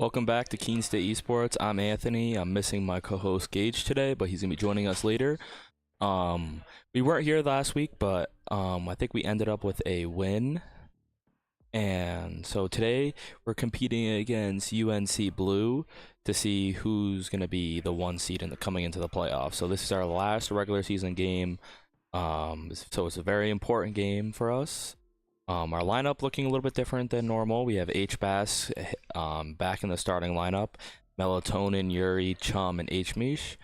Welcome back to Keene State Esports. I'm Anthony. I'm missing my co-host Gage today, but he's gonna be joining us later. We weren't here last week, but I think we ended up with a win. And so today we're competing against UNC Blue to see who's gonna be the one seed coming into the playoffs. So this is our last regular season game. So it's a very important game for us. Our lineup looking a little bit different than normal. We have HBass back in the starting lineup, Melatonin, Yuri, Chum, and HMish.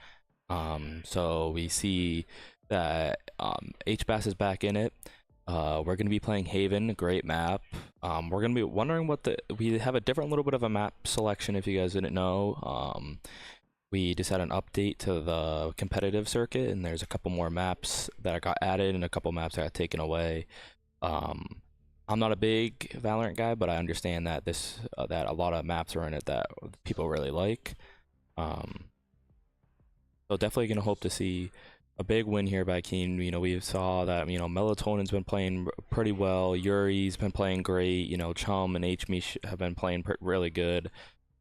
So we see that HBass is back in it. We're going to be playing Haven, a great map. We're going to be wondering we have a different little bit of a map selection if you guys didn't know. We just had an update to the competitive circuit, and there's a couple more maps that got added and a couple maps that got taken away. I'm not a big Valorant guy, but I understand that that a lot of maps are in it that people really like. So definitely gonna hope to see a big win here by Keene. You know, we saw that Melatonin's been playing pretty well. Yuri's been playing great. You know, Chum and HMish have been playing really good.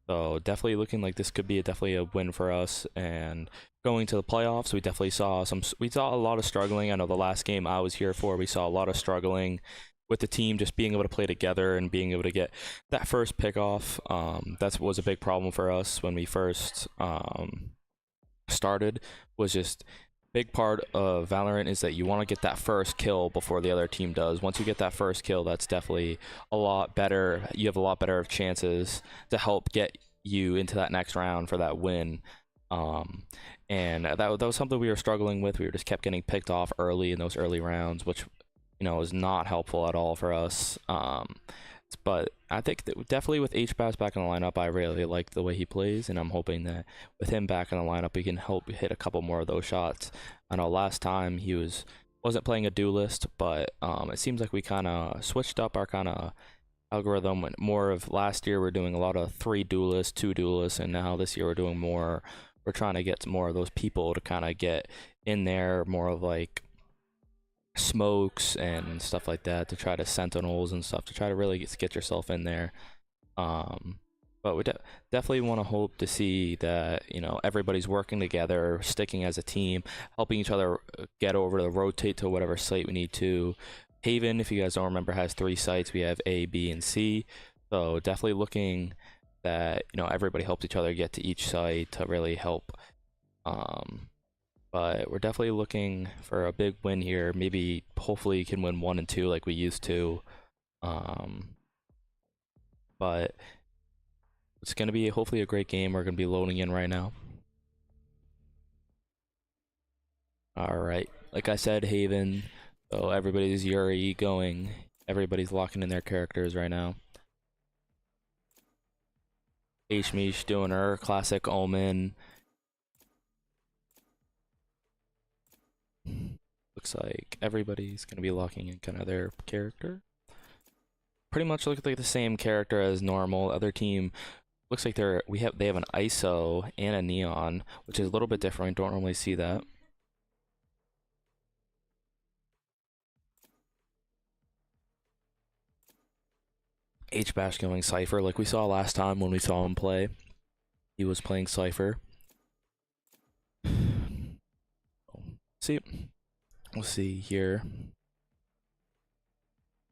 So definitely looking like this could be definitely a win for us. And going to the playoffs, we definitely saw a lot of struggling. I know the last game I was here for, we saw a lot of struggling with the team just being able to play together and being able to get that first pick off. That was a big problem for us when we first started. Was just big part of Valorant is that you want to get that first kill before the other team does. Once you get that first kill, that's definitely a lot better. You have a lot better of chances to help get you into that next round for that win. And that was something we were struggling with. We just kept getting picked off early in those early rounds, which is not helpful at all for us. But I think that definitely with HBass back in the lineup, I really like the way he plays, and I'm hoping that with him back in the lineup, we can help hit a couple more of those shots. I know last time he wasn't playing a duelist, but it seems like we kind of switched up our kind of algorithm. More of last year, we're doing a lot of 3 duelists, 2 duelists, and now this year we're doing more. We're trying to get more of those people to kind of get in there, more of like smokes and stuff like that, to try to sentinels and stuff, to try to really get yourself in there. But we definitely want to hope to see that everybody's working together, sticking as a team, helping each other get over to rotate to whatever site we need to. Haven, if you guys don't remember, has 3 sites. We have A, B, and C. So definitely looking that everybody helps each other get to each site to really help. But we're definitely looking for a big win here. Maybe, hopefully, you can win 1 and 2 like we used to. But it's going to be hopefully a great game. We're going to be loading in right now. Alright, like I said, Haven. So everybody's Yuri going. Everybody's locking in their characters right now. HMish doing her classic Omen. Looks like everybody's gonna be locking in kind of their character. Pretty much look like the same character as normal. Other team looks like they have an ISO and a neon, which is a little bit different. Don't normally see that. HBash going Cypher, like we saw last time when we saw him play. He was playing Cypher. See, we'll see here.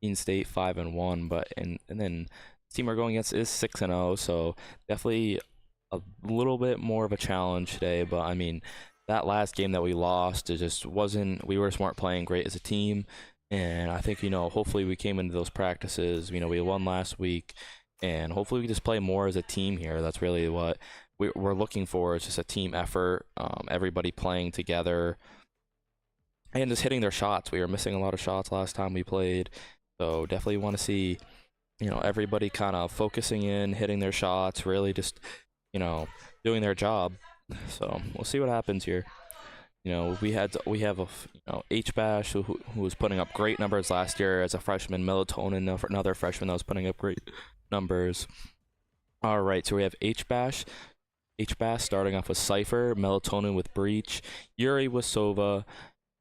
Keene State 5-1, but and then the team we're going against is 6-0, so definitely a little bit more of a challenge today. But I mean, that last game that we lost, it just wasn't. We weren't playing great as a team, and I think hopefully we came into those practices. We won last week, and hopefully we just play more as a team here. That's really what we're looking for. It's just a team effort, everybody playing together. And just hitting their shots. We were missing a lot of shots last time we played. So definitely want to see, everybody kind of focusing in, hitting their shots, really just, doing their job. So we'll see what happens here. We have a HBash who was putting up great numbers last year as a freshman. Melatonin, another freshman that was putting up great numbers. All right, so we have HBash starting off with Cypher, Melatonin with Breach, Yuri with Sova,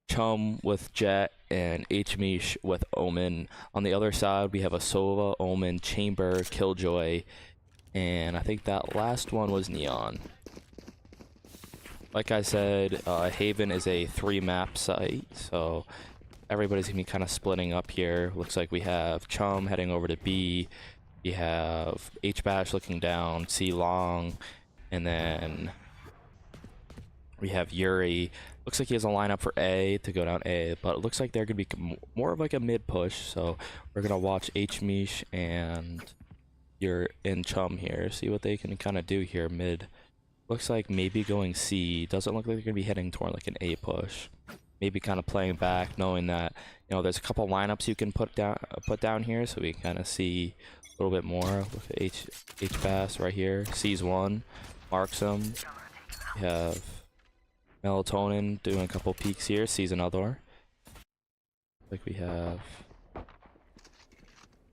Chum with Jet, and HMish with Omen. On the other side, we have a Sova, Omen, Chamber, Killjoy, and I think that last one was Neon. Like I said, Haven is a 3-map site, so everybody's gonna be kind of splitting up here. Looks like we have Chum heading over to B, we have H-Bash looking down, C long, and then we have Yuri. Looks like he has a lineup for A to go down A, but it looks like they're gonna be more of like a mid push, so we're gonna watch H-Mish and Yuri and Chum here, see what they can kind of do here mid. Looks like maybe going C. Doesn't look like they're going to be heading toward like an A push. Maybe kind of playing back, knowing that, you know, there's a couple lineups you can put down here, so we can kind of see a little bit more. Look at H-Bass right here. Sees one, marks him. We have Melatonin doing a couple peeks here, sees another. Like we have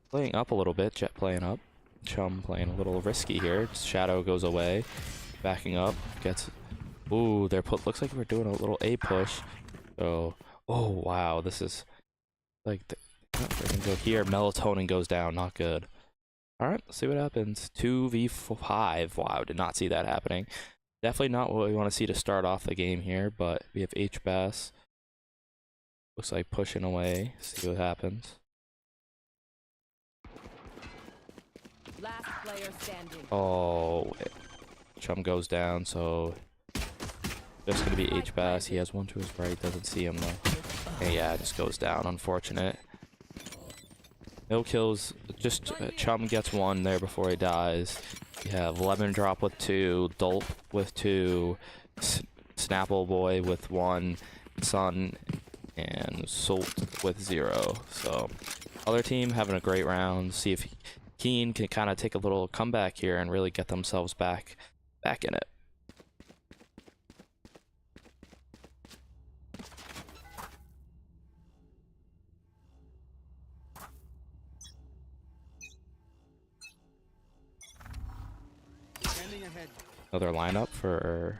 playing up a little bit, Jet playing up. Chum playing a little risky here. Shadow goes away. Backing up, gets, ooh, looks like we're doing a little A push. So, oh wow, this is like, we're gonna go here. Melatonin goes down, not good. All right, let's see what happens. 2v5. Wow, did not see that happening. Definitely not what we want to see to start off the game here, but we have H-Bass. Looks like pushing away. See what happens. Last player standing. Oh, Chum goes down, so just gonna be H-Bass. He has one to his right, doesn't see him though. And yeah, just goes down. Unfortunate. No kills. Just Chum gets one there before he dies. We have Lemon Drop with 2, Dolp with 2, Snapple Boy with 1, Sun, and Salt with 0. So, other team having a great round. See if Keen can kind of take a little comeback here and really get themselves back in it. Another lineup for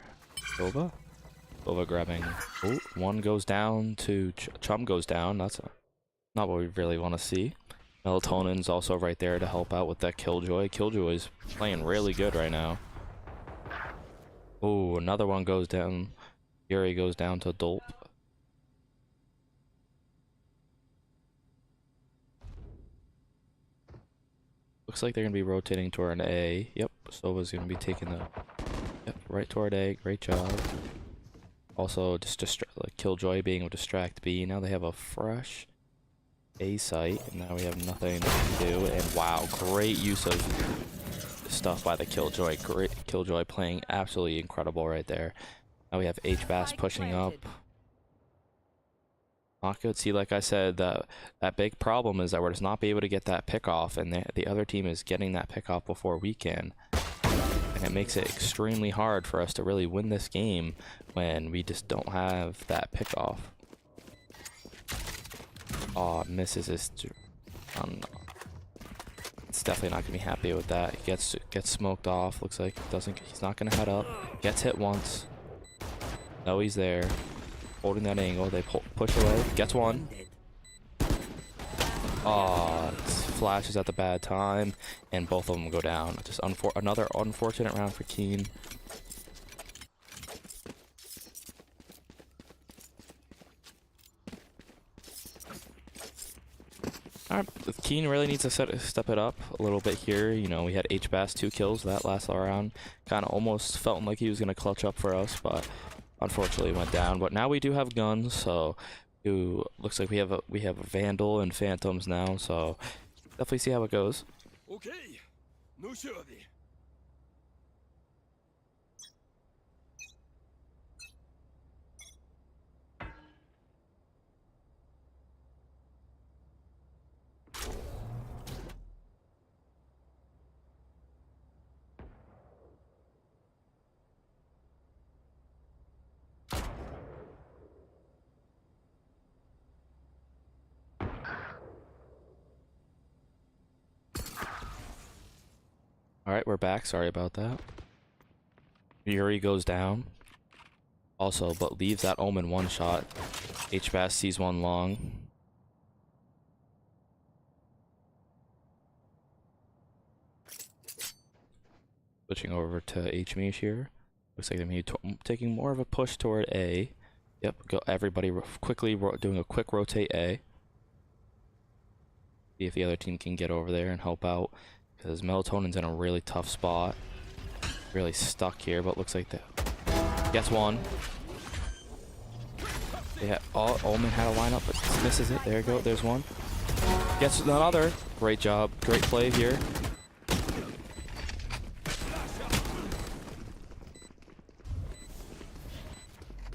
Sova. Sova grabbing. Oh, one goes down to Chum goes down. That's not what we really want to see. Melatonin's also right there to help out with that Killjoy. Killjoy is playing really good right now. Oh, another one goes down. Yuri goes down to Dolp. Looks like they're going to be rotating toward an A. Yep, Sova's going to be taking the... Yep, right toward A. Great job. Also, just like Killjoy being able to distract B. Now they have a fresh A site, and now we have nothing to do. And wow, great use of stuff by the Killjoy. Great Killjoy playing absolutely incredible right there. Now we have H-Bass pushing up. Not good. See, like I said, that big problem is that we're just not be able to get that pick off, and the other team is getting that pick off before we can. And it makes it extremely hard for us to really win this game when we just don't have that pick off. Oh, misses his... It's definitely not gonna be happy with that. He gets smoked off. Looks like he's not gonna head up. Gets hit once. No, he's there. Holding that angle. They push away. Gets one. Oh, flashes at the bad time, and both of them go down. Just another unfortunate round for Keen. Alright, Keen really needs to step it up a little bit here. You know, we had H-Bass 2 kills that last round. Kind of almost felt like he was going to clutch up for us, but unfortunately went down. But now we do have guns, so looks like we have a Vandal and Phantoms now, so definitely see how it goes. Okay. No shovey. Alright, we're back. Sorry about that. Yuri goes down. Also, but leaves that Omen one shot. H-Bass sees one long. Switching over to H-Mish here. Looks like they're maybe taking more of a push toward A. Yep, go everybody quickly doing a quick rotate A. See if the other team can get over there and help out. Because Melatonin's in a really tough spot. Really stuck here, but looks like the gets one. Yeah, Ullman had a lineup, but misses it. There you go, there's one. Gets another. Great job, great play here.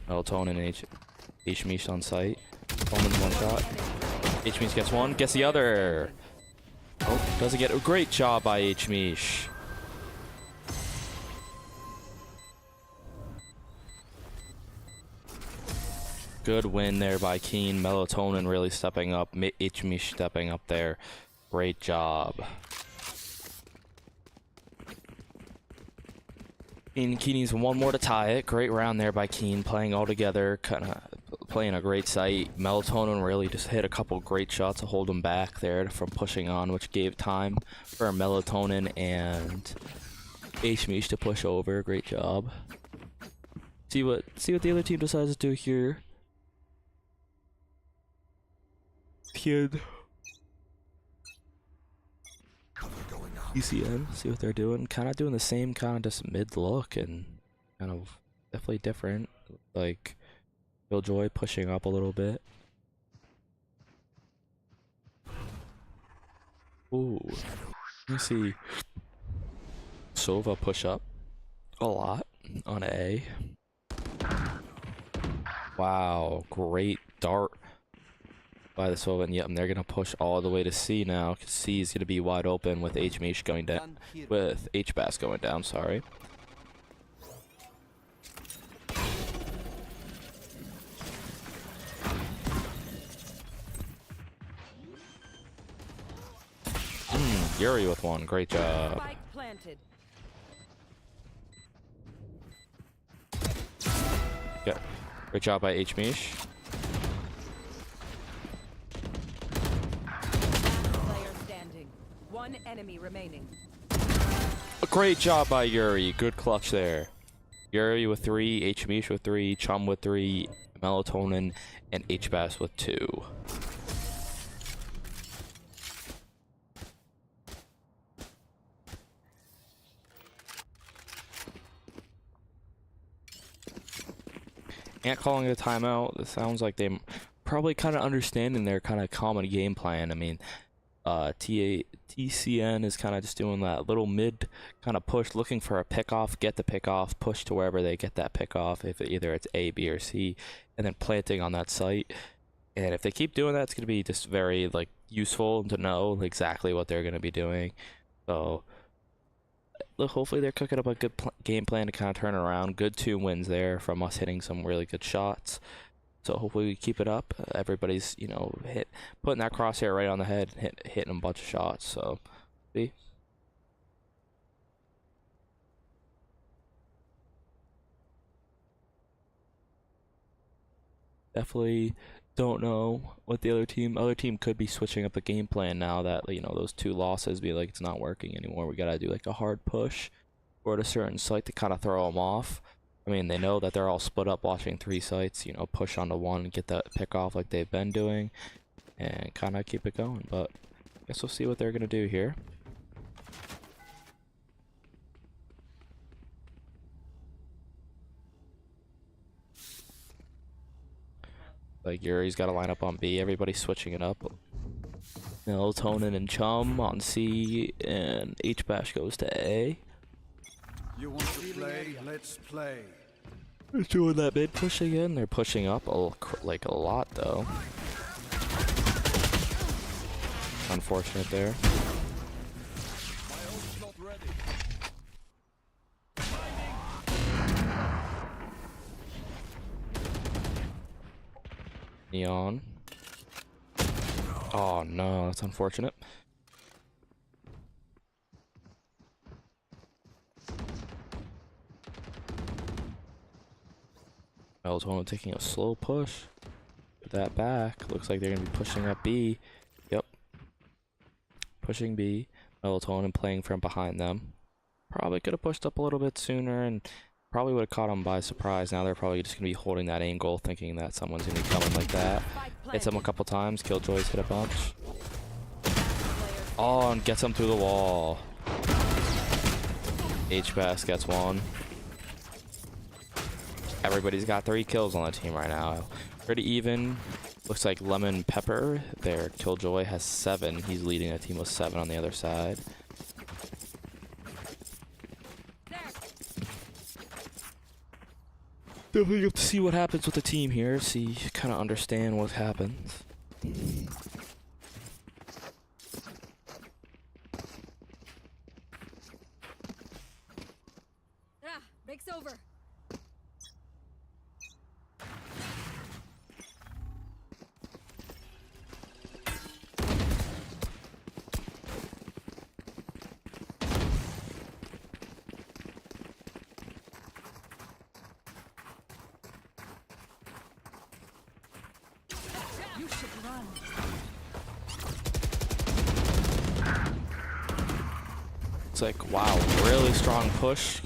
Melatonin and H-Mish on site. Ullman's one shot. H-Mish gets one, gets the other. Oh, doesn't get a great job by H-Mish. Good win there by Keen. Melatonin really stepping up. H-Mish stepping up there. Great job. Keen needs one more to tie it. Great round there by Keen. Playing all together. Kind of playing a great site. Melatonin really just hit a couple great shots to hold him back there from pushing on, which gave time for Melatonin and H-Mish to push over. Great job. See what the other team decides to do here. Kid. TCN, see what they're doing. Kind of doing the same kind of just mid look and kind of definitely different. Like Killjoy pushing up a little bit. Ooh, let me see. Sova push up a lot on A. Wow, great dart by the Sova, and yep, they're gonna push all the way to C now. Cause C is gonna be wide open with H-Mish going down, with H-Bass going down. Sorry. Yuri with one. Great job. Spike planted. Yeah, great job by H-Mish. One enemy remaining. A great job by Yuri. Good clutch there. Yuri with 3, H-Mish with 3, Chum with 3, Melatonin, and H-Bass with 2. Ant calling a timeout. It sounds like they probably kind of understanding their kind of common game plan. I mean, TCN is kind of just doing that little mid kind of push, looking for a pick off, get the pick off, push to wherever they get that pick off, if either it's A, B, or C, and then planting on that site. And if they keep doing that, it's going to be just very like useful to know exactly what they're going to be doing. So look, hopefully they're cooking up a good game plan to kind of turn it around. Good 2 wins there from us hitting some really good shots. So hopefully we keep it up. Everybody's, you know, putting that crosshair right on the head, hitting a bunch of shots. So, see. Definitely don't know what the other team could be switching up the game plan now that, you know, those 2 losses be like it's not working anymore. We gotta do like a hard push or at a certain site to kind of throw them off. I mean, they know that they're all split up watching 3 sites, you know, push onto one and get that pick off like they've been doing and kind of keep it going. But I guess we'll see what they're going to do here. Like Yuri's got to line up on B. Everybody's switching it up. Melatonin and Chum on C, and H-Bash goes to A. You want to play? Let's play. They're doing that mid push again. They're pushing up like a lot though. Unfortunate there. My ult's not ready. Neon. Oh no, that's unfortunate. Melatonin taking a slow push. Get that back. Looks like they're gonna be pushing up B. Yep. Pushing B. Melatonin playing from behind them. Probably could have pushed up a little bit sooner and probably would have caught him by surprise. Now they're probably just going to be holding that angle, thinking that someone's going to be coming like that. Spike Hits him a planted. couple times. Killjoy's hit a bunch. Player Oh, and gets him through the wall. H-Bass gets one. Everybody's got 3 kills on the team right now. Pretty even. Looks like Lemon Pepper, their Killjoy, has 7. He's leading a team with 7 on the other side. Definitely have to see what happens with the team here. See, kind of understand what happens. breaks over. You should run. It's like, wow, really strong push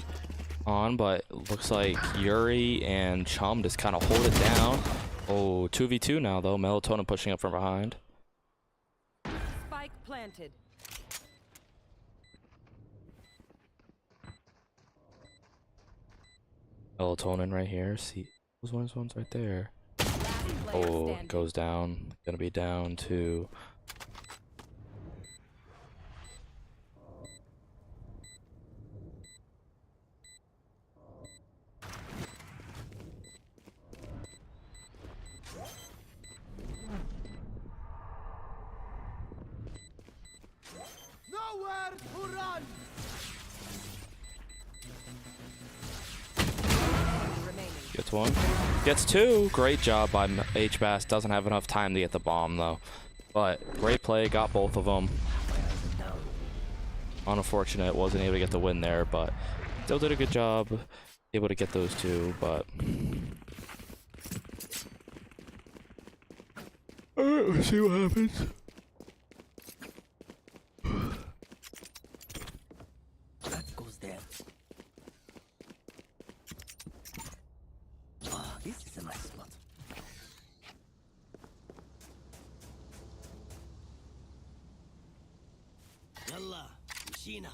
on, but it looks like Yuri and Chum just kind of hold it down. Oh, 2v2 now, though. Melatonin pushing up from behind. Spike planted. Melatonin right here. See, those ones right there. Last player Oh, standing. goes down. Gonna be down to... Nowhere to run! Enemy remaining. Gets 1. Gets 2. Great job by H-Bass. Doesn't have enough time to get the bomb, though. But great play. Got both of them. Unfortunate. Wasn't able to get the win there, but still did a good job. Able to get those 2, but... Alright, let's see what happens. That goes there. Ah, this is a nice spot. Yalla, Machina.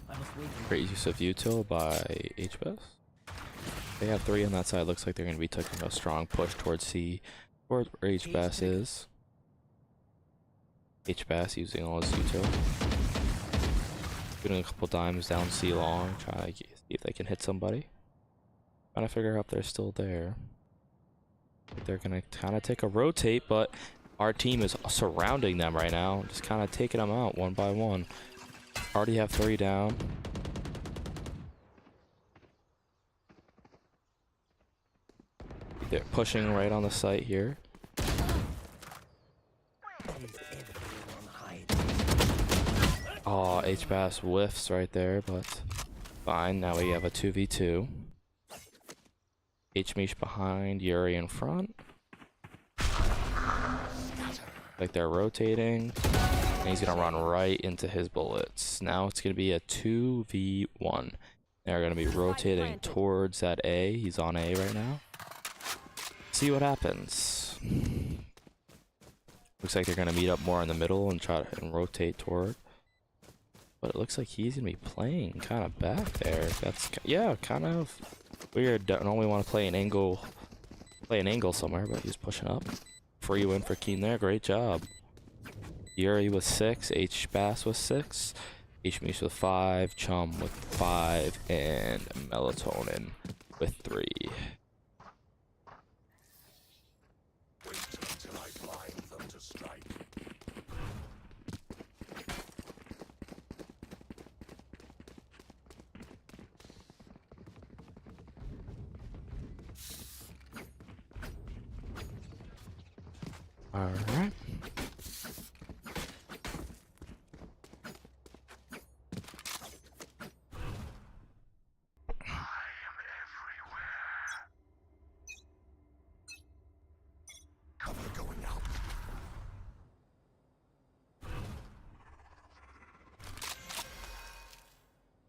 I was waiting. Great use of util by H-Bass. They have 3 on that side. Looks like they're going to be taking a strong push towards C, towards where H-Bass is. H-Bass using all his util. Shooting a couple dimes down C long, trying to see if they can hit somebody. Trying to figure out if they're still there. They're going to kind of take a rotate, but our team is surrounding them right now. Just kind of taking them out one by one. Already have 3 down. They're pushing right on the site here. Oh, H-Bass whiffs right there, but fine. Now we have a 2v2. H-Mish behind, Yuri in front. Like they're rotating. And he's gonna run right into his bullets. Now it's gonna be a 2v1. They're gonna be rotating towards that A. He's on A right now. See what happens. Looks like they're gonna meet up more in the middle and try to rotate toward. But it looks like he's gonna be playing kind of back there. That's, yeah, kind of weird. Don't normally want to play an angle somewhere, but he's pushing up. Free win for Keen there. Great job. Yuri with 6, H-Bass with 6, H-Mish with 5, Chum with 5, and Melatonin with 3. Until I blind them to strike. Alright. Cover going out.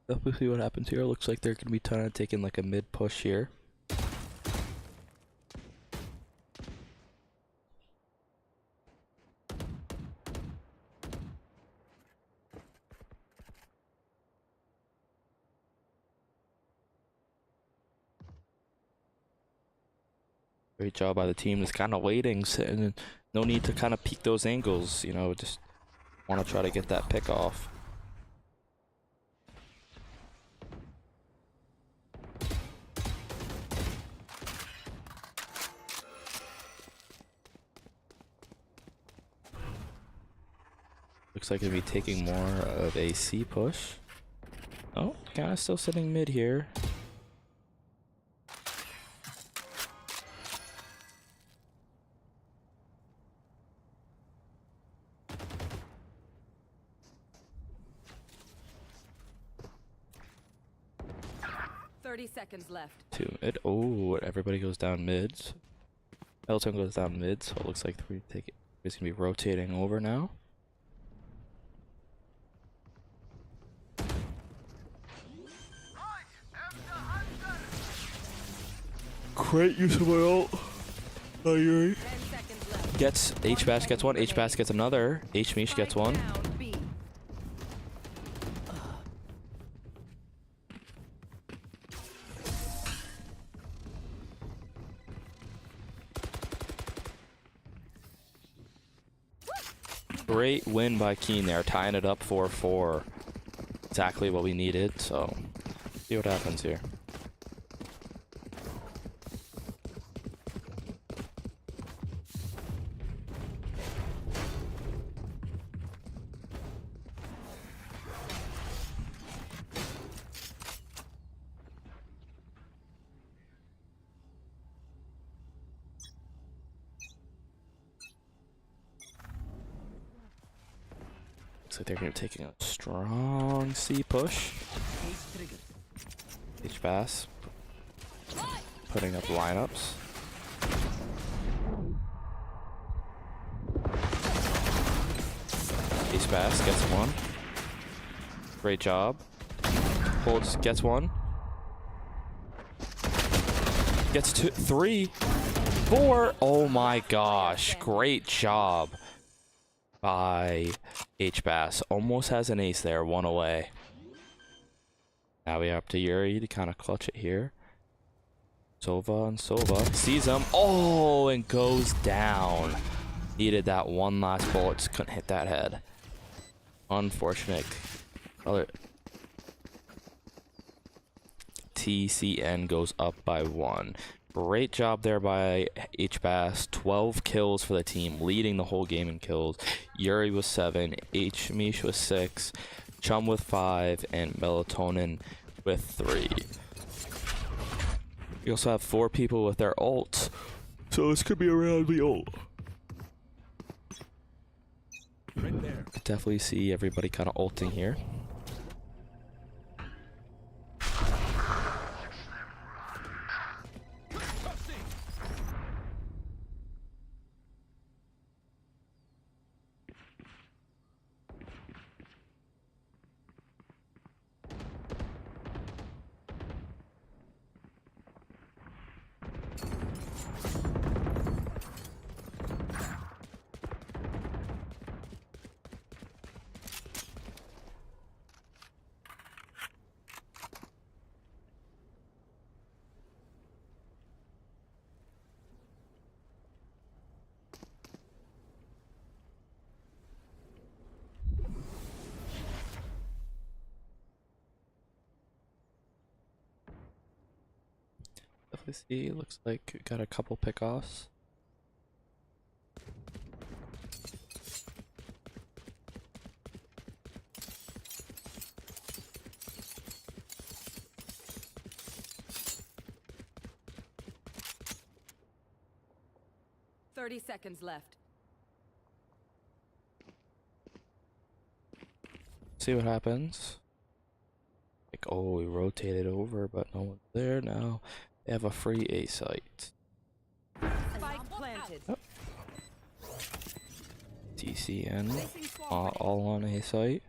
We'll see what happens here. Looks like they're gonna be trying to take in like a mid push here. Great job by the team. Just kind of waiting, sitting. No need to kind of peek those angles. You know, just want to try to get that pick off. Looks like it'll be taking more of a C push. Oh, kind of still sitting mid here. Seconds left. To mid. Oh, everybody goes down mids. Elton goes down mid, so it looks like it's gonna be rotating over now. Great use of my ult. Oh, Yuri. 10 seconds left. Gets H-Bash gets one. H-Bash gets another. H-Mish gets one. Down B. Great win by Keen there, tying it up 4-4. Exactly what we needed, so see what happens here. Looks like they're going to be taking a strong C push. H-Bass putting up lineups. H-Bass gets one. Great job. Holds, gets one. Gets two, 3, 4. Oh my gosh. Great job by H-Bass. Almost has an ace there, one away. Now we are up to Yuri to kind of clutch it here. Sova and Sova sees him. Oh, and goes down. Needed that one last bullet, just couldn't hit that head. Unfortunate. Other TCN goes up by 1. Great job there by H-Bass. 12 kills for the team, leading the whole game in kills. Yuri with 7, H-Mish with 6, Chum with 5, and Melatonin with 3. We also have 4 people with their ults, so this could be around the ult. Right there. Could definitely see everybody kind of ulting here. Definitely see, looks like we got a couple pickoffs. Seconds left. See what happens. Like, oh, we rotated over, but no one's there now. They have a free A site. Spike planted. Oh. TCN all on A site.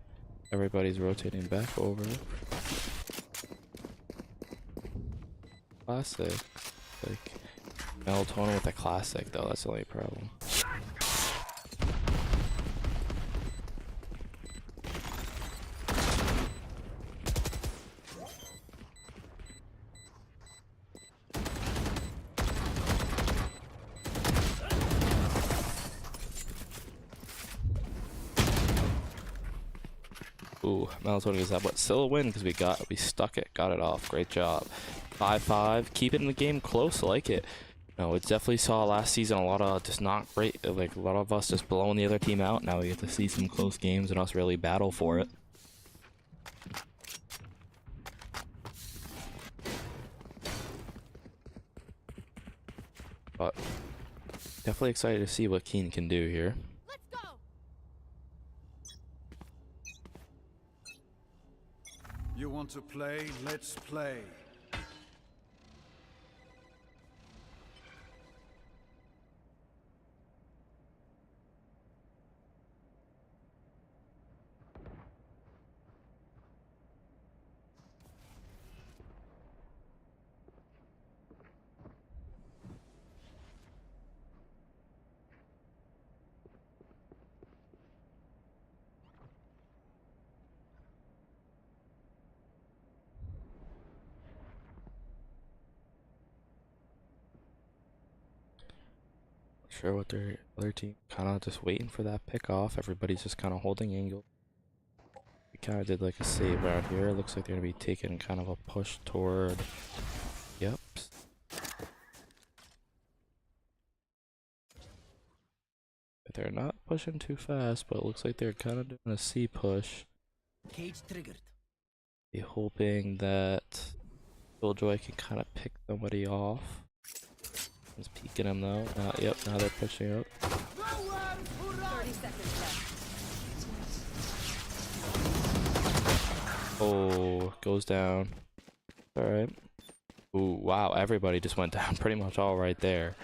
Everybody's rotating back over. classic. Like melatonin with a classic though, that's the only problem. Ooh, melatonin is that, but still a win because we stuck it, got it off. Great job. 5-5, keeping the game close, like it. No, it definitely saw last season a lot of just not great, like a lot of us just blowing the other team out. Now we get to see some close games and us really battle for it. But definitely excited to see what Keen can do here. Let's go. You want to play? Let's play. Sure what their other team kind of just waiting for that pick off. Everybody's just kind of holding angle. We kind of did like a save around here. It looks like they're gonna be taking kind of a push toward. Yep. They're not pushing too fast, but it looks like they're kind of doing a C push. Cage triggered. Be hoping that Killjoy can kind of pick somebody off. He's peeking him though. Yep, now they're pushing up. 30 seconds left. Oh, goes down. Alright. Ooh, wow, everybody just went down pretty much all right there.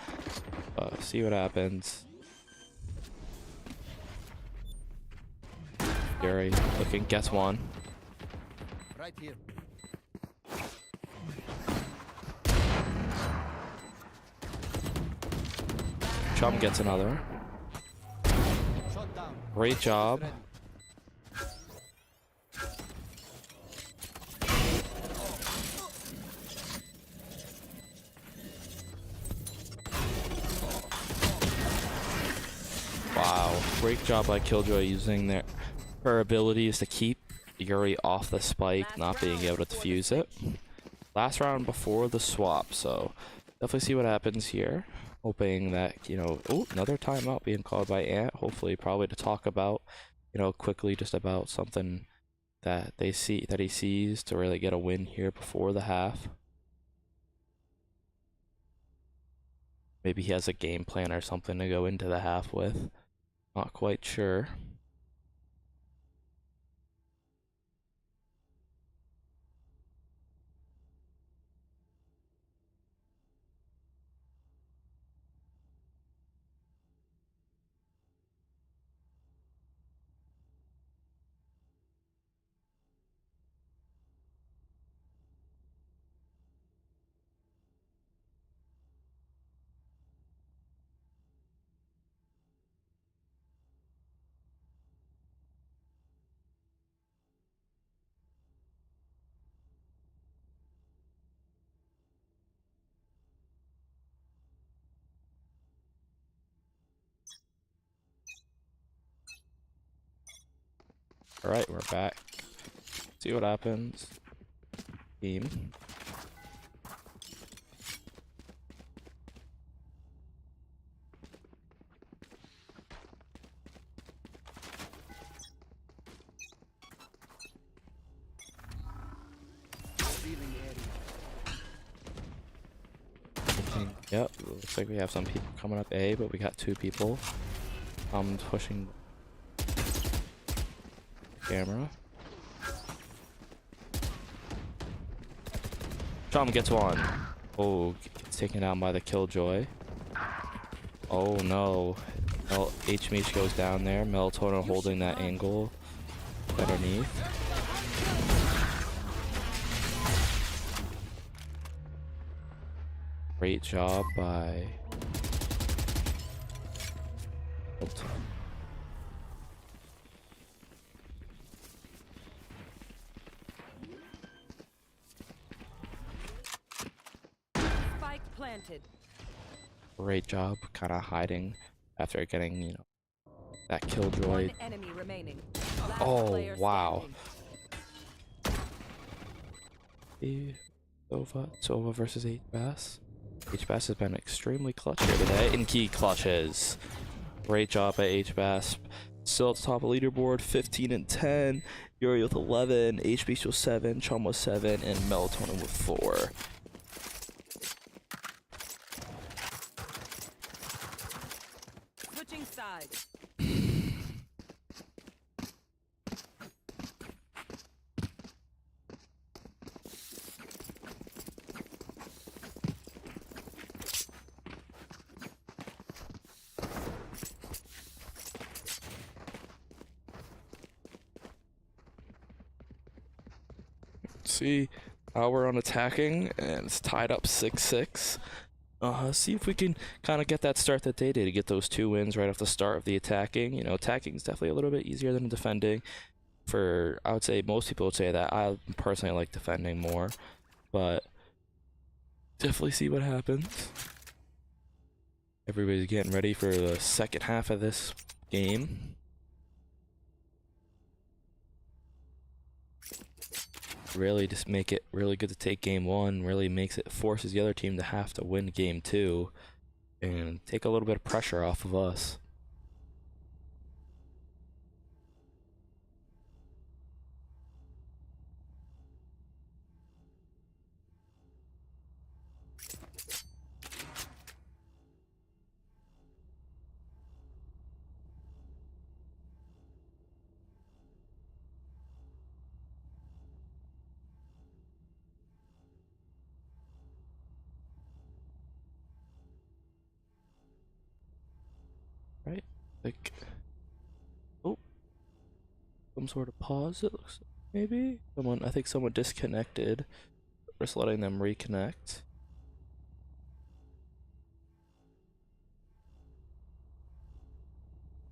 See what happens. Gary looking, gets one. Right here. Chum gets another. Shot down. Great job. Wow, great job by Killjoy using her abilities to keep Yuri off the spike, not being able to defuse it. Last round before the swap, so definitely see what happens here. Hoping that, you know, oh, another timeout being called by Ant. Hopefully, probably to talk about, you know, quickly just about something that he sees to really get a win here before the half. Maybe he has a game plan or something to go into the half with. Not quite sure. Alright, we're back. See what happens. Team. Yep, looks like we have some people coming up A, but we got 2 people. Pushing camera. Chum gets one. Oh, gets taken down by the Killjoy. Oh no. HMH goes down there. Melatonin holding that angle underneath. Great job by. Spike planted. Great job, kind of hiding after getting, you know, that killjoy. One enemy remaining. Last Oh, player wow. standing. Sova versus H-Bass. H-Bass has been extremely clutch here today. In key clutches. Great job by H-Bass. Still at the top of the leaderboard, 15 and 10. Yuri with 11, HB with 7, Chum with 7, and Melatonin with 4. Switching sides. See how we're on attacking, and it's tied up 6-6. See if we can kind of get that start that they did to get those 2 wins right off the start of the attacking. You know, attacking is definitely a little bit easier than defending. I would say most people would say that. I personally like defending more, but definitely see what happens. Everybody's getting ready for the second half of this game. Really just make it really good to take game 1. Really forces the other team to have to win game 2 and take a little bit of pressure off of us. Right? Like, oh, some sort of pause, it looks like, maybe? I think someone disconnected. We're just letting them reconnect.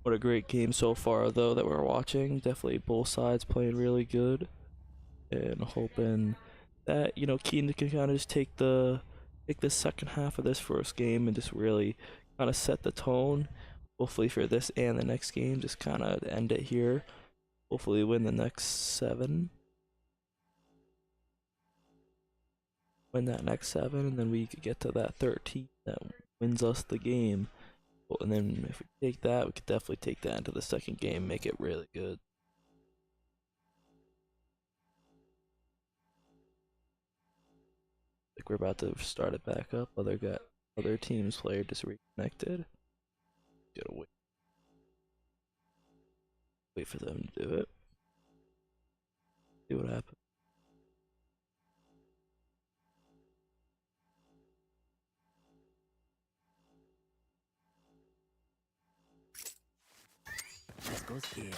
What a great game so far, though, that we're watching. Definitely both sides playing really good. And hoping that, you know, Keen can kind of just take the second half of this first game and just really kind of set the tone. Hopefully for this and the next game, just kind of end it here. Hopefully win the next 7. Win that next 7, and then we could get to that 13 that wins us the game. And then if we take that, we could definitely take that into the second game, make it really good. Like we're about to start it back up. Other teams player just reconnected. Gotta wait for them to do it. See what happens. This goes here.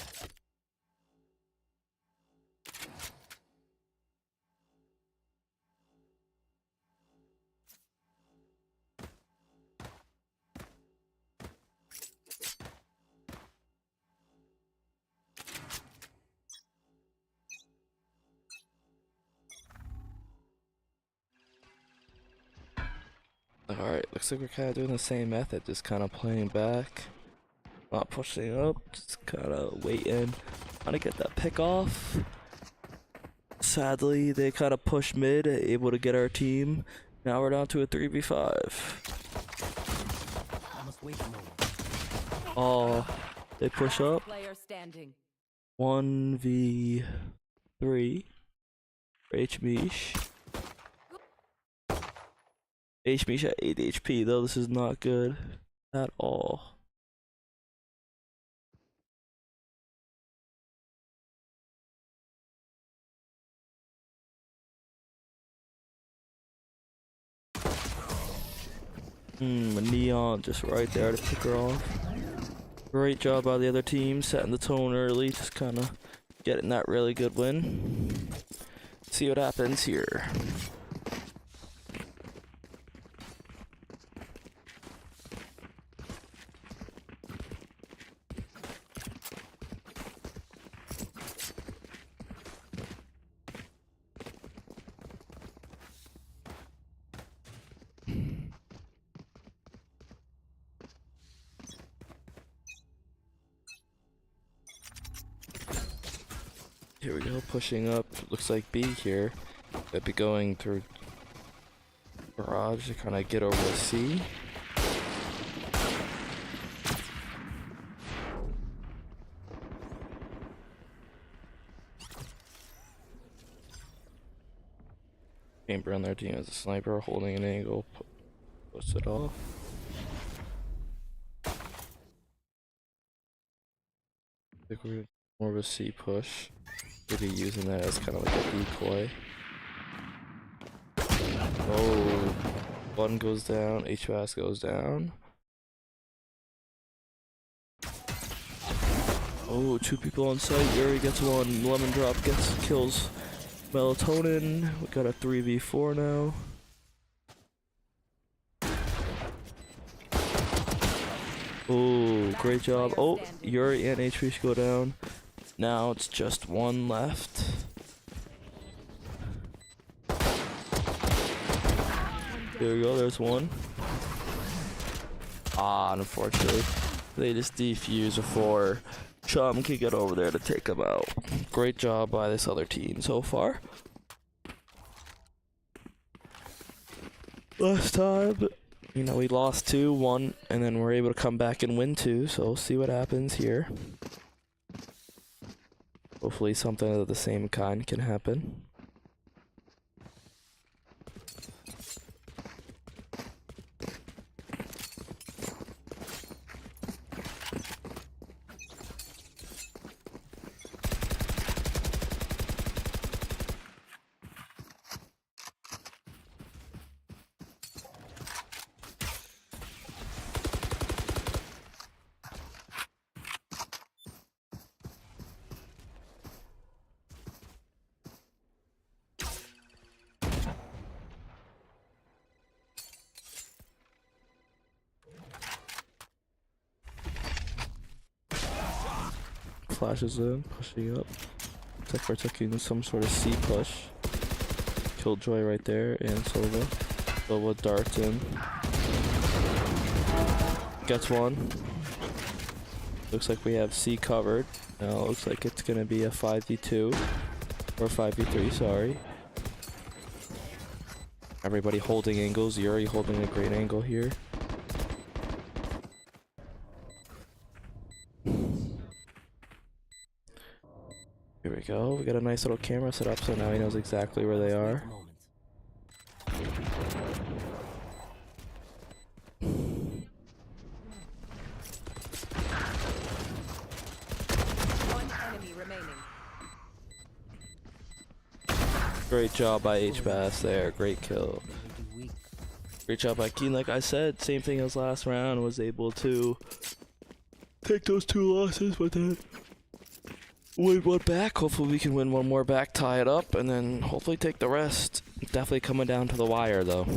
Alright, looks like we're kind of doing the same method, just kind of playing back, not pushing up, just kind of waiting, trying to get that pick off. Sadly, they kind of pushed mid, able to get our team. Now we're down to a 3v5. I must wait no. Oh, they push up. Player standing. 1v3 for H-Mish. H-Mish at 8 HP, though. This is not good at all. Neon just right there to pick her off. Great job by the other team, setting the tone early, just kind of getting that really good win. See what happens here. Here we go, pushing up. Looks like B here. They'll be going through garage to kind of get over to C. Chamber on their team as a sniper, holding an angle, puts it off. I think we're gonna more of a C push. Maybe using that as kind of like a decoy. Oh, one goes down, HVAS goes down. Oh, two people on site. Yuri gets one. Lemon drop kills Melatonin. We got a 3v4 now. Oh, great job. Oh, Yuri and HP should go down. Now it's just one left. There we go, there's one. Ah, unfortunately, they just defuse before Chum can get over there to take him out. Great job by this other team so far. Last time, you know, we lost 2-1, and then we're able to come back and win 2, so we'll see what happens here. Hopefully something of the same kind can happen. Flashes in, pushing up. Looks like we're taking some sort of C push. Killjoy right there, and Sova. Sova darts in. Gets one. Looks like we have C covered. Now it looks like it's gonna be a 5v2. Or 5v3, sorry. Everybody holding angles. Yuri holding a great angle here. Here we go. We got a nice little camera set up, so now he knows exactly where they are. One enemy remaining. Great job by HBass there. Great kill. Great job by Keen. Like I said, same thing as last round. Was able to take those 2 losses, but then win one back. Hopefully we can win one more back, tie it up, and then hopefully take the rest. Definitely coming down to the wire though.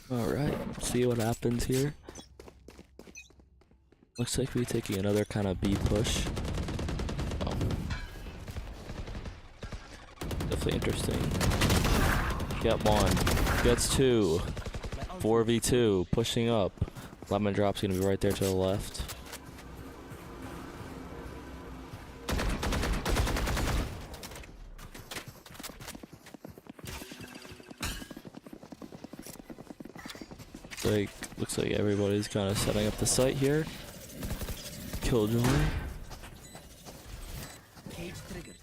Alright, see what happens here. Looks like we're taking another kind of B push. Definitely interesting. Get one. Gets 2. 4v2. Pushing up. Lemon drop's gonna be right there to the left. Looks like everybody's kind of setting up the site here. Killjoy. Cage triggered.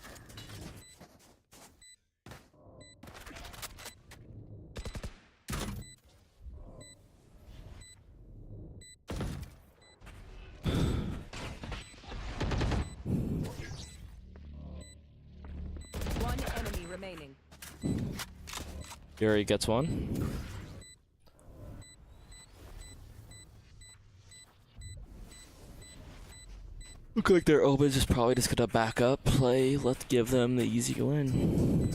One enemy remaining. Yuri gets one. Look like their Obas is probably just gonna back up, play, let's give them the easy win.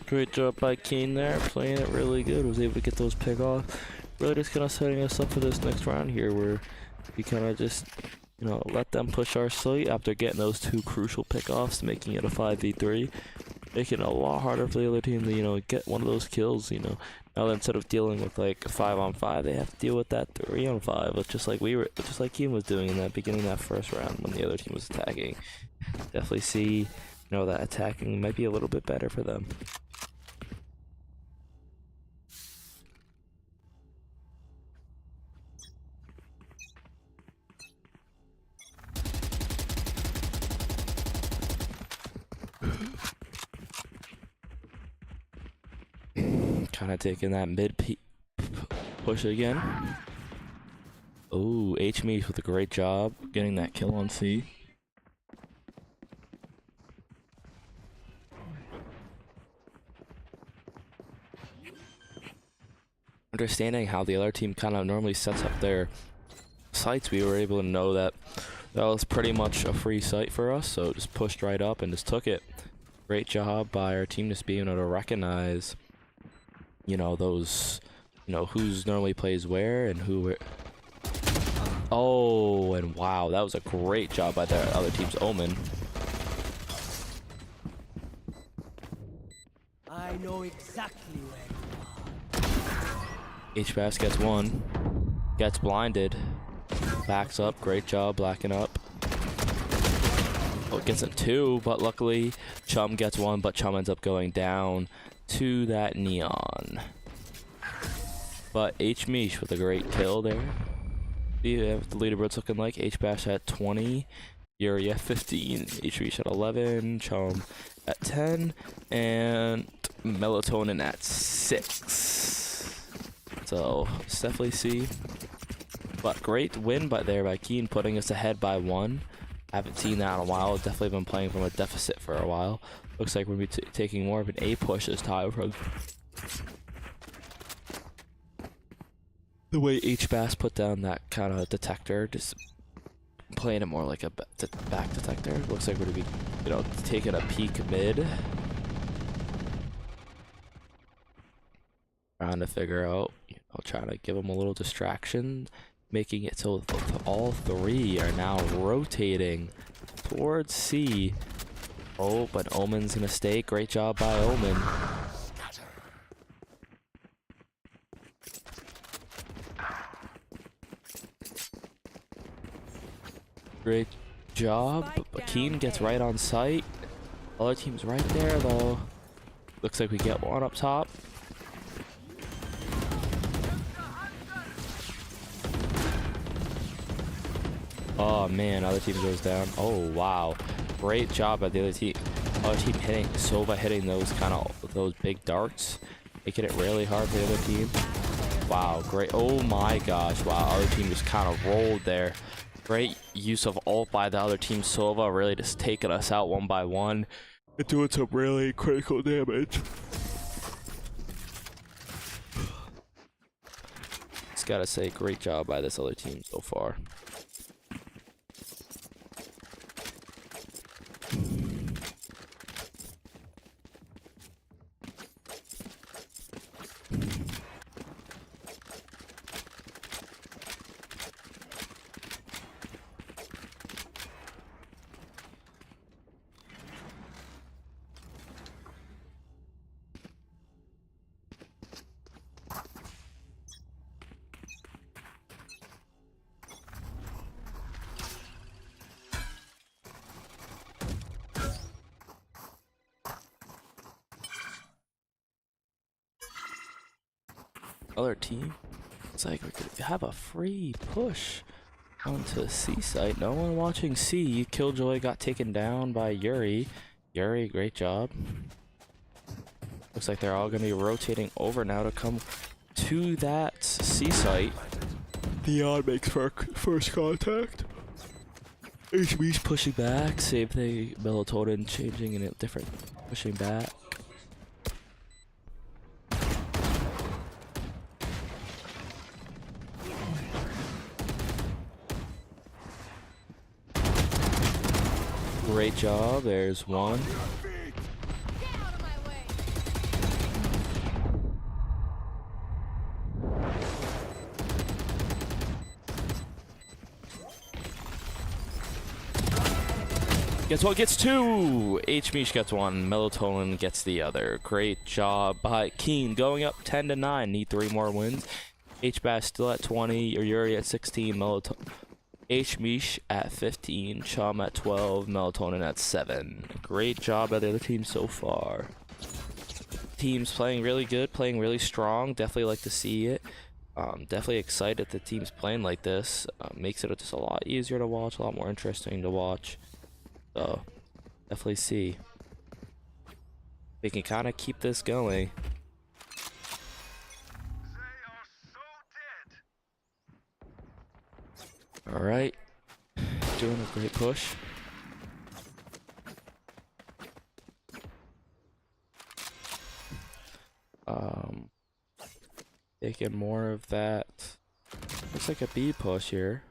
Great job by Keen there, playing it really good, was able to get those pick off. Really just kind of setting us up for this next round here. We're we kind of just, you know, let them push our slate after getting those 2 crucial pickoffs, making it a 5v3, making it a lot harder for the other team to, you know, get one of those kills, you know. Now instead of dealing with like 5-on-5, they have to deal with that 3-on-5, just like Keem was doing in that beginning of that first round when the other team was attacking. Definitely see, you know, that attacking might be a little bit better for them. Kind of taking that push again. Oh, H-Meat with a great job getting that kill on C. Understanding how the other team kind of normally sets up their sites, we were able to know that that was pretty much a free site for us, so just pushed right up and just took it. Great job by our team just being able to recognize, you know, those, you know, who's normally plays where and who. Oh, and wow, that was a great job by the other team's Omen. I know exactly where. H-Bass gets 1, gets blinded, backs up, great job blacking up. Oh, it gets a 2, but luckily Chum gets 1, but Chum ends up going down to that neon. But H-Meesh with a great kill there. See what the leaderboard's looking like. H-Bash at 20, Yuri at 15, H-Meesh at 11, Chum at 10, and Melatonin at 6. So let's definitely see. But great win by Keen, putting us ahead by 1. Haven't seen that in a while. Definitely been playing from a deficit for a while. Looks like we're going to be taking more of an A push this time from the way H-Bass put down that kind of detector, just playing it more like a back detector. Looks like we're going to be, you know, taking a peek mid. Trying to figure out, you know, trying to give them a little distraction, making it so all 3 are now rotating towards C. Oh, but Omen's gonna stay. Great job by Omen. Great job. But Keen gets right on site. Other team's right there though. Looks like we get 1 up top. Oh man, other team goes down. Oh wow, great job by the other team. Other team hitting Sova, hitting those big darts, making it really hard for the other team. Wow, great. Oh my gosh, wow, other team just kind of rolled there. Great use of ult by the other team. Sova really just taking us out 1 by 1 and doing some really critical damage. Just gotta say, great job by this other team so far. Other team, it's like we could have a free push onto C site. No one watching C. Killjoy got taken down by Yuri. Yuri, great job. Looks like they're all going to be rotating over now to come to that C site. Theon makes first contact. HB's pushing back. Same thing. Melatonin changing in a different, pushing back. Great job. There's 1. Gets one, gets two. H-Mish gets one. Melatonin gets the other. Great job by Keen. Going up 10-9. Need 3 more wins. H-Bash still at 20. Or Yuri at 16. H-Mish at 15. Chum at 12. Melatonin at 7. Great job by the other team so far. Team's playing really good. Playing really strong. Definitely like to see it. Definitely excited the team's playing like this. Makes it just a lot easier to watch. A lot more interesting to watch. So, definitely see. We can kind of keep this going. Alright. Doing a great push. Taking more of that. Looks like a B push here.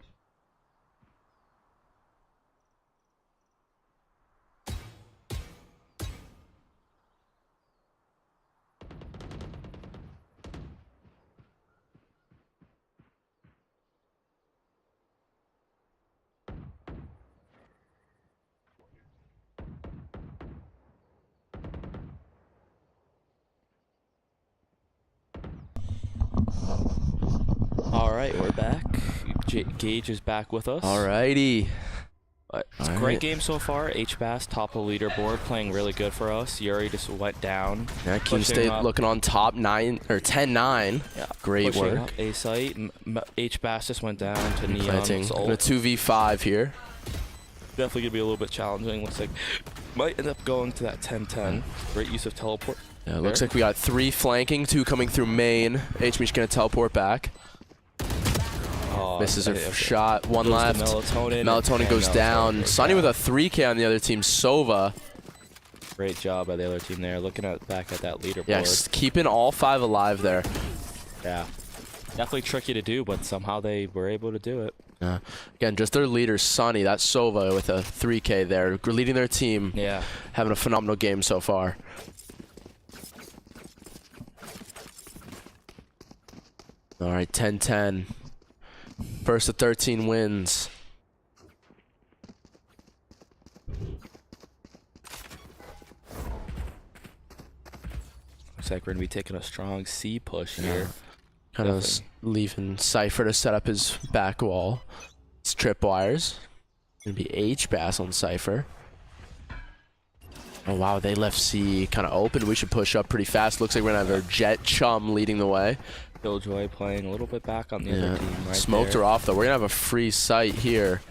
Alright, we're back. Gage is back with us. Alrighty. It's a great game so far. H-Bass top of the leaderboard, playing really good for us. Yuri just went down. Yeah, Keem stayed looking on top 9 or 10-9. Yeah, great work. Up A site. H-Bass just went down to Neon. A 2v5 here. Definitely gonna be a little bit challenging. Looks like might end up going to that 10-10. Great use of teleport. Yeah, looks like we got 3 flanking, 2 coming through main. H-Mish gonna teleport back. Misses her shot. 1 left. Melatonin goes down. Sunny with a 3K on the other team. Sova. Great job by the other team there. Looking back at that leaderboard. Yeah, keeping all 5 alive there. Yeah. Definitely tricky to do, but somehow they were able to do it. Again, just their leader, Sunny. That's Sova with a 3K there. Leading their team. Yeah. Having a phenomenal game so far. All right, 10-10. First of 13 wins. Looks like we're going to be taking a strong C push here. Kind of leaving Cypher to set up his back wall. It's tripwires. Going to be H-Bass on Cypher. Oh, wow, they left C kind of open. We should push up pretty fast. Looks like we're going to have our Jet Chum leading the way. Killjoy playing a little bit back on the other team right Smoked there. her off, though. We're going to have a free site here.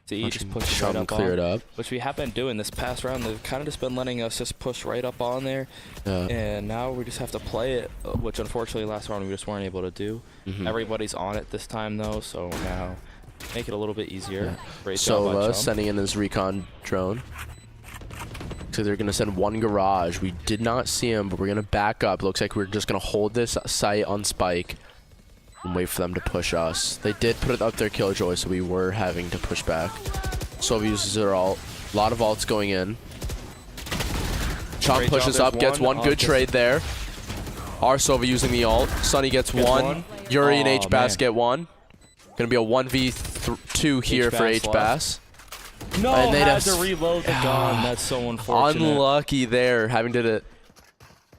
So just push Chum right up clear on, it up. which we have been doing this past round. They've kind of just been letting us just push right up on there. And now we just have to play it, which unfortunately last round we just weren't able to do. Everybody's on it this time, though, so now make it a little bit easier. Great job by Sova Chum. sending in his recon drone. So they're going to send 1 garage. We did not see him, but we're going to back up. Looks like we're just going to hold this site on Spike and wait for them to push us. They did put it up their Killjoy, so we were having to push back. Sova uses their ult. A lot of ults going in. Chum pushes up, gets one good trade there. Our Sova using the ult. Sunny gets one. Yuri and H-Bass get one. Going to be a 1v2 here for H-Bass. No, and they had to reload the gun. That's so unfortunate. Unlucky there, having to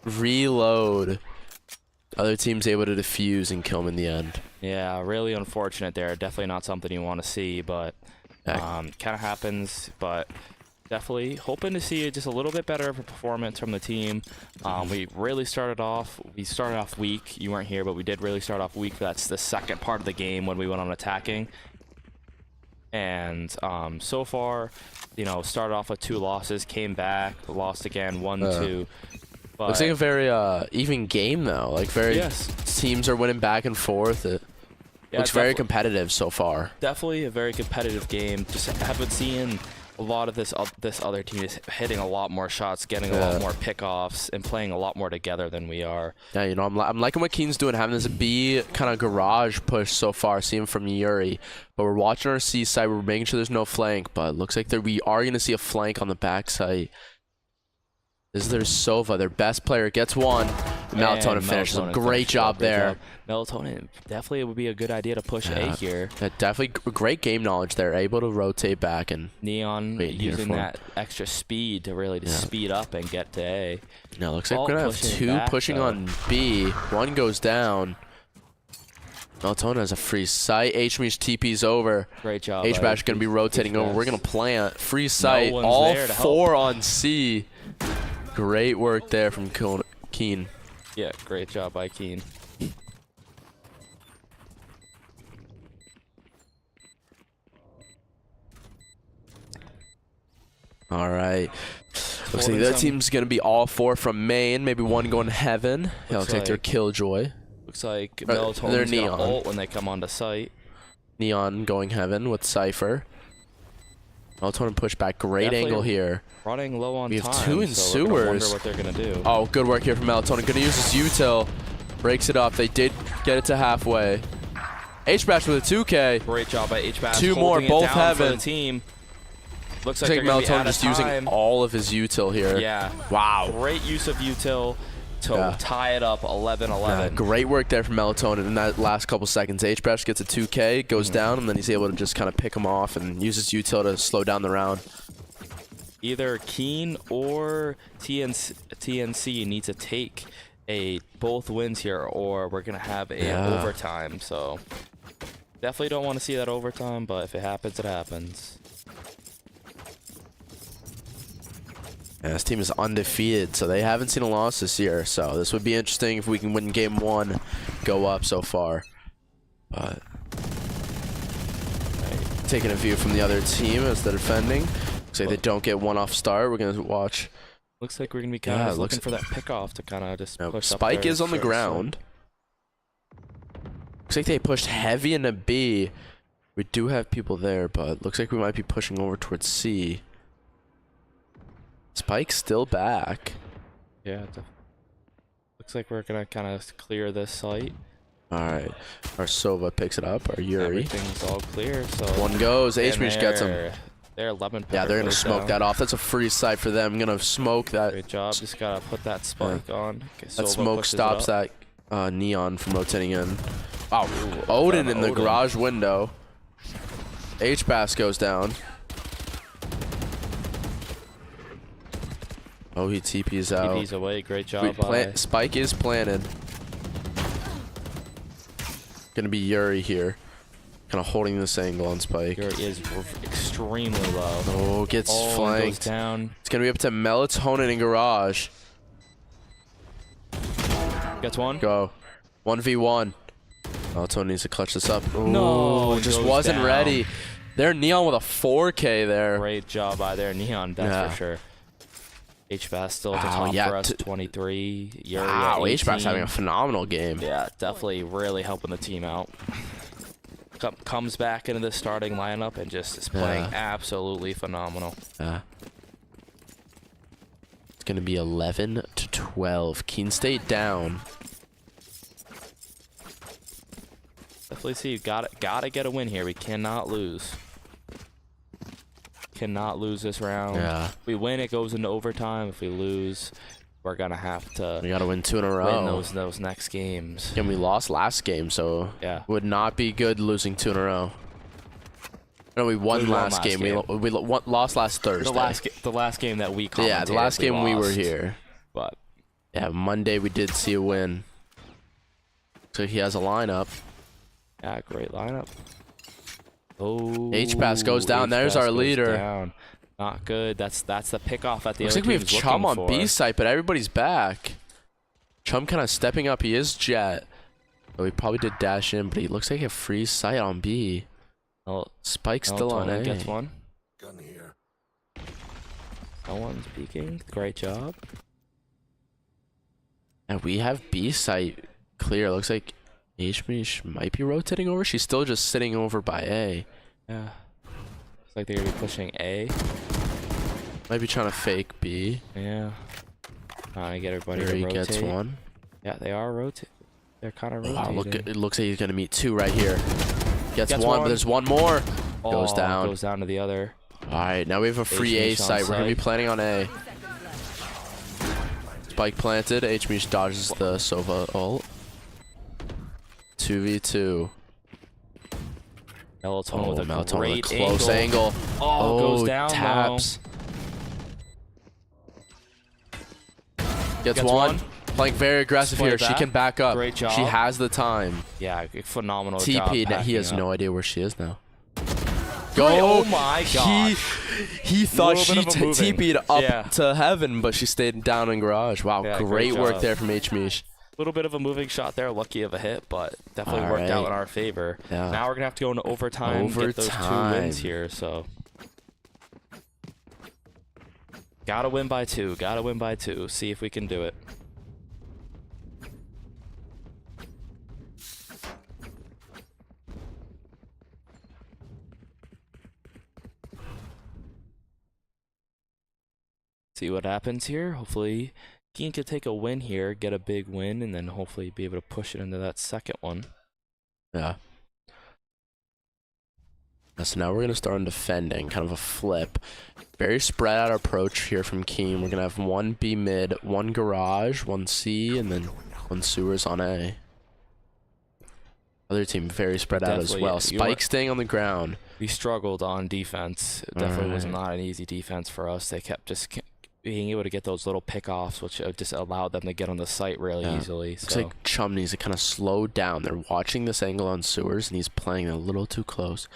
reload. Other team's able to defuse and kill him in the end. Yeah, really unfortunate there. Definitely not something you want to see, but kind of happens. But definitely hoping to see just a little bit better of a performance from the team. We really started off weak. You weren't here, but we did really start off weak. That's the second part of the game when we went on attacking. And so far, started off with 2 losses, came back, lost again, 1-2. But looks like a very even game though. Like teams are winning back and forth. It looks very competitive so far. Definitely a very competitive game. Just haven't seen a lot of this other team is hitting a lot more shots, getting a lot more pickoffs, and playing a lot more together than we are. Yeah, I'm liking what Keen's doing, having this B kind of garage push so far, seeing from Yuri. But we're watching our C side, we're making sure there's no flank, but it looks like we are going to see a flank on the back side. This is their Sova, their best player, gets one. Melatonin finishes him. Great job there. Melatonin definitely would be a good idea to push A here. Yeah, definitely great game knowledge there. Able to rotate back and Neon using that extra speed to really speed up and get to A. Now looks like we're gonna have two pushing on B. One goes down. Melatonin has a free sight. HMH TP's over. Great job. HBash gonna be rotating over. We're gonna plant. Free sight. All four on C. Great work there from Keen. Yeah, great job by Keen. All right. Looks like the other team's going to be all four from main. Maybe one going heaven. Yeah, looks like they're Killjoy. Looks like Melatonin's going to ult when they come onto site. Neon going heaven with Cypher. Melatonin push back. Great angle here. Running low on time. We have two in so we're gonna sewers. wonder what they're going to do. Oh, good work here from Melatonin. Going to use his util. Breaks it up. They did get it to halfway. HBash with a 2K. Great job by HBash. Two more, both heaven. For the team. Looks like Melatonin just using all of his util here. Yeah. Wow. Great use of util to tie it up 11-11. Great work there from Melatonin in that last couple seconds. HBash gets a 2K, goes down, and then he's able to just kind of pick him off and use his util to slow down the round. Either Keen or TNC need to take both wins here, or we're going to have a overtime. So definitely don't want to see that overtime, but if it happens, it happens. Yeah, this team is undefeated, so they haven't seen a loss this year. So this would be interesting if we can win game one, go up so far. But taking a view from the other team as they're defending. Looks like they don't get one off start. We're gonna watch. Looks like we're gonna be kind of looking for that pick off to kind of just push up. Spike is on the ground. Looks like they pushed heavy into B. We do have people there, but looks like we might be pushing over towards C. Spike's still back. Yeah. Looks like we're gonna kind of clear this site. All right. Our Sova picks it up. Our Yuri. Everything's all clear. So one goes. HMH gets him. They're 11. Yeah, they're gonna smoke that off. That's a free site for them. Gonna smoke that. Great job. Just gotta put that spike on. Okay, that smoke stops that Neon from rotating in. Wow. Odin in the garage window. HBass goes down. Oh, he TP's out. TP's away. Great job. Spike is planted. Gonna be Yuri here. Kind of holding this angle on Spike. Yuri is extremely low. Oh, gets flanked. Goes down. It's gonna be up to Melatonin in garage. Gets one. Go. 1v1. Melatonin needs to clutch this up. Ooh, No, just wasn't ready. They're Neon with a 4K there. Great job by there, Neon. That's for sure. HBass still at the top for us, 23. Yuri wow, at 18. HBass having a phenomenal game. Yeah, definitely really helping the team out. Comes back into the starting lineup and just is playing absolutely phenomenal. It's going to be 11-12. Keen State down. Definitely see you gotta get a win here. We cannot lose. Cannot lose this round. Yeah. If we win, it goes into overtime. If we lose, we're gonna have to. We gotta win 2 in a row. Win those next games. And we lost last game, so would not be good losing 2 in a row. No, we won last game. We lost last Thursday. The last game that we commentated. Yeah, the last game we were here. But yeah, Monday we did see a win. So he has a lineup. Yeah, great lineup. Oh, H-Pass goes down. There's our leader. Down. Not good. That's the pickoff at the Looks other like we have team's Chum on looking B site, but everybody's back. Chum kind of stepping up. He is Jet. Oh, he probably did dash in, but he looks like a free sight on B. Oh, Spike's still on A. Gets one. Gun here. No one's peeking. Great job. And we have B site clear. Looks like H might be rotating over. She's still just sitting over by A. Yeah. Looks like they're gonna be pushing A. Might be trying to fake B. Yeah. Trying to get everybody to rotate. Gets one. Yeah, they are rotating. They're kind of rotating. Wow, it looks like he's gonna meet 2 right here. Gets one, but there's one more. Goes down. Goes down to the other. All right, now we have a free A site. We're gonna be planning on A. Spike planted. HMesh dodges the Sova ult. 2v2. Melatonin with a Melatonin great with a close angle. Oh, goes down taps. Gets Gets one. one. Playing very aggressive Play here. She back. can back up. Great job. She has the time. Yeah, phenomenal job. TP. He backing has up. no idea where she is now. Oh my god. He thought Little she bit of a moving. TP'd up Yeah. to heaven, but she stayed down in garage. Wow, Yeah, great great work job. there from HMesh. Little bit of a moving shot there, lucky of a hit, but definitely All worked out right. in our favor. Yeah. Now we're gonna have to go into overtime, get those 2 wins here. So gotta win by 2. Gotta win by 2. See if we can do it. See what happens here. Hopefully, Keen could take a win here, get a big win, and then hopefully be able to push it into that second one. Yeah. So now we're going to start on defending, kind of a flip. Very spread out approach here from Keen. We're going to have 1 B mid, 1 garage, 1 C, and then 1 sewers on A. Other team very spread out as Definitely, well. you Spike are- staying on the ground. We struggled on defense. It definitely was Alright. not an easy defense for us. They kept just being able to get those little pickoffs, which just allowed them to get on the site really Yeah. easily. Looks So like Chum needs to kind of slow down. They're watching this angle on sewers, and he's playing a little too close.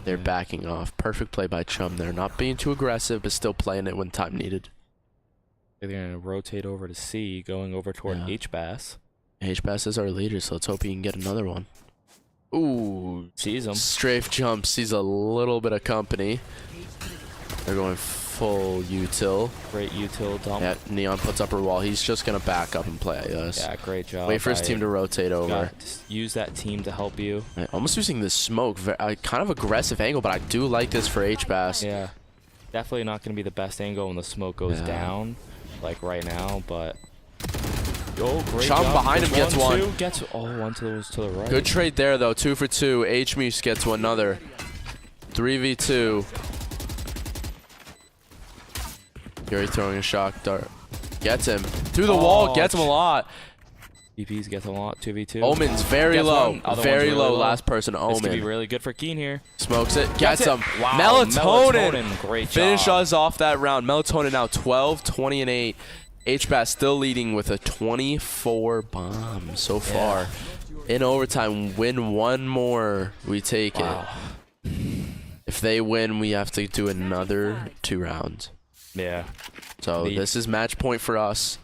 They're backing off. Perfect play by Chum. They're not being too aggressive, but still playing it when time needed. they're going to rotate over to C, going over toward Yeah. H-Bass. H-Bass is our leader, so let's hope he can get another one. Ooh, Sees him. strafe jump, sees a little bit of company. They're going full util. Great util dump. Yeah, Neon puts up her wall. He's just going to back up and play, I guess. Yeah, great job. Wait for his team to rotate over. Just use that team to help you. Right, almost using this smoke. Kind of aggressive angle, but I do like this for H-Bass. Yeah. Definitely not going to be the best angle when the smoke goes Yeah. down, like right now, but... Oh, great Chum job. behind him gets one. Two, gets, oh, one to the right. Good trade there, though. 2 for 2. HMesh gets another. 3v2. Gary throwing a shock dart. Gets him. Through the wall. Gets him a lot. DPs gets a lot. 2v2. Omen's very Gets low. one. Other Very one's low. really Last person, This could be Omen. really good for Keen here. Smokes it. Gets it. him. Wow. Melatonin. Great job. Finish us off that round. Melatonin now 12, 20, and 8. H-Bass still leading with a 24 bomb so far. In overtime, win one more, we take Wow. it. If they win, we have to do another 2 rounds. Yeah. So Neat. this is match point for us.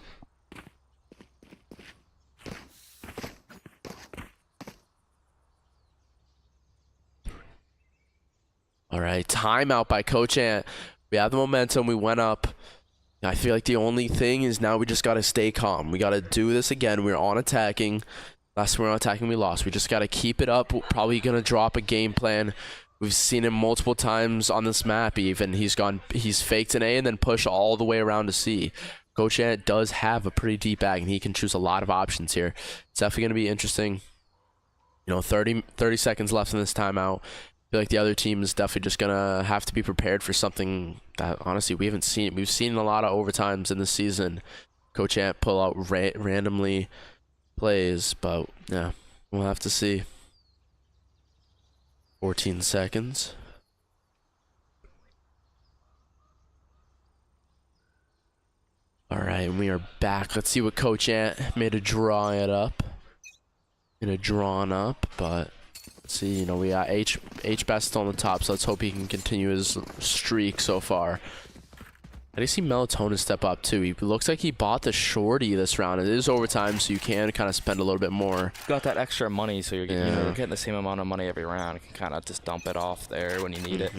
All right, timeout by Coach Ant. We have the momentum. We went up. I feel like the only thing is now we just got to stay calm. We got to do this again. We're on attacking. Last time we were on attacking, we lost. We just got to keep it up. We're probably going to drop a game plan. We've seen him multiple times on this map even. He's faked an A and then pushed all the way around to C. Coach Ant does have a pretty deep bag, and he can choose a lot of options here. It's definitely going to be interesting. You know, 30 seconds left in this timeout. I feel like the other team is definitely just going to have to be prepared for something that, honestly, we haven't seen. We've seen a lot of overtimes in this season. Coach Ant pull out randomly plays, but, yeah, we'll have to see. 14 seconds. All right, and we are back. Let's see what Coach Ant made a draw it up. Drawn up, but let's see. You know, we got H-Bass still on the top, so let's hope he can continue his streak so far. I do see Melatonin step up too. He looks like he bought the shorty this round. It is overtime, so you can kind of spend a little bit more. Got that extra money, so you're getting, Yeah. you're getting the same amount of money every round. You can kind of just dump it off there when you need it.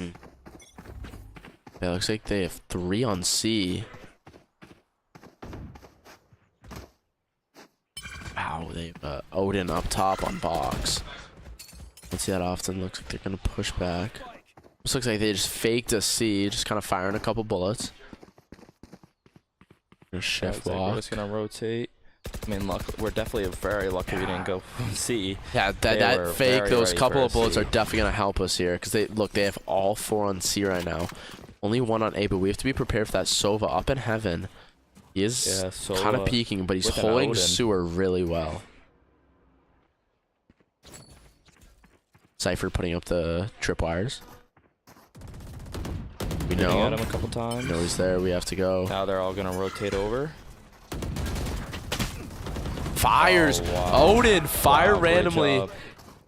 Yeah, looks like they have 3 on C. Wow, they have Odin up top on box. Don't see that often. Looks like they're gonna push back. This looks like they just faked a C, just kind of firing a couple bullets. Chef We're walk. just gonna rotate. I mean, we're definitely very lucky we didn't go C. Yeah, They that were fake, very those ready couple for of bullets C. are definitely gonna help us here, because they have all 4 on C right now. Only 1 on A, but we have to be prepared for that Sova up in heaven. He is Yeah, so, kind of peeking, but he's with an holding Odin. sewer really well. Cypher putting up the tripwires. We Hitting know at him. him a couple times. We know he's there. We have to go. Now they're all gonna rotate over. Fires. Oh, wow. Odin fire Wow, great randomly. job.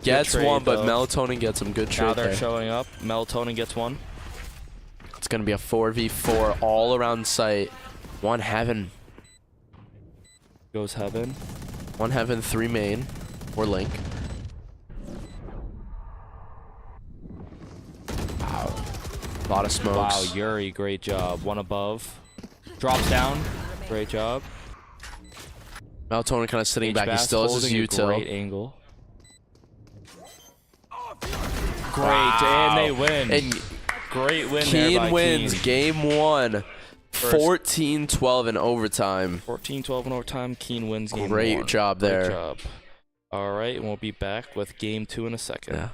Gets trade, one, but though. Melatonin gets him. Good Now trade they're there. showing up. Melatonin gets one. It's going to be a 4v4 all around site. One heaven. Goes heaven. One heaven, 3 main. Or link. Wow. A lot of smokes. Wow, Yuri, great job. One above. Drops down. Great job. Melatonin kind of sitting back. He HBAS still has his holding a util. great angle. Great, and they win. And Great win there Keen by wins Keen. game 1. 14-12 in overtime. 14-12 in overtime. Keen wins game Great 1. job there. Great job. All right, and we'll be back with game 2 in a second. Yeah.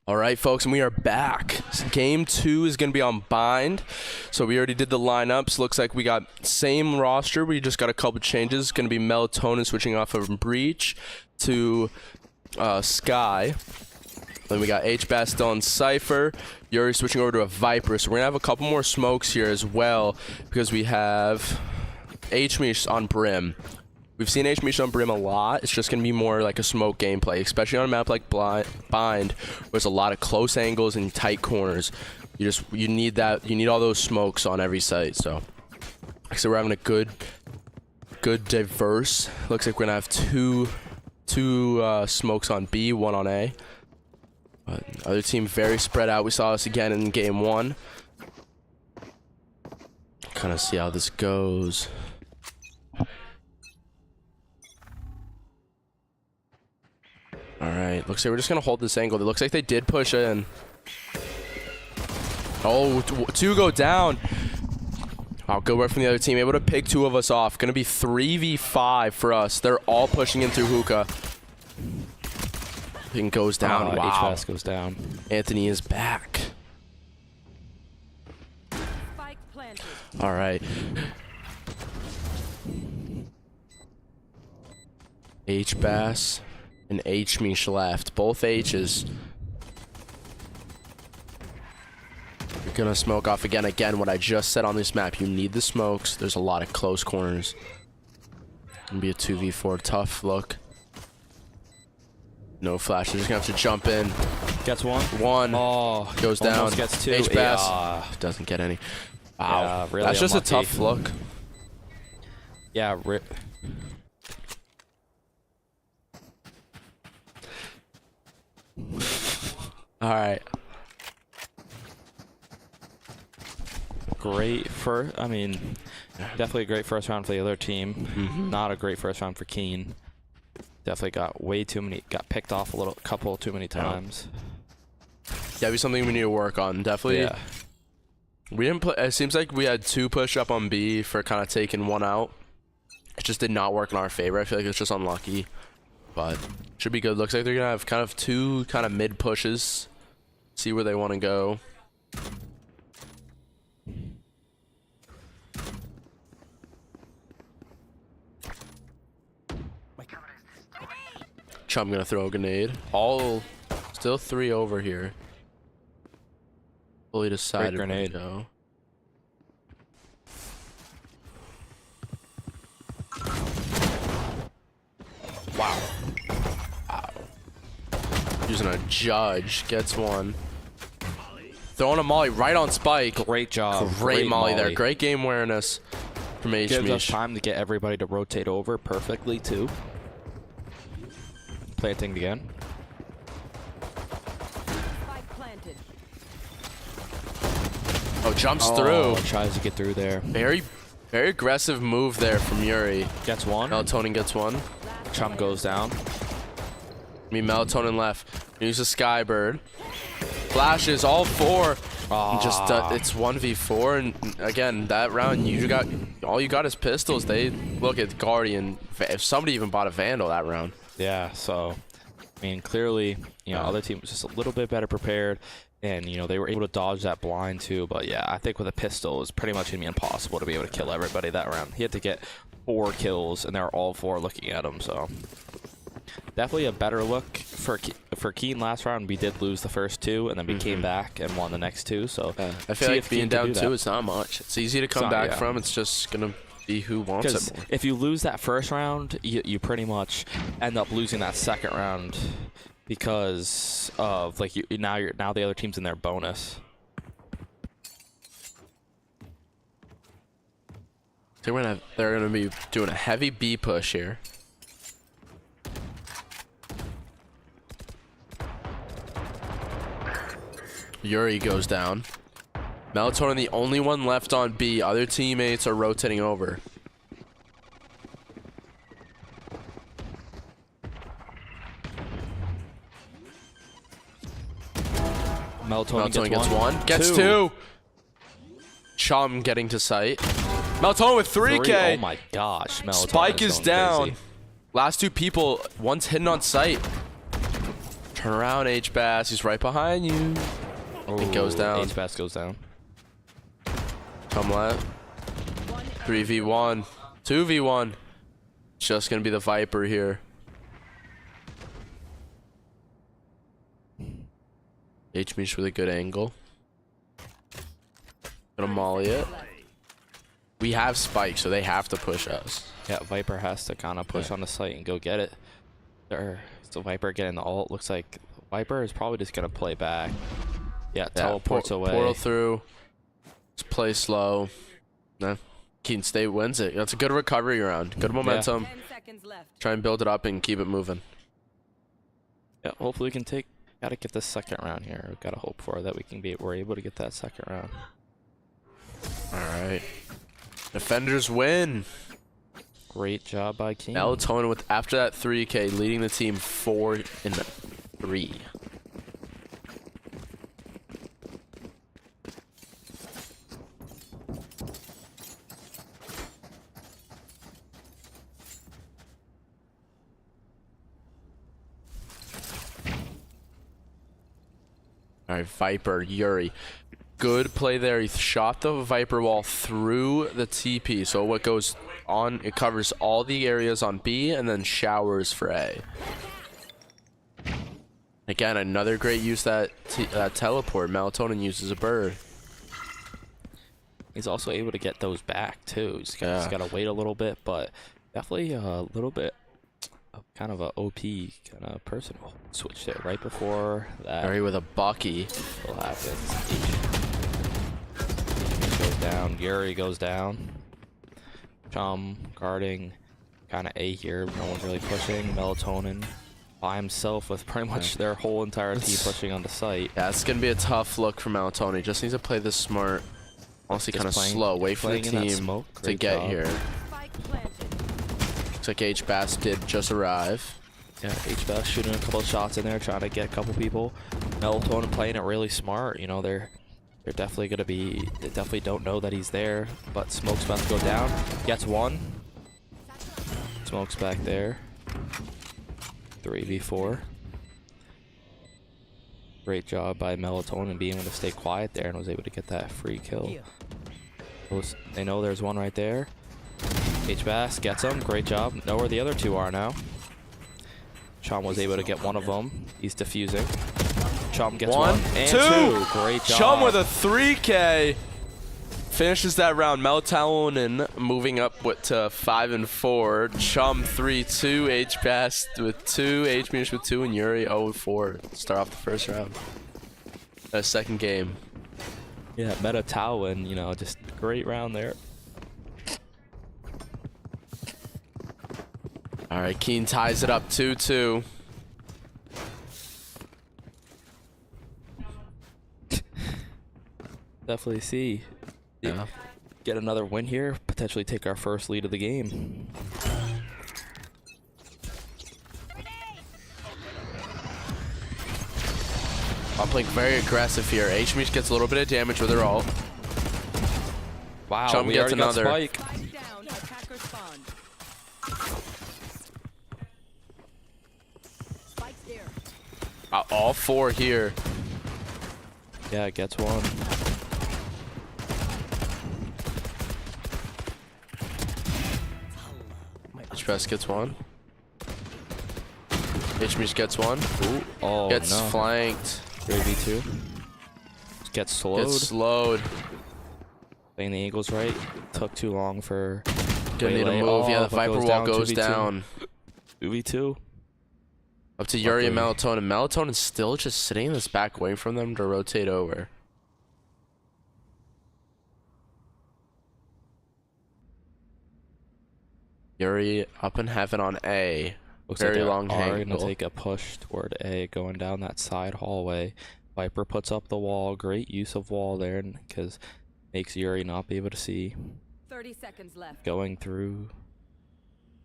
All right, folks, and we are back. Game 2 is going to be on Bind. So we already did the lineups. Looks like we got same roster. We just got a couple changes. It's going to be Melatonin switching off of Breach to Sky. Then we got H-Bass still on Cypher. Yuri switching over to a Viper. So we're going to have a couple more smokes here as well because we have H-Mish on Brim. We've seen H-Mish on Brim a lot. It's just going to be more like a smoke gameplay, especially on a map like Bind, where there's a lot of close angles and tight corners. You need that. You need all those smokes on every site. So we're having a good diverse. Looks like we're going to have two smokes on B, one on A. But other team very spread out. We saw this again in game 1. Kind of see how this goes. Alright, looks like we're just going to hold this angle. It looks like they did push in. Oh, 2 go down. Wow, good work from the other team. Able to pick 2 of us off. Going to be 3v5 for us. They're all pushing in through hookah. Ping goes down. Wow. HVAS goes down. Anthony is back. Spike planted. Alright. H-Bass and H-Mish left. Both H's. You're gonna smoke off again. Again, what I just said on this map. You need the smokes. There's a lot of close corners. Gonna be a 2v4 tough look. No flash. They're just gonna have to jump in. Gets one. One. Oh, Goes down. almost gets 2. H-Bass Yeah. doesn't get any. Wow. Yeah, really That's just unlucky. a tough look. Yeah, Alright. great first. I mean, definitely a great first round for the other team. Not a great first round for Keen. Definitely got way too many. Got picked off a couple too many times. That'd be something we need to work on. Definitely. Yeah. We didn't put. It seems like we had 2 push up on B for kind of taking 1 out. It just did not work in our favor. I feel like it's just unlucky, but should be good. Looks like they're gonna have kind of 2 kind of mid pushes. See where they want to go. Chum gonna throw a grenade. All still 3 over here. Fully decided where to grenade. go. Wow. Wow. Using a judge. Gets 1. Throwing a molly right on Spike. Great job. Great molly there. Great game awareness from Gives us H-Mish. time to get everybody to rotate over perfectly too. Planting again. Spike planted. Oh, jumps Oh, through. tries to get through there. Very aggressive move there from Yuri. Gets 1. Melatonin gets 1. Chum goes down. I mean, Melatonin left. Use a Skybird. Flashes all 4. Just it's 1v4, and again that round all you got is pistols. They look at Guardian. If somebody even bought a Vandal that round. Yeah, so I mean, clearly, other team was just a little bit better prepared, and they were able to dodge that blind too. But yeah, I think with a pistol, it was pretty much gonna be impossible to be able to kill everybody that round. He had to get 4 kills, and they were all 4 looking at him. So definitely a better look for Keen last round. We did lose the first 2, and then we came back and won the next 2. So I feel like being down 2 is not much. It's easy to come back from. It's just gonna be who wants it more. If you lose that first round, you pretty much end up losing that second round because of now the other team's in their bonus. So they're gonna be doing a heavy B push here. Yuri goes down. Melatonin the only one left on B. Other teammates are rotating over. Melatonin gets 1. Gets 2. 2. Chum getting to sight. Melatonin with 3K. Oh my gosh. Spike is going down. crazy. Last 2 people. One's hidden on sight. Turn around, H-Bass. He's right behind you. It goes down. H-Bass goes down. Come left. 3v1. 2v1. Just gonna be the Viper here. H-Mesh with a good angle. Gonna molly it. We have spikes, so they have to push us. Yeah, Viper has to kind of push on the site and go get it. So Viper getting the ult. Looks like Viper is probably just gonna play back. Yeah, teleports away. Portal through. Just play slow. Nah. Keaton State wins it. That's a good recovery round. Good momentum. 10 seconds left. Try and build it up and keep it moving. Yeah, hopefully we can take. Gotta get this second round here. We gotta hope for that we're able to get that second round. All right. Defenders win. Great job by King. Melatonin with after that 3K leading the team 4-3. All right, Viper, Yuri. Good play there. He shot the Viper wall through the TP. So what goes on, it covers all the areas on B and then showers for A. Again, another great use that teleport. Melatonin uses a bird. He's also able to get those back too. He's got to wait a little bit, but definitely a little bit of kind of a OP kind of person. Switched it right before that. Yuri with a Bucky. Still happens. Goes down. Yuri goes down. Chum guarding kind of A here. No one's really pushing. Melatonin by himself with pretty much their whole entire team pushing on the site. Yeah, it's going to be a tough look for Melatonin. He just needs to play this smart. Honestly, kind of slow. Wait for the team to get here. Spike planted. Looks like H-Bass did just arrive. Yeah, H-Bass shooting a couple of shots in there, trying to get a couple people. Melatonin playing it really smart. You know, they're definitely going to be... They definitely don't know that he's there. But Smoke's about to go down. Gets one. Smoke's back there. 3v4. Great job by Melatonin being able to stay quiet there and was able to get that free kill. They know there's one right there. H-Bass gets him. Great job. Know where the other two are now. Chum was able to get one of them. He's defusing. Chum gets one and two. Great job. Chum with a 3K. Finishes that round. Melatonin moving up to 5 and 4. Chum 3-2. H-Bass with 2. H-Mesh with 2. And Yuri 0-4. Start off the first round. Second game. Yeah, Meta Talon, you know, just great round there. All right, Keen ties it up 2-2. Definitely see. Yeah. Get another win here, potentially take our first lead of the game. I'm playing very aggressive here. H-Mesh gets a little bit of damage with her ult. Wow, Chum we gets already got another. Spike. Spike down. Attacker spawn. Spike's there. All 4 here. Yeah, gets one. H-Bass gets one. H-Mesh gets one. Ooh. Oh, Gets no. flanked. 3v2. Gets slowed. Gets slowed. Playing the Eagles right. Took too long for... Gonna need a Waylay. move. Yeah, the but Viper wall goes 2v2. down. 2v2. Up to Yuri and Luckily. Melatonin. Melatonin's still just sitting in this back waiting for them to rotate over. Yuri up in heaven on A. Looks Very like they long are angle. gonna take a push toward A, going down that side hallway. Viper puts up the wall. Great use of wall there, because makes Yuri not be able to see. 30 seconds left. Going through.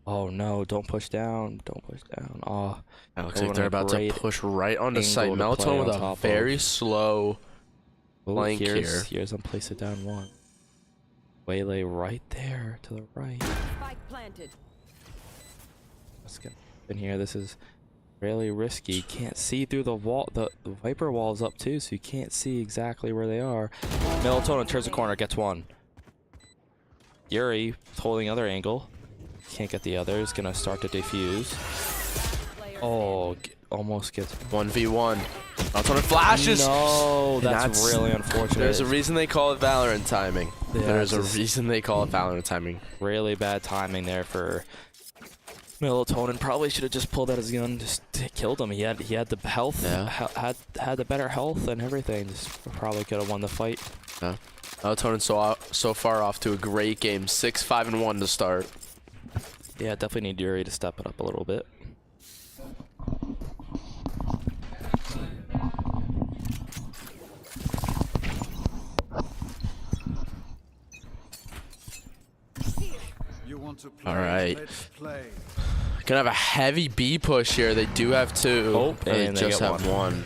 Oh no! Don't push down! Don't push down! Oh, It looks like they're about to push right onto site. angle to play Melatonin on with a top very of. slow flank here. Here's them place it down one. Waylay right there to the right. Spike planted. Let's get in here. This is really risky. Can't see through the wall. The Viper wall's up too, so you can't see exactly where they are. Melatonin turns the corner, gets one. Yuri holding other angle. Can't get the other. Is gonna start to defuse. Oh, almost gets 1v1. Melatonin flashes. No, And that's really unfortunate. There's a reason they call it Valorant timing. Yeah, There's a it's just reason they call it Valorant timing. really bad timing there for Melatonin. Probably should have just pulled out his gun, just killed him. He had the health, Yeah. had the better health and everything. Just probably could have won the fight. Yeah. Melatonin so far off to a great game. 6-5-1 to start. Yeah, definitely need Yuri to step it up a little bit. You want to play? All right. Let's play. Gonna have a heavy B push here. They do have two. Oh, and and they they just get have one.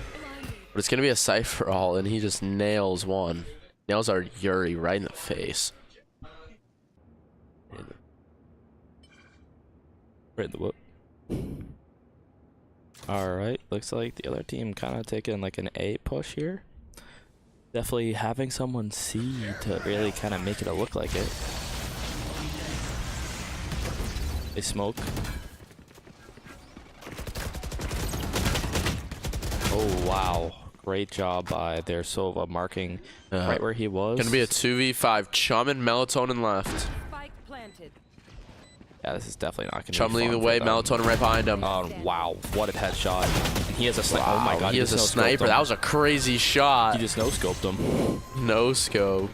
But it's gonna be a cypher all, and he just nails one. Nails our Yuri right in the face. Right in the whoop. Alright, looks like the other team kind of taking like an A push here. Definitely having someone C to really kind of make it look like it. They smoke. Oh wow, great job by their Sova marking right where he was. Gonna be a 2v5. Chum and Melatonin left. Spike planted. Yeah, this is definitely not gonna Chum be leading the fun way. for them. Melatonin right behind him. Wow, what a headshot. And he has a sniper. Oh my god, he has a just no-scoped sniper. him. That was a crazy shot. He just no-scoped him. No scope.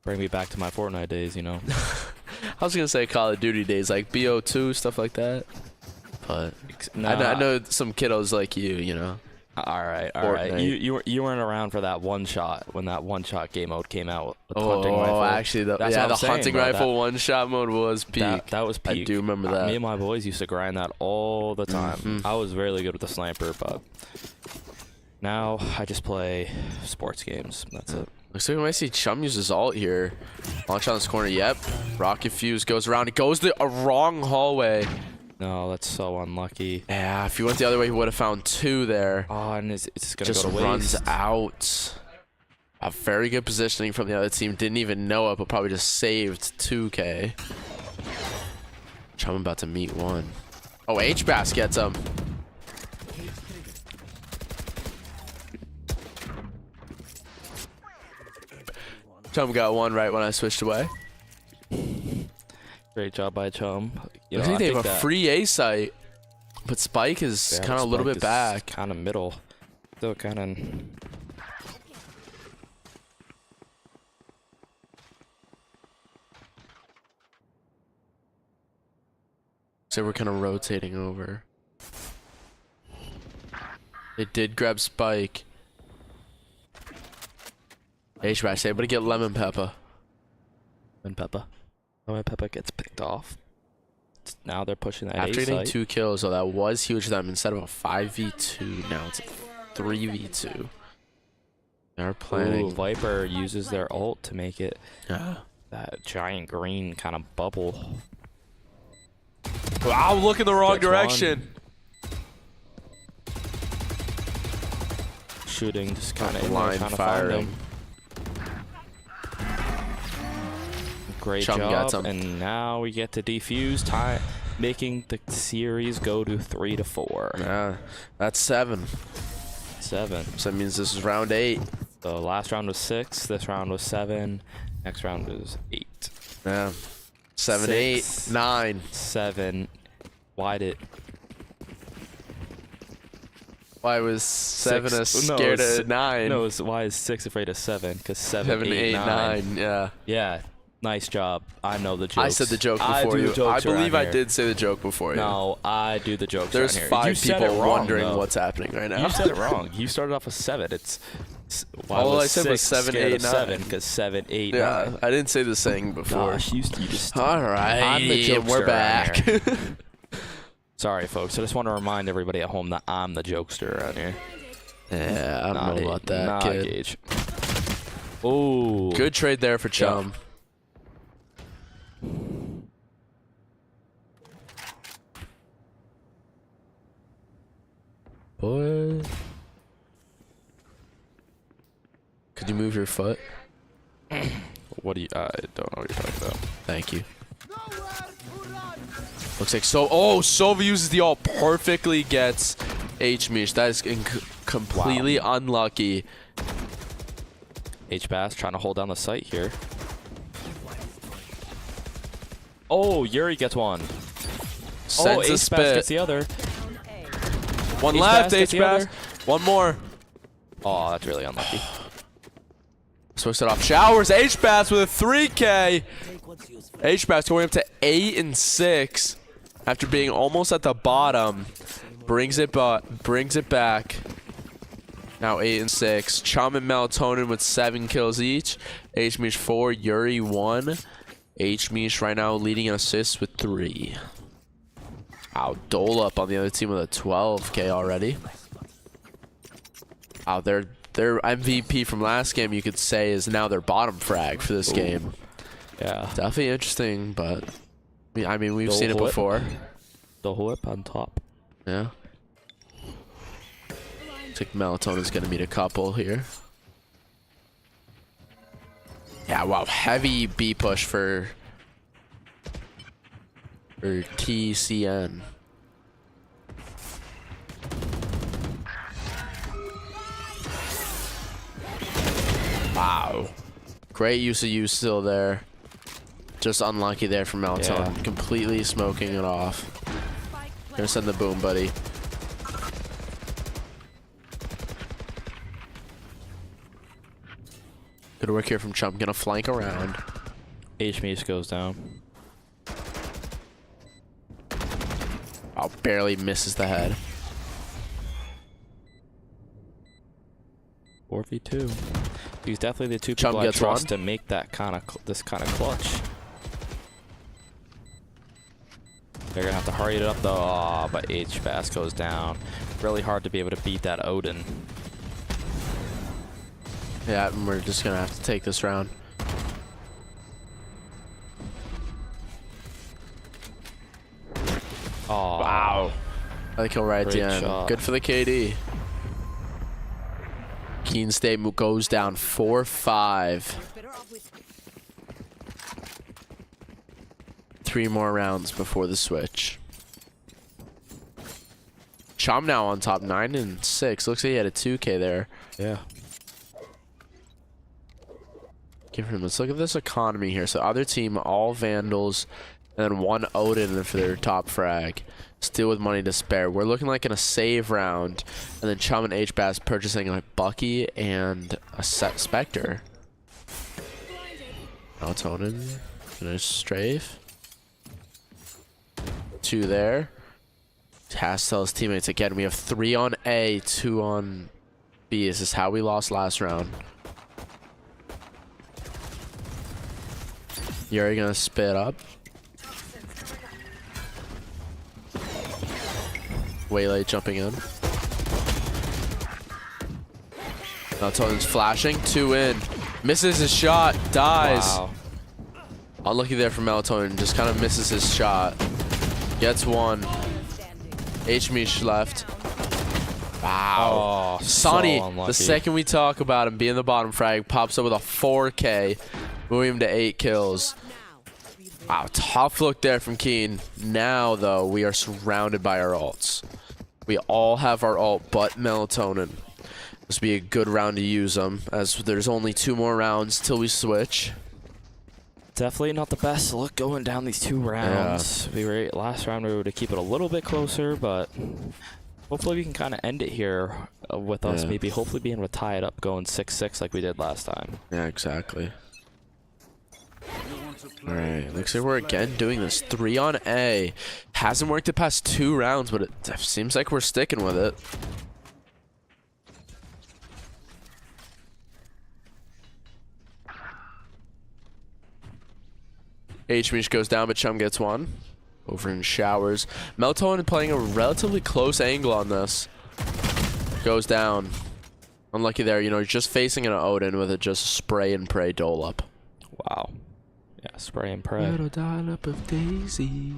Bring me back to my Fortnite days, you know. I was gonna say Call of Duty days, like BO2 stuff like that. But Nah. I know some kiddos like you know. All right. Fortnite. You weren't around for that one shot when that one shot game mode came out with the hunting rifle. Oh, actually, That's yeah, what the I'm saying, hunting bro. rifle one shot mode was peak. That was peak. I do remember that. Me and my boys used to grind that all the time. I was really good with the sniper, but now I just play sports games. That's it. Looks like we might see Chum use his ult here. Launch on this corner. Yep. Rocket fuse goes around. It goes the wrong hallway. No, that's so unlucky. Yeah, if he went the other way, he would have found two there. Oh, and it's gonna Just go to waste. runs out. A very good positioning from the other team. Didn't even know it, but probably just saved 2K. Chum about to meet one. Oh, H-Bass gets him. Chum got one right when I switched away. Great job by Chum. You I know, think I they think have a that- free A site, but Spike is Yeah, kind of a little Spike bit is back. Kind of middle. Still kind of. So we're kind of rotating over. They did grab Spike. H-Bash able to get Lemon Pepper. And Peppa. Oh, and Peppa gets picked off. Now they're pushing that After A getting site. 2 kills, so that was huge for them. Instead of a 5v2, now it's a 3v2. They're Ooh, planning. Viper uses their ult to make it Yeah. that giant green kind of bubble. Wow, look in the wrong Gets one. direction. Shooting, just kind of in there, Blind trying to find firing. him. Great Chum job, gets him. and now we get to defuse time, making the series go to 3-4. Yeah, that's 7. 7. So that means this is round 8. The last round was 6. This round was 7. Next round was 8. Yeah. 7, 8, 6. 9. 7. Why did? Why was 7 Six- scared no, of 9? No, why is 6 afraid of 7? Because 7, 7, 8, 9. Yeah. Yeah, nice job. I know the jokes. I said the joke I before do you. the jokes I believe around I here. did say the joke before you. No, I do the jokes. There's around here. 5 You said people it wrong, wondering though. what's happening right now. You said it wrong. You started off with 7. Why All was I said was 6 7, scared 8, of 9. 7 because 7, 8, Yeah, 9. I didn't say the saying before. Gosh, you just. All right, I'm the jokester we're around back. here. Sorry, folks. I just want to remind everybody at home that I'm the jokester around here. Yeah, I don't know about that, nah, kid. Gage. Ooh. Good trade there for Chum. move your foot? What do you? I don't know what you're talking about. Thank you. Looks like Sova uses the ult perfectly, gets H-Mish. That is completely unlucky. H-Bass trying to hold down the site here. Oh, Yuri gets one. Sends a H-Bass spit. gets the other. One H-Bass left, gets the H-Bass. other. One more. Oh, that's really unlucky. Switched it off. Showers. H-Bass with a 3K. Take what's useful. H-Bass going up to 8 and 6 after being almost at the bottom. Brings it back. Now 8 and 6. Chum and Melatonin with 7 kills each. H-Mish 4, Yuri 1. H-Mish right now leading in assists with 3. Wow, Dole up on the other team with a 12K already. Wow, their MVP from last game, you could say, is now their bottom frag for this game. Yeah. Definitely interesting, but I mean, we've Dole seen it whip. before. The whip on top. Yeah. Looks like Melatonin's gonna meet a couple here. Yeah, wow, heavy B push for TCN. Wow. Great use of use still there. Just unlucky there from Melatonin. Yeah. Completely smoking it off. Gonna send the boom, buddy. Good work here from Chump. Gonna flank around. H-Mish goes down. Oh, barely misses the head. 4v2. He's definitely the two Chum people I gets trust one. to make that this kind of clutch. They're gonna have to hurry it up though. Oh, but H-Bass goes down. Really hard to be able to beat that Odin. Yeah, and we're just gonna have to take this round. Oh, Wow. I think he'll right at the Great end. shot. Good for the KD. Keen State goes down 4-5. Better off with 3 more rounds before the switch. Chom now on top, 9 and 6. Looks like he had a 2K there. yeah. Give him. Let's look at this economy here. So other team, all Vandals, and then 1 Odin for their top frag. Still with money to spare. We're looking like in a save round, and then Chum and H-Bass purchasing like Bucky and a set Spectre. Melatonin, gonna strafe. 2 there. Has tells teammates again. We have 3 on A, 2 on B. Is this how we lost last round? Yuri gonna spit up. Waylay jumping in. Melatonin's flashing. 2 in. Misses his shot. Dies. Wow. Unlucky there for Melatonin. Just kind of misses his shot. Gets 1. H-Mish left. Wow. Oh, Sonny, so unlucky. the second we talk about him being the bottom frag, pops up with a 4K, moving him to 8 kills. Wow, tough look there from Keen. Now, though, we are surrounded by our ults. We all have our ult but Melatonin. This will be a good round to use them, as there's only 2 more rounds till we switch. Definitely not the best look going down these 2 rounds. We were last round we were able to keep it a little bit closer, but hopefully we can kind of end it here with us maybe hopefully being able to tie it up going 6-6 like we did last time. Yeah, exactly. Alright, looks like we're again doing this 3 on A. Hasn't worked the past 2 rounds, but it seems like we're sticking with it. H-Mish goes down, but Chum gets 1. Over in showers. Melatonin playing a relatively close angle on this. Goes down. Unlucky there, you know, he's just facing an Odin with it just spray and pray dole up. Wow. Yeah, spray and pray. Little dollop of Daisy.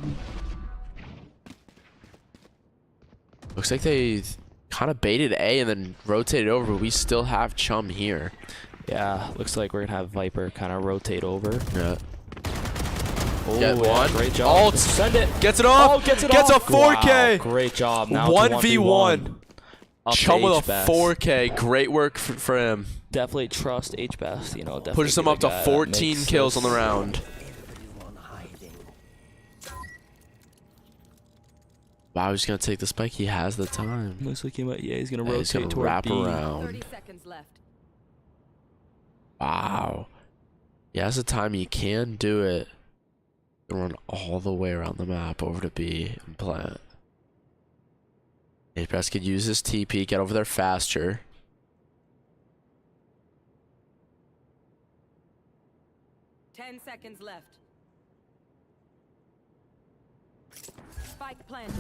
Looks like they kind of baited A and then rotated over, but we still have Chum here. Yeah, looks like we're gonna have Viper kind of rotate over. Yeah. Oh, Get yeah, one. great job. Alt. Send it. Gets it off. Oh, gets it Gets off. a 4K. Wow, great job. Now 1v1. Chum with a H-Best. 4K. Great work for him. Definitely trust H-Best. You know, definitely Pushes him be up the to guy that 14 makes kills on the this- round. Wow, he's gonna take the spike. He has the time. Looks like he might. Yeah, he's gonna Yeah, rotate he's gonna toward wrap B. 30 around. seconds left. Wow. He has the time. He can do it. Run all the way around the map over to B and plant. H-Best could use his TP, get over there faster. Ten seconds left. Spike planted.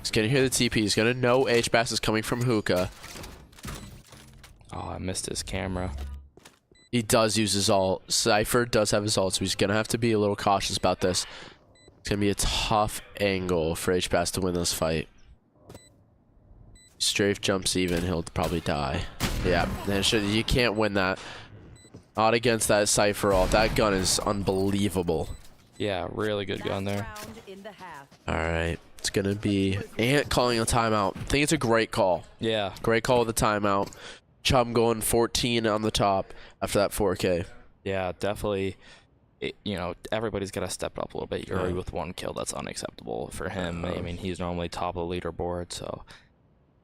He's gonna hear the TP. He's gonna know H-Best is coming from hookah. Oh, I missed his camera. He does use his ult. Cypher does have his ult, so he's gonna have to be a little cautious about this. It's gonna be a tough angle for H-Best to win this fight. Strafe jumps even, he'll probably die. Yeah, you can't win that. Not against that Cypher ult. That gun is unbelievable. Yeah, really good gun there. Last round in the half. Alright, it's gonna be Ant calling a timeout. I think it's a great call. Yeah, Great call with the timeout. Chum going 14 on the top after that 4K. yeah, definitely. You know, everybody's got to step up a little bit. Yuri Yeah. with 1 kill, that's unacceptable for him. I mean, he's normally top of the leaderboard, so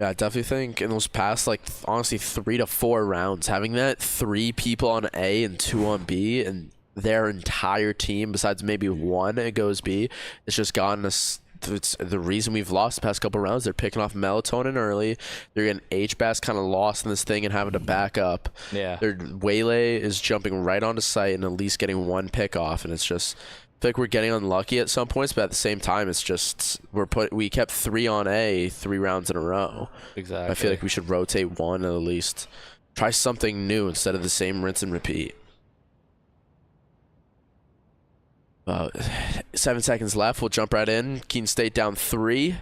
Yeah, I definitely think in those past, like, honestly, 3 to 4 rounds, having that 3 people on A and 2 on B, and their entire team, besides maybe 1 it goes B, it's just gotten us. It's the reason we've lost the past couple rounds. They're picking off melatonin early. They're getting H-Bass kind of lost in this thing and having to back up. yeah. Their Waylay is jumping right onto site and at least getting 1 pick off, and it's just. I feel like we're getting unlucky at some points, but at the same time, it's just we kept 3 on A 3 rounds in a row. Exactly. I feel like we should rotate 1 at least. Try something new instead of the same rinse and repeat. About 7 seconds left. We'll jump right in. Keene State down 3.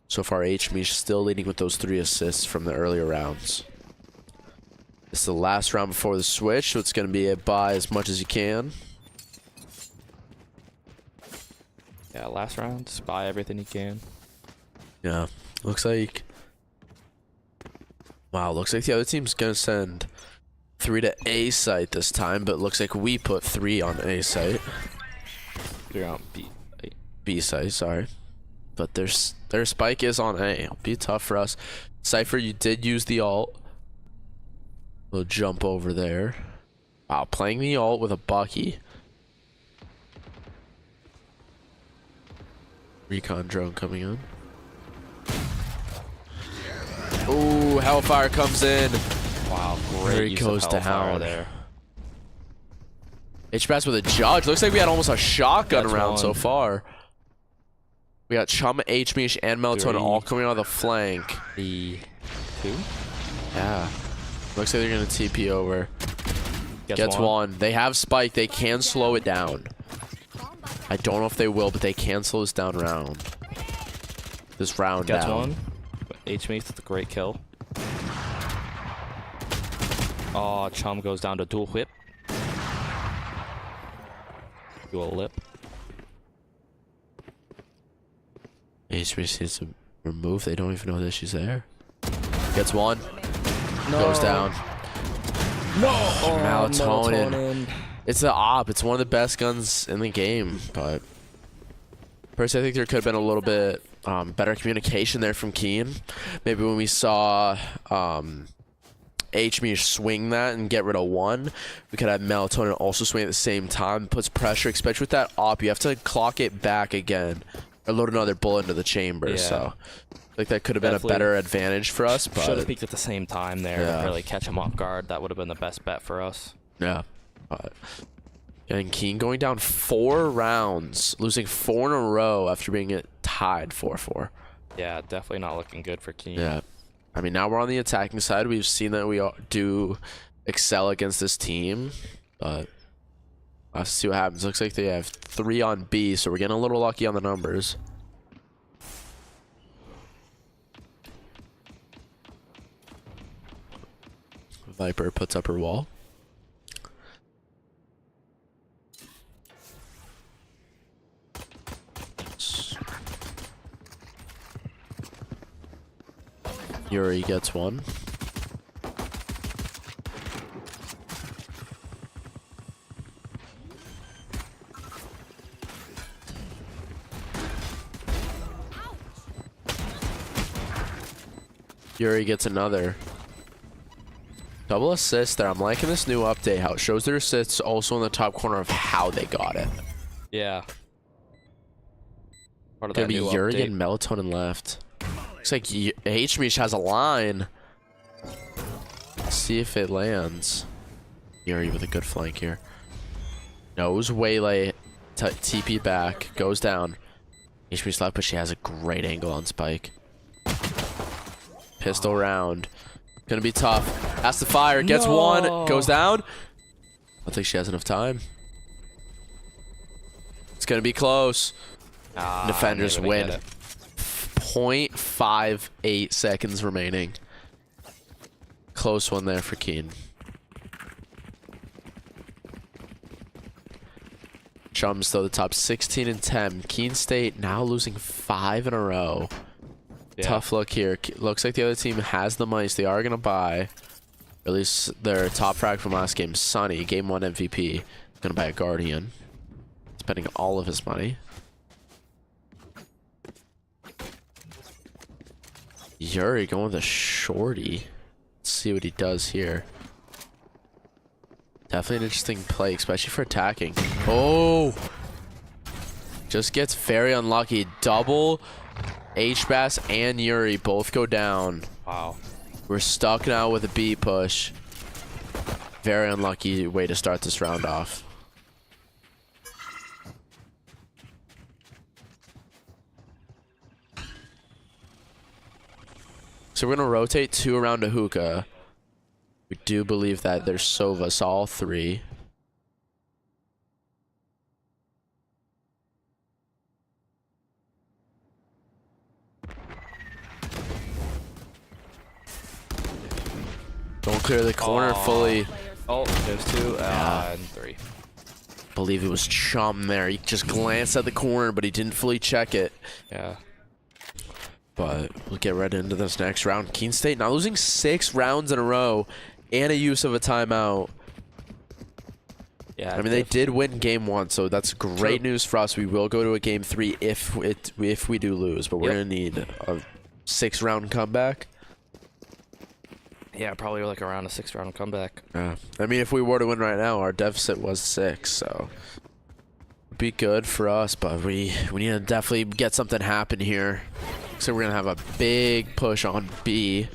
So far, H-Mish still leading with those 3 assists from the earlier rounds. It's the last round before the switch, so it's going to be a buy as much as you can. Yeah, last round, just buy everything you can. Yeah, looks like. Wow, looks like the other team's gonna send 3 to A site this time, but looks like we put 3 on A site. You're on B. B site, sorry. But their spike is on A. It'll be tough for us. Cypher, you did use the ult. We'll jump over there. Wow, playing the ult with a Bucky. Recon drone coming in. Ooh, Hellfire comes in. Wow, great There he use goes of to Hellfire Hound. there. H-Bass with a judge. Looks like we had almost a shotgun That's round so one. far. We got Chum, H-Mish, and Melatonin 3. all coming on the flank. The 2 Yeah. Looks like they're going to TP over. Gets one. one. They have Spike. They can slow it down. I don't know if they will, but they can slow this down round. This round Gets down. one. H-Mace with a great kill. Oh, Chum goes down to dual whip. Dual lip. H-Mish needs to remove. They don't even know that she's there. Gets one. Goes down. No! Melatonin. It's the op. It's one of the best guns in the game, but personally, I think there could have been a little bit better communication there from Keene. Maybe when we saw H-Mish swing that and get rid of 1, we could have Melatonin also swing at the same time. Puts pressure, especially with that op. You have to clock it back again or load another bullet into the chamber. Yeah. So I think that could have been a Definitely better advantage for us. But should have peeked at the same time there Yeah. and really catch him off guard. That would have been the best bet for us. yeah. But and Keene going down 4 rounds, losing 4 in a row after being tied 4-4. Yeah, definitely not looking good for Keene. Yeah. I mean, now we're on the attacking side. We've seen that we do excel against this team, but let's see what happens. Looks like they have 3 on B, so we're getting a little lucky on the numbers. Viper puts up her wall. Yuri gets one. Yuri gets another. Double assist there. I'm liking this new update, how it shows their assists also in the top corner of how they got it. Yeah. Part of Gonna that be new Yuri update. and Melatonin left. Looks like H-Mish has a line. Let's see if it lands. Yuri with a good flank here. Knows Waylay. TP back. Goes down. H-Mish left, but she has a great angle on Spike. Pistol round. Gonna be tough. Has to fire. Gets one. Goes down. I don't think she has enough time. It's gonna be close. Defenders they're gonna win. get it. 0.58 seconds remaining. Close one there for Keen. Chums though the top 16 and 10. Keene State now losing 5 in a row. Yeah. Tough look here. Looks like the other team has the mice. They are gonna buy. Or at least their top frag from last game, Sunny, game 1 MVP, gonna buy a Guardian. Spending all of his money. Yuri going with a shorty. Let's see what he does here. Definitely an interesting play, especially for attacking. Oh! Just gets very unlucky. Double H-Bass and Yuri both go down. Wow. We're stuck now with a B push. Very unlucky way to start this round off. So we're going to rotate 2 around a hookah. We do believe that there's Sova, so all 3. Don't clear the corner fully. Oh, there's 2 and 3. Believe it was Chum there. He just glanced at the corner, but he didn't fully check it. Yeah. But we'll get right into this next round. Keene State now losing 6 rounds in a row and a use of a timeout. Yeah. I mean, they did win game 1, so that's great news for us. We will go to a game 3 if we do lose, but we're gonna need a 6-round comeback. Yeah, probably like around a 6-round comeback. I mean, if we were to win right now, our deficit was 6, so it'd be good for us. But we need to definitely get something happen here. So we're gonna have a big push on B.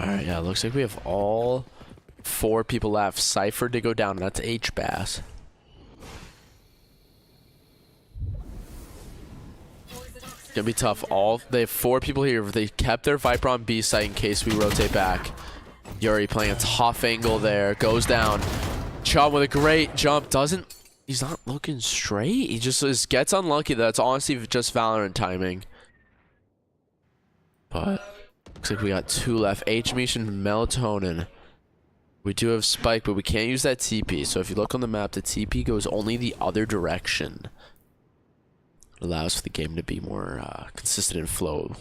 Alright, yeah, looks like we have all 4 people left. Cypher to go down, and that's H-Bass. Gonna be tough. They have 4 people here. They kept their Viper on B site in case we rotate back. Yuri playing a tough angle there. Goes down. Chum with a great jump. He's not looking straight. He just gets unlucky. That's honestly just Valorant timing. But looks like we got 2 left. H-Mish and Melatonin. We do have Spike, but we can't use that TP. So if you look on the map, the TP goes only the other direction. It allows for the game to be more consistent in flow.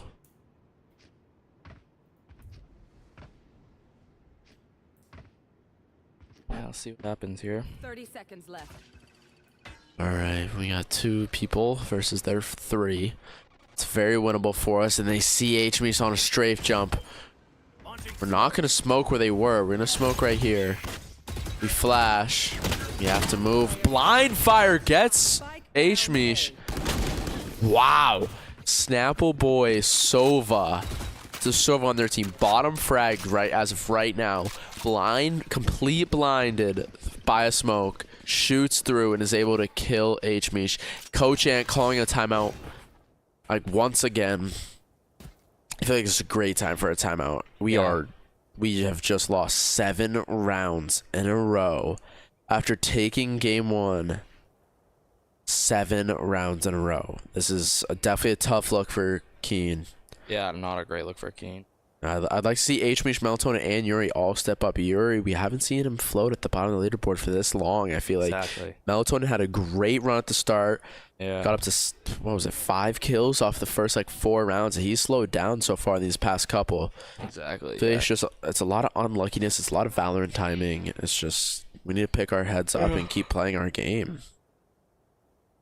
Yeah, I'll see what happens here. 30 seconds left. Alright, we got 2 people versus their 3. It's very winnable for us, and they see H-Mish on a strafe jump. We're not going to smoke where they were. We're going to smoke right here. We flash. We have to move. Blind fire gets H-Mish. Wow. Snapple boy Sova. It's a Sova on their team. Bottom frag right as of right now. Complete blinded by a smoke. Shoots through and is able to kill H-Mish. Coach Ant calling a timeout. Like once again. I feel like it's a great time for a timeout. We are We have just lost 7 rounds in a row after taking game 1. 7 rounds in a row. This is definitely a tough look for Keen. Yeah, not a great look for Keen. I'd like to see HMH, Melatonin, and Yuri all step up. Yuri, we haven't seen him float at the bottom of the leaderboard for this long. I feel like Melatonin had a great run at the start. Yeah. Got up to, what was it, 5 kills off the first like 4 rounds. And he's slowed down so far in these past couple. Exactly. I feel like it's a lot of unluckiness. It's a lot of Valorant timing. It's just, we need to pick our heads up and keep playing our game.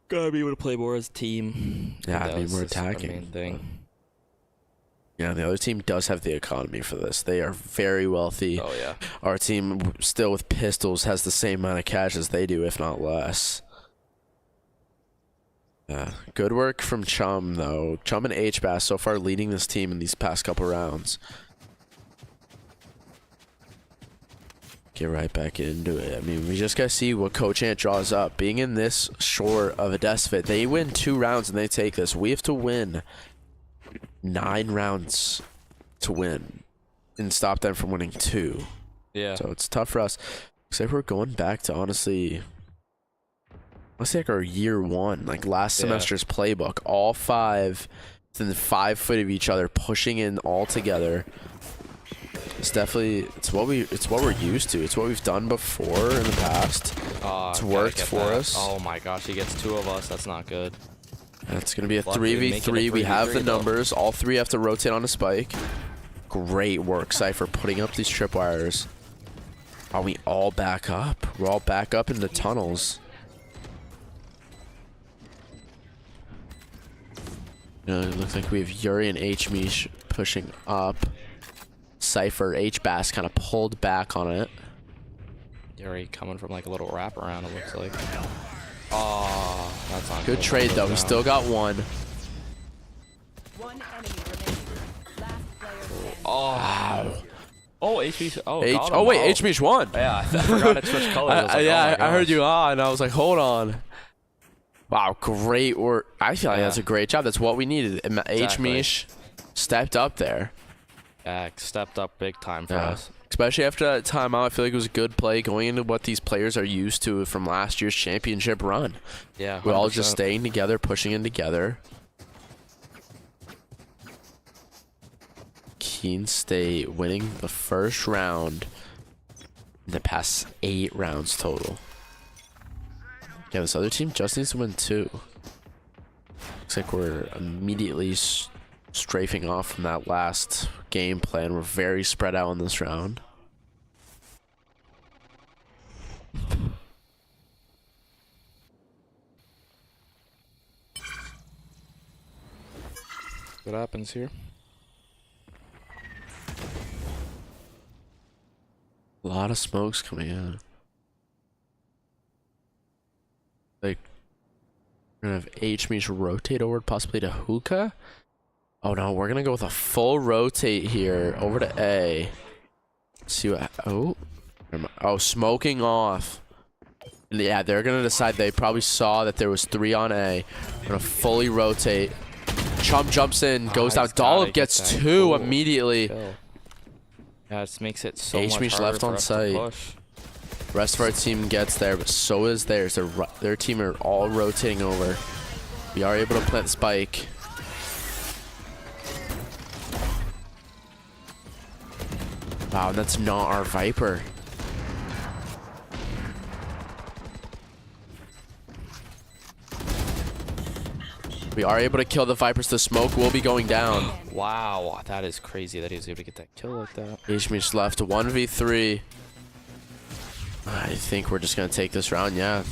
Gotta be able to play more as a team. Yeah, I mean, we're attacking. Main thing. Yeah, the other team does have the economy for this. They are very wealthy. Oh, yeah. Our team, still with pistols, has the same amount of cash as they do, if not less. Good work from Chum, though. Chum and HBass so far leading this team in these past couple rounds. Get right back into it. I mean, we just gotta see what Coach Ant draws up. Being in this short of a Desfit, they win 2 rounds and they take this. We have to win 9 rounds to win and stop them from winning 2. Yeah. So it's tough for us. Looks like we're going back to, honestly, let's say like our year 1, like last semester's playbook. All 5 within 5 foot of each other, pushing in all together. It's definitely, it's what we're used to. It's what we've done before in the past. It's worked for us. Oh my gosh, he gets 2 of us. That's not good. It's gonna be a Luckily, 3v3. We have the though. numbers. All 3 have to rotate on a spike. Great work, Cypher, putting up these tripwires. Are we all back up? We're all back up in the tunnels. It looks like we have Yuri and HMish pushing up. Cypher, HBass kind of pulled back on it. Yuri coming from like a little wraparound, it looks like. Oh, that's not Good trade, though. He still got 1. One enemy remaining. Last player standing. Oh. Oh, HB. Oh, got him. Oh, wait, HMish won. Yeah, I forgot it switched colors. I was like, Yeah, oh my I heard gosh. you and I was like, hold on. Wow, great work. I feel like that's a great job. That's what we needed. HMish stepped up there. Yeah, stepped up big time for us. Especially after that timeout, I feel like it was a good play going into what these players are used to from last year's championship run. Yeah, 100%. We're all just staying together, pushing in together. Keene State winning the first round in the past 8 rounds total. Yeah, this other team just needs to win 2. Looks like we're immediately strafing off from that last game plan. We're very spread out in this round. What happens here? A lot of smokes coming in. Like, we're gonna have HMesh rotate over possibly to Hookah. Oh no, we're gonna go with a full rotate here over to A. See what? Oh, smoking off. Yeah, they're gonna decide. They probably saw that there was 3 on A. We're gonna fully rotate. Chum jumps in, goes down. Dollop gets 2 immediately. Yeah, it makes it so much HMesh harder left for on us to site. push. Rest of our team gets there, but so is theirs. Their team are all rotating over. We are able to plant spike. Wow, that's not our Viper. We are able to kill the Vipers. The smoke will be going down. Wow, that is crazy that he was able to get that kill like that. HMesh left 1v3. I think we're just going to take this round, yeah.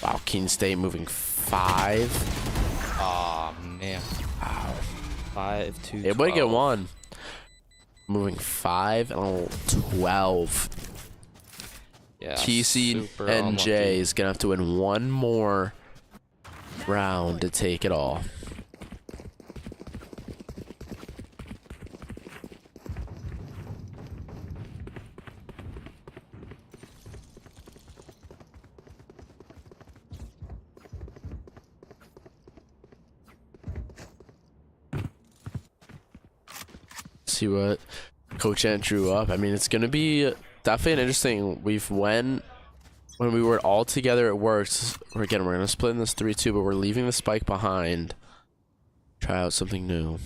Wow, Keene State moving 5. Oh, man. Wow. 5-2. Able to get 1. Moving 5 and 12. Yeah, TCNJ is going to have to win 1 more round to take it all. See what Coach Ant drew up. I mean, it's gonna be definitely an interesting. When we were all together, it worked. We're gonna split in this 3-2, but we're leaving the spike behind. Try out something new.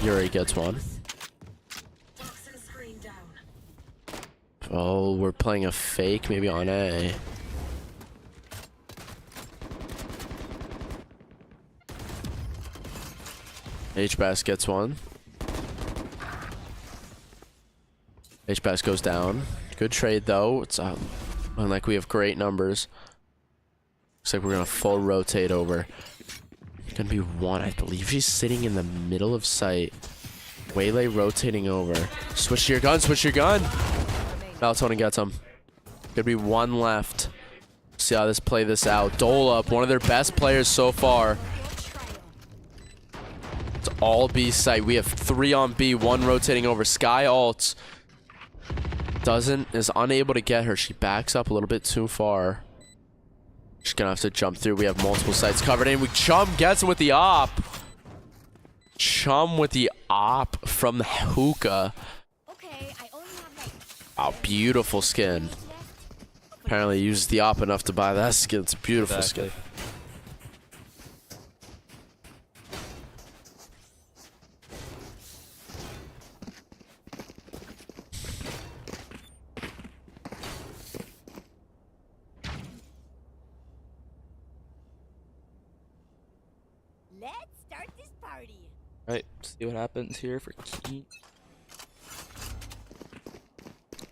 Yuri gets one. Oh, we're playing a fake, maybe on A. H-Bass gets one. H-Bass goes down. Good trade though. It's like we have great numbers. Looks like we're gonna full rotate over. Gonna be one. I believe she's sitting in the middle of sight. Waylay rotating over. Switch to your gun. Switch to your gun. Melatonin gets him. Gonna be one left. See how play this out. Dole up, one of their best players so far. It's all B site. We have 3 on B, 1 rotating over. Sky ults. Is unable to get her. She backs up a little bit too far. She's gonna have to jump through. We have multiple sites covered in. Chum gets him with the op. Chum with the op from the hookah. Okay, I only have like Oh, beautiful skin. Apparently used the op enough to buy that skin. It's a beautiful skin. let's start this party. Right, see what happens here for Keen.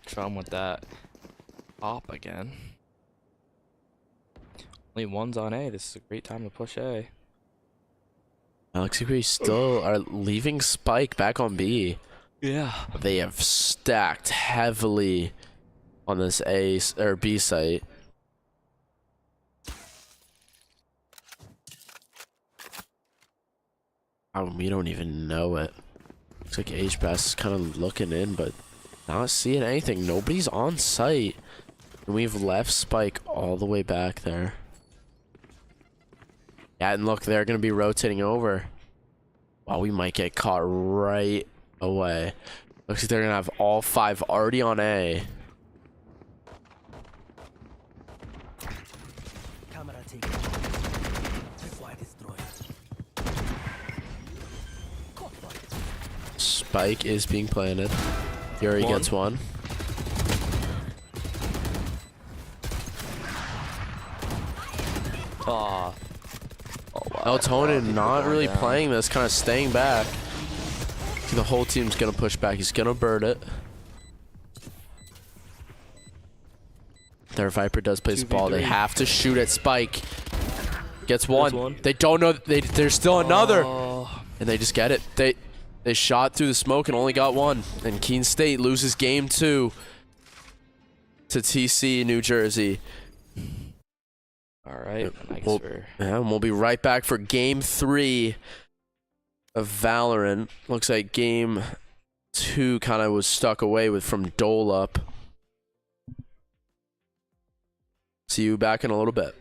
Chum with that pop again. Only one's on A. This is a great time to push A. Looks like we still are leaving Spike back on B. Yeah. They have stacked heavily on this A or B site. We don't even know it. Looks like H-Bass is kind of looking in, but not seeing anything. Nobody's on site. And we've left Spike all the way back there. Yeah, and look, they're going to be rotating over. Wow, we might get caught right away. Looks like they're going to have all 5 already on A. Camera taken. Tripwire destroyed. Spike is being planted. Yuri gets one. Aw. Melatonin not really playing this, kind of staying back. The whole team's gonna push back. He's gonna bird it. Their Viper does place the ball. They have to shoot at Spike. Gets one. They don't know. There's still another, and they just get it. They shot through the smoke and only got one. And Keene State loses game 2 to TC New Jersey. All right. We'll be right back for game 3 of Valorant. Looks like game 2 kind of was stuck away with from Dole up. See you back in a little bit.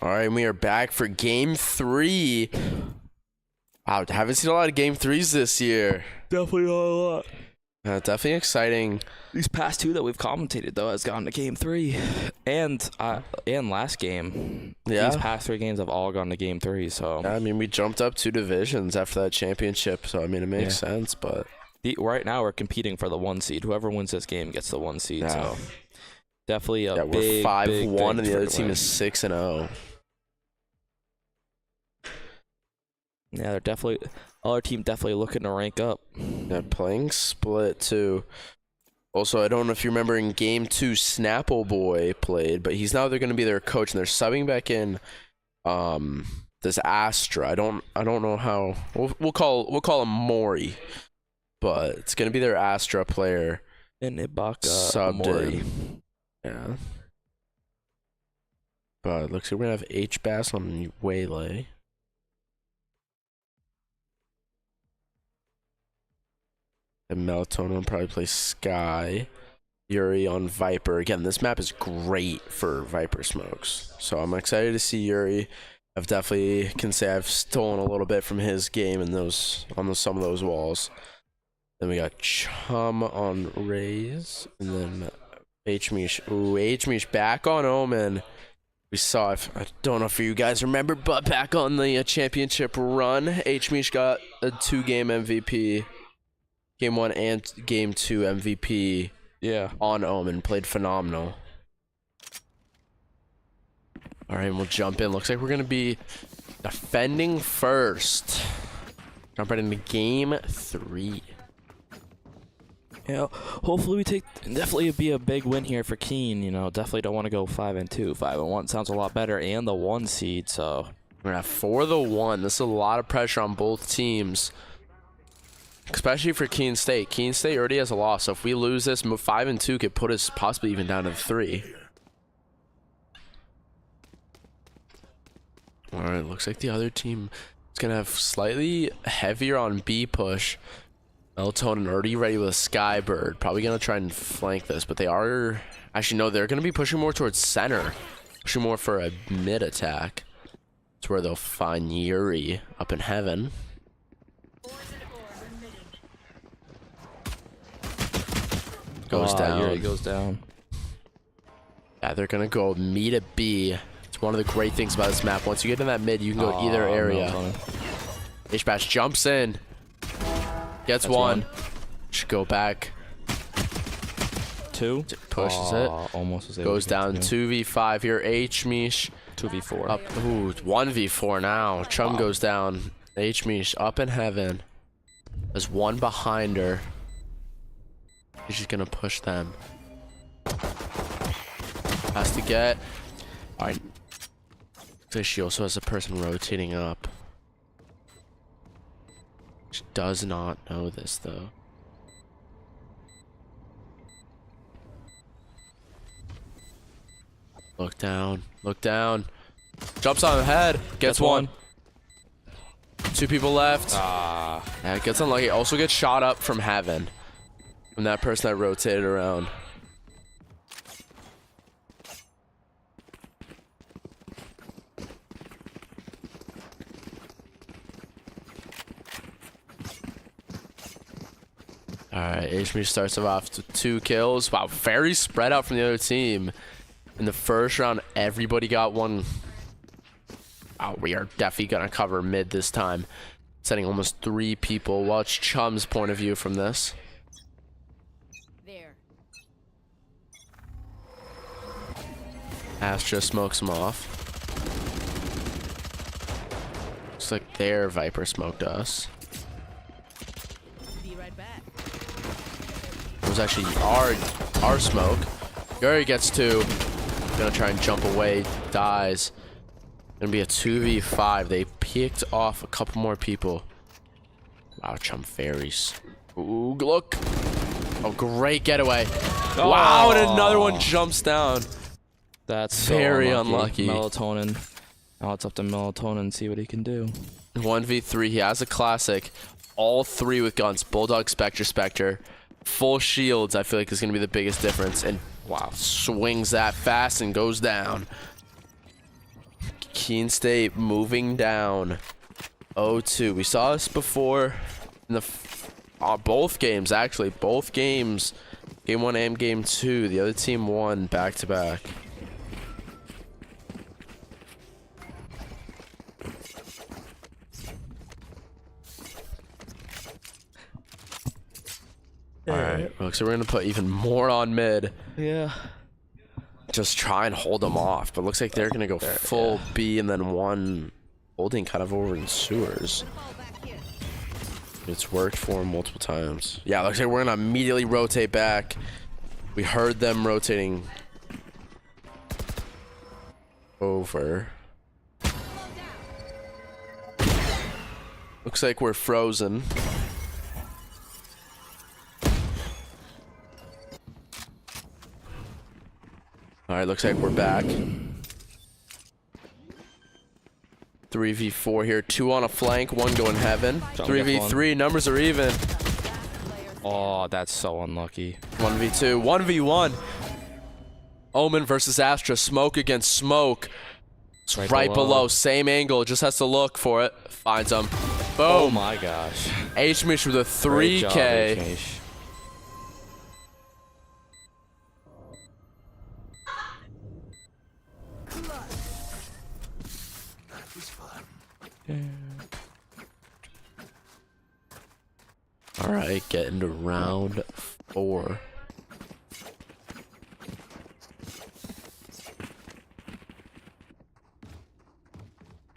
All right, we are back for game 3. Wow, haven't seen a lot of game 3s this year. Definitely not a lot. Definitely exciting. These past 2 that we've commentated though has gone to game 3, and last game. Yeah. These past 3 games have all gone to game 3. So I mean, we jumped up 2 divisions after that championship, so I mean, it makes sense. But right now we're competing for the 1 seed. Whoever wins this game gets the 1 seed. Yeah. So definitely a we're big 5-1, and big the other to team win. is 6-0. Yeah, they're definitely. Other team definitely looking to rank up. Yeah, playing split too. Also, I don't know if you remember in game 2, Snapple Boy played, but he's now they're going to be their coach, and they're subbing back in this Astra. I don't know how we'll call him Mori, but it's going to be their Astra player. And Ibaka Subbed Mori. in. Yeah. But it looks like we're going to have H-Bass on Waylay. And Melatonin will probably play Sky. Yuri on Viper. Again, this map is great for Viper smokes. So I'm excited to see Yuri. I've definitely can say I've stolen a little bit from his game in some of those walls. Then we got Chum on Raze. And then H-Mish. Ooh, H-Mish back on Omen. We saw, I don't know if you guys remember, but back on the championship run, H-Mish got a 2-game MVP. Game 1 and Game 2 MVP on Omen. Played phenomenal. All right, we'll jump in. Looks like we're going to be defending first. Jump right into Game 3. Yeah, hopefully we definitely be a big win here for Keen. You know, definitely don't want to go 5-2. 5-1 sounds a lot better, and the 1 seed, so. We're going to have 4-1. This is a lot of pressure on both teams. Especially for Keene State. Keene State already has a loss, so if we lose this, 5-2 could put us possibly even down to 3. Alright, looks like the other team is going to have slightly heavier on B push. Melatonin already ready with a Skybird. Probably going to try and flank this, but they are... Actually, no, they're going to be pushing more towards center. Pushing more for a mid attack. That's where they'll find Yuri up in heaven. Goes down. Yuri goes down. Yeah, they're gonna go meet at B. It's one of the great things about this map. Once you get in that mid, you can go either area. H-Bash jumps in. Gets one. Should go back. 2. Pushes it. Almost was able Goes to get down 2v5 here. H-Mish. 2v4. Up. Ooh, 1v4 now. Chum goes down. H-Mish up in heaven. There's one behind her. She's just gonna push them. Has to get. Alright. So she also has a person rotating up. She does not know this though. Look down. Look down. Jumps on the head. Gets one. 2 people left. Yeah, gets unlucky. Also gets shot up from heaven. From that person that rotated around. Alright, HB starts off with 2 kills. Wow, very spread out from the other team. In the first round, everybody got one. Oh, we are definitely going to cover mid this time. Sending almost 3 people. Watch Chum's point of view from this. Astra smokes him off. Looks like their Viper smoked us. Be right back. It was actually our smoke. Yuri gets 2. Gonna try and jump away. Dies. Gonna be a 2v5. They picked off a couple more people. Wow, Chum fairies. Ooh, look. Oh, great getaway. Wow, and another one jumps down. That's very so unlucky. Melatonin. Now it's up to Melatonin and see what he can do. 1v3. He has a classic. All 3 with guns. Bulldog, Spectre. Full shields, I feel like, is going to be the biggest difference. And wow, swings that fast and goes down. Keene State moving down. 0-2. We saw this before in the both games, actually. Both games. Game 1 and Game 2. The other team won back-to-back. Alright, so we're going to put even more on mid. Yeah. Just try and hold them off. But looks like they're going to go full B and then one holding kind of over in sewers. It's worked for him multiple times. Yeah, looks like we're going to immediately rotate back. We heard them rotating over. Looks like we're frozen. Alright, looks like we're back. 3v4 here. 2 on a flank, 1 going heaven. 3v3, numbers are even. Oh, that's so unlucky. 1v2, 1v1. Omen versus Astra. Smoke against smoke. It's right below. Same angle. Just has to look for it. Finds him. Boom. Oh my gosh. H-Mish with a 3K. Alright, getting to round 4.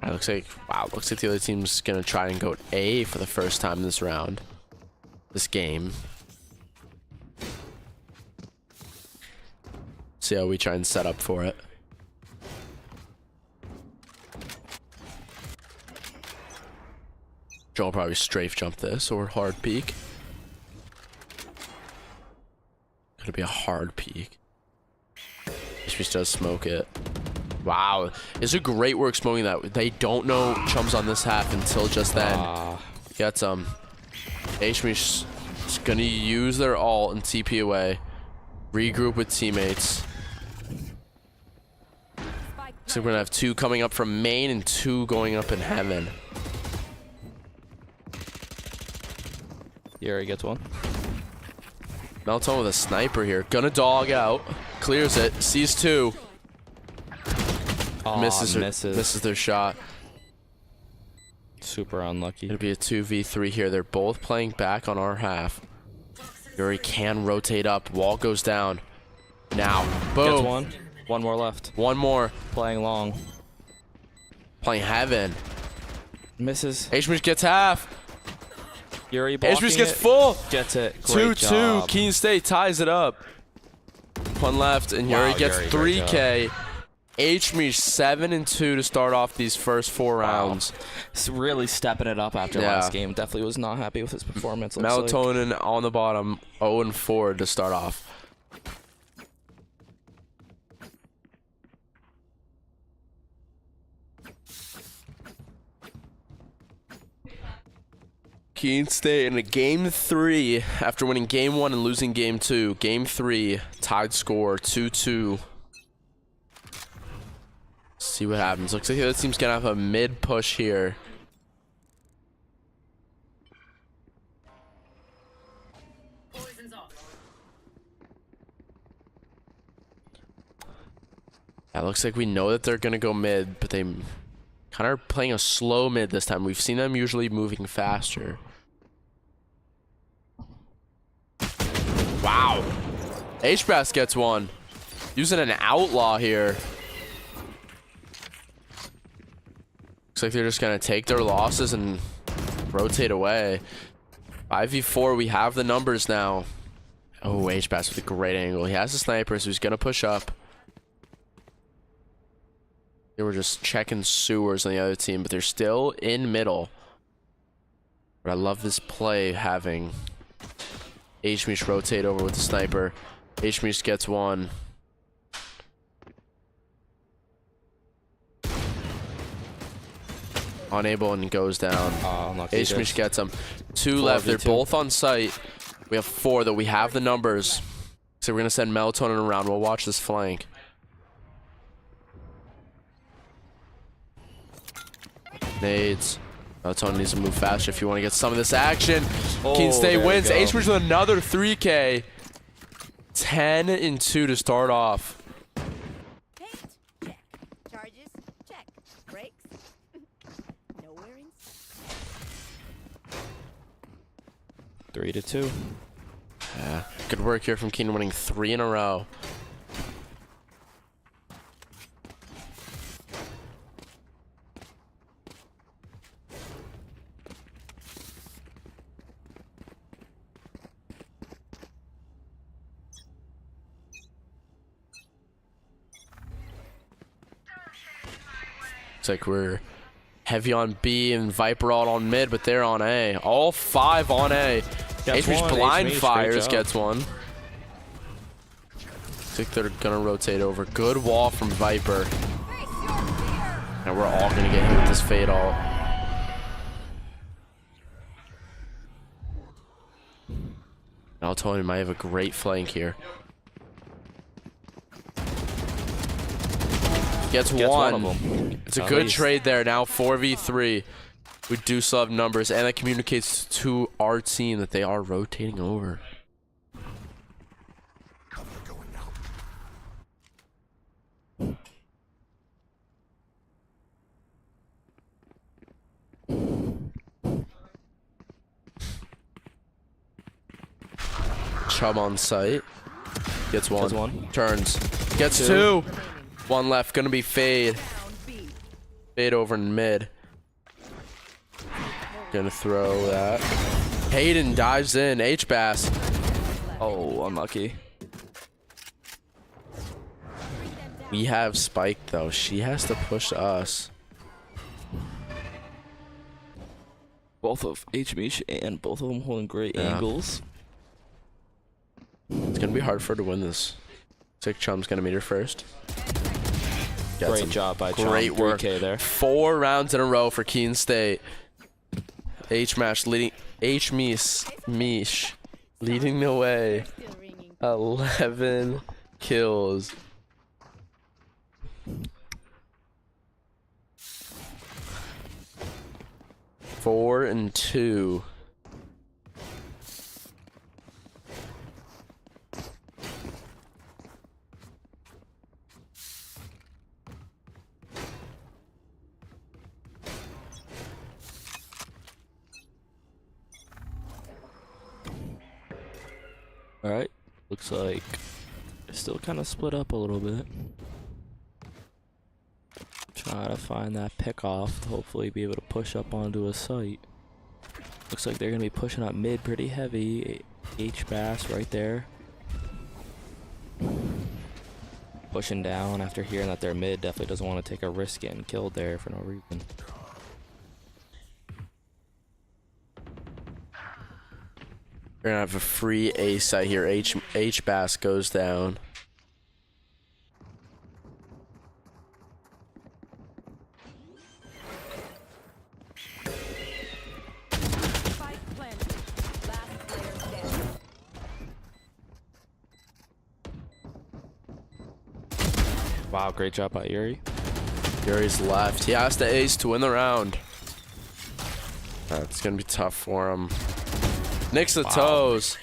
It looks like, wow, looks like the other team's gonna try and go A for the first time this round. This game. See how we try and set up for it. Joe will probably strafe jump this or hard peek. Gonna be a hard peek. H does smoke it. Wow, it's a great work smoking that. They don't know Chums on this half until just then. Gets H-Mish is gonna use their ult and TP away. Regroup with teammates. So we're gonna have 2 coming up from main and 2 going up in heaven. Yuri gets one. Melton with a sniper here. Gonna dog out. Clears it. Sees 2. Oh, misses their shot. Super unlucky. It'll be a 2v3 here. They're both playing back on our half. Yuri can rotate up. Wall goes down. Now. Boom. Gets one. One more left. One more. Playing long. Playing heaven. Misses. H-Mish gets half. Yuri blocking H-Mish gets it. full. Gets it. Great 2-2. job. Keene State ties it up. One left, and Yuri gets Yuri, 3K. H-Mish 7-2 to start off these first 4 rounds. He's really stepping it up after last game. Definitely was not happy with his performance. Melatonin on the bottom, 0-4 to start off. Keene State in a game 3 after winning game 1 and losing game 2. Game 3 tied score 2-2. See what happens. Looks like the other team's gonna have a mid push here. Yeah, looks like we know that they're gonna go mid, but they kind of are playing a slow mid this time. We've seen them usually moving faster. Wow. H-Bass gets one. Using an outlaw here. Looks like they're just going to take their losses and rotate away. 5v4, we have the numbers now. Oh, H-Bass with a great angle. He has a sniper, so he's going to push up. They were just checking sewers on the other team, but they're still in middle. But I love this play having H-Mish rotate over with the sniper. H-Mish gets one. Unable and goes down. H-Mish gets him. 2 left. They're both on site. We have 4 though. We have the numbers. So we're going to send Melatonin around. We'll watch this flank. Nades. Melatonin needs to move faster if you want to get some of this action. Oh, Keene State there we wins. go. H-Bridge with another 3K. 10-2 to start off. Paint, check. Charges, check. Brakes, nowhere in sight. 3-2. Yeah, good work here from Keene, winning 3 in a row. Looks like we're heavy on B and Viper all on mid, but they're on A. All 5 on A. Gets HB's one, blind HB, great fires job. gets one. Looks like they're gonna rotate over. Good wall from Viper. Face your fear! And we're all gonna get hit with this fade ult. Melatonin might have a great flank here. Gets one. Of them. It's a At good least. trade there. Now 4v3. We do still have numbers, and that communicates to our team that they are rotating over. Cover going out. Chubb on site. Gets one. Gets one. Turns. Gets Two. two. One left. Gonna be fade. Down B. Fade over in mid. Gonna throw that. Hayden dives in. H-Bass. Oh, unlucky. We have Spike though. She has to push us. Both of HB and both of them holding great Yeah. angles. It's gonna be hard for her to win this. Sick Chum's gonna meet her first. Gets Great him. job by Chum. Great work. 3K there. 4 rounds in a row for Keene State. H-Mash leading. H-Mish leading the way. Still ringing. 11 kills. Four and 2. All right. Looks like it's still kind of split up a little bit. Try to find that pick off to hopefully be able to push up onto a site. Looks like they're gonna be pushing up mid pretty heavy. H-Bass right there. Pushing down after hearing that they're mid. Definitely doesn't want to take a risk getting killed there for no reason. We're gonna have a free A site here. H-Bass goes down. Spike planted. Last player standing. Wow, great job by Yuri. Yuri's left. He has to ace to win the round. It's gonna be tough for him. Nicks the toes.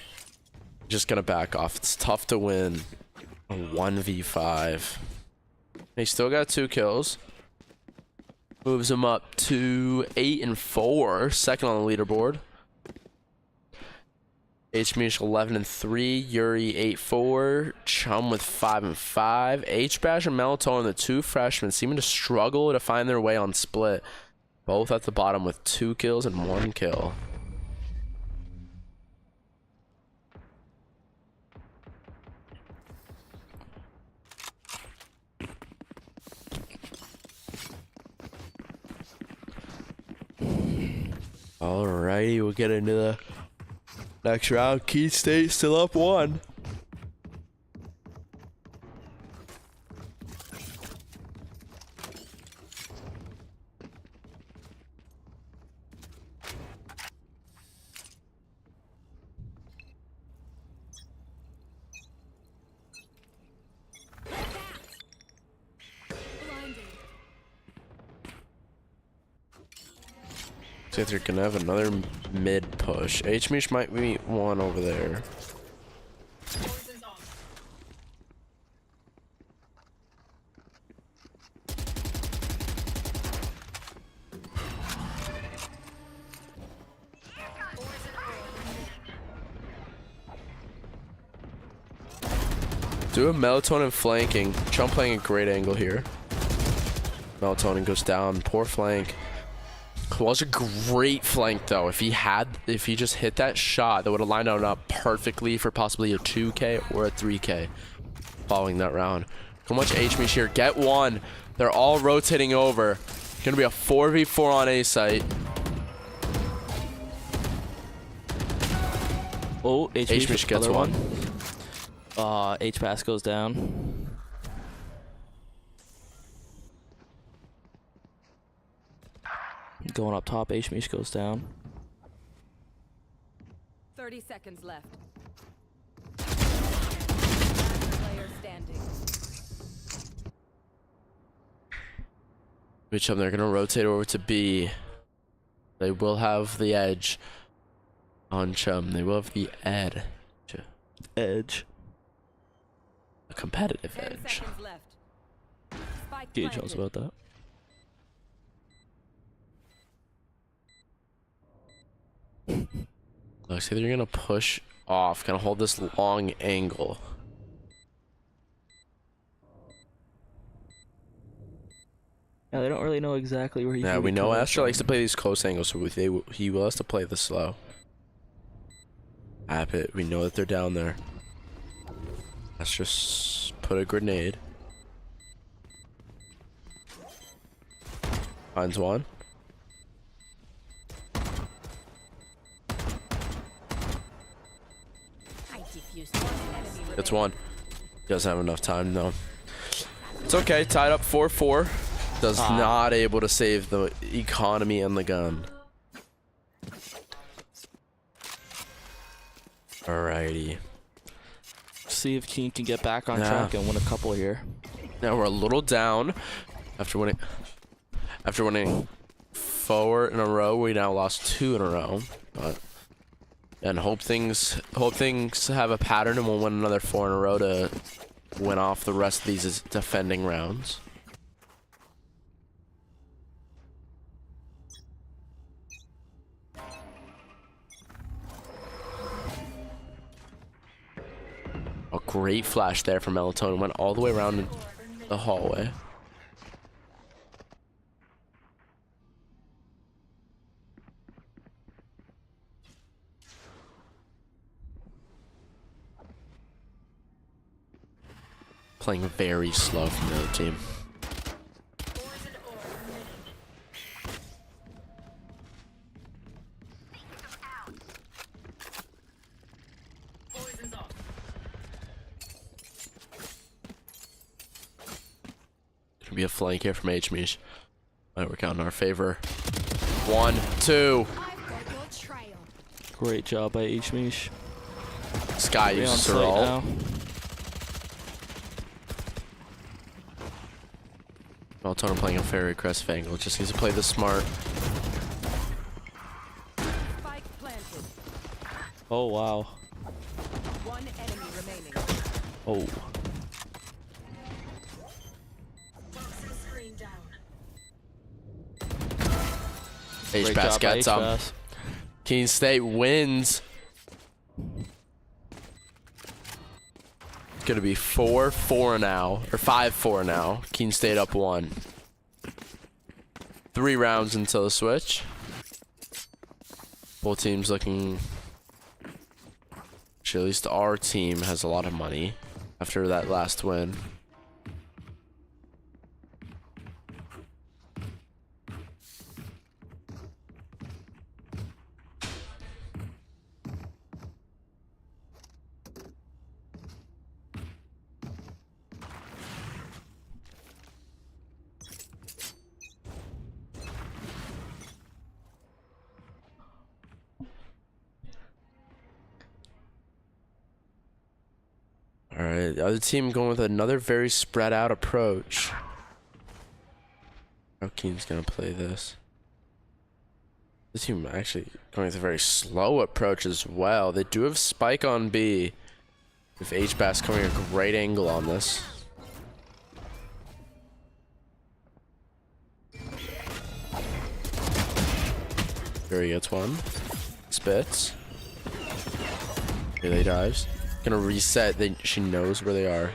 Just gonna back off. It's tough to win a 1v5. He still got 2 kills. Moves him up to 8 and 4. Second on the leaderboard. H-Mish 11 and 3. Yuri 8-4. Chum with 5 and 5. H-Bash and Melatonin, the 2 freshmen, seeming to struggle to find their way on split. Both at the bottom with 2 kills and 1 kill. Alrighty, we'll get into the next round. Keene State still up 1. Blinded. Looks like they're gonna have another mid push. H-Mish might be one over there. Do a melatonin flanking. Chum playing a great angle here. Melatonin goes down. Poor flank. Was a great flank though. If he just hit that shot, that would have lined up perfectly for possibly a 2K or a 3K following that round. How much H-Mish here? Get one. They're all rotating over. Gonna be a 4v4 on A site. Oh, H-Mish gets one. H-Pass goes down. Going up top, H-Mish goes down. 30 seconds left. Last player standing. Which they're gonna rotate over to B. They will have the edge on Chum. They will have the edge. A competitive 10 edge. seconds left. Spike Gage planted. knows about that. Looks like they're gonna push off, gonna hold this long angle. Yeah, they don't really know exactly where he's. Yeah, we know Astra likes to play these close angles, so he will has to play this slow. App it. We know that they're down there. Let's just put a grenade. Finds one. I diffused one enemy. It's one. Doesn't have enough time, no. It's okay. Tied up 4-4. Does not able to save the economy and the gun. Alrighty. See if Keen can get back on Yeah. track and win a couple here. Now we're a little down after winning 4 in a row. We now lost 2 in a row, but and hope things have a pattern and we'll win another 4 in a row to win off the rest of these defending rounds. A great flash there from Melatonin. Went all the way around the hallway. Playing very slow from the other team. Gonna be a flank here from H-Mish. Might work out in our favor. 1, 2. I've got your trail. Great job by H-Mish. Sky On uses site her ult. now. Melatonin playing a very aggressive angle. Just needs to play this smart. Spike planted. Oh wow. One enemy remaining. Oh. H-Pass gets up. Keene State wins. It's gonna be 4-4 now, or 5-4 now. Keene State up 1. 3 rounds until the switch. Both teams looking. Actually, at least our team has a lot of money after that last win. Alright, the other team going with another very spread out approach. How Keen's gonna play this? This team actually going with a very slow approach as well. They do have Spike on B. With HBAS coming a great angle on this. Here he gets one. Spits. Here they dives. Gonna reset. She knows where they are.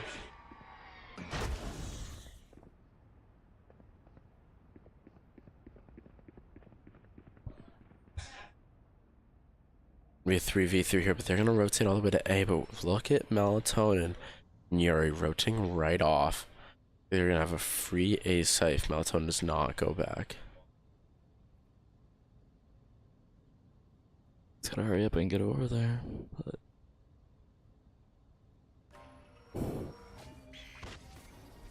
We have 3v3 here, but they're gonna rotate all the way to A. But look at Melatonin and Yuri rotating right off. They're gonna have a free A site if Melatonin does not go back. It's gonna hurry up and get over there. But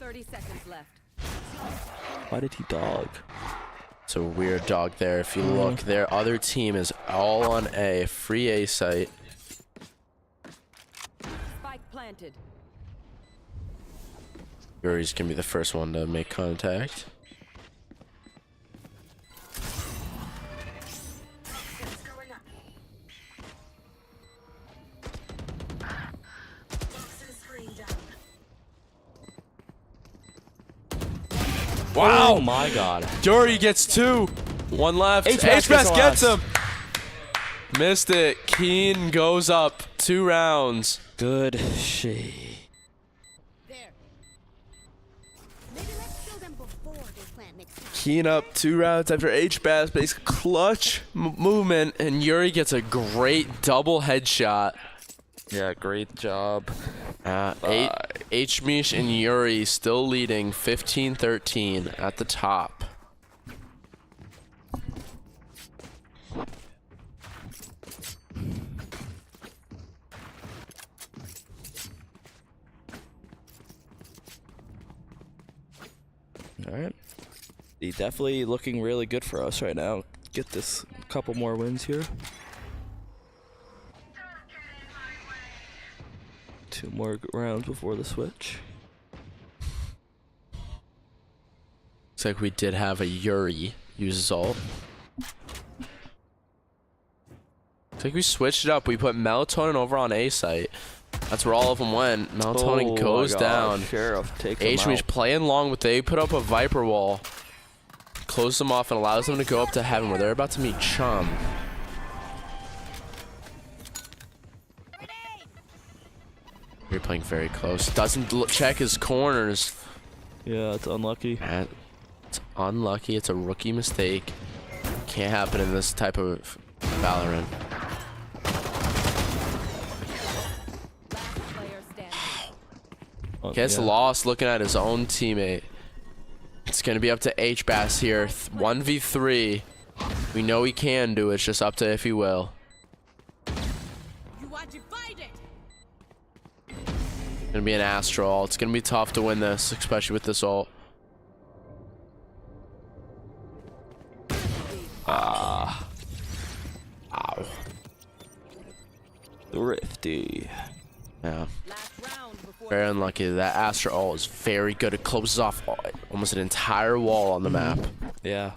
30 seconds left. why did he dog? It's a weird dog there. If you look, their other team is all on A, free A site. Spike planted. Yuri's gonna be the first one to make contact. Wow! Oh my god. Yuri gets 2. 1 left. HBAS gets him. Missed it. Keen goes up 2 rounds. Good shit. There. Maybe let's kill them before they plant next time. Keen up 2 rounds after HBAS makes clutch movement, and Yuri gets a great double headshot. Yeah, great job. H-Mish and Yuri still leading 15-13 at the top. All right. He definitely looking really good for us right now. Get this couple more wins here. 2 more rounds before the switch. Looks like we did have a Yuri use ult. Looks like we switched it up. We put Melatonin over on A site. That's where all of them went. Melatonin goes down. Sheriff, take him H-Mish out. playing along with they put up a Viper wall. Close them off and allows them to go up to heaven where they're about to meet Chum. You're playing very close. Doesn't check his corners. Yeah, it's unlucky. It's unlucky. It's a rookie mistake. Can't happen in this type of Valorant. Last player standing. Gets lost looking at his own teammate. It's going to be up to HBAS here. 1v3. We know he can do it. It's just up to if he will. You are divided. Gonna be an Astral. It's gonna be tough to win this, especially with this ult. Ow. Thrifty. Yeah. Last round before Very unlucky. That Astral ult is very good. It closes off almost an entire wall on the map. Yeah.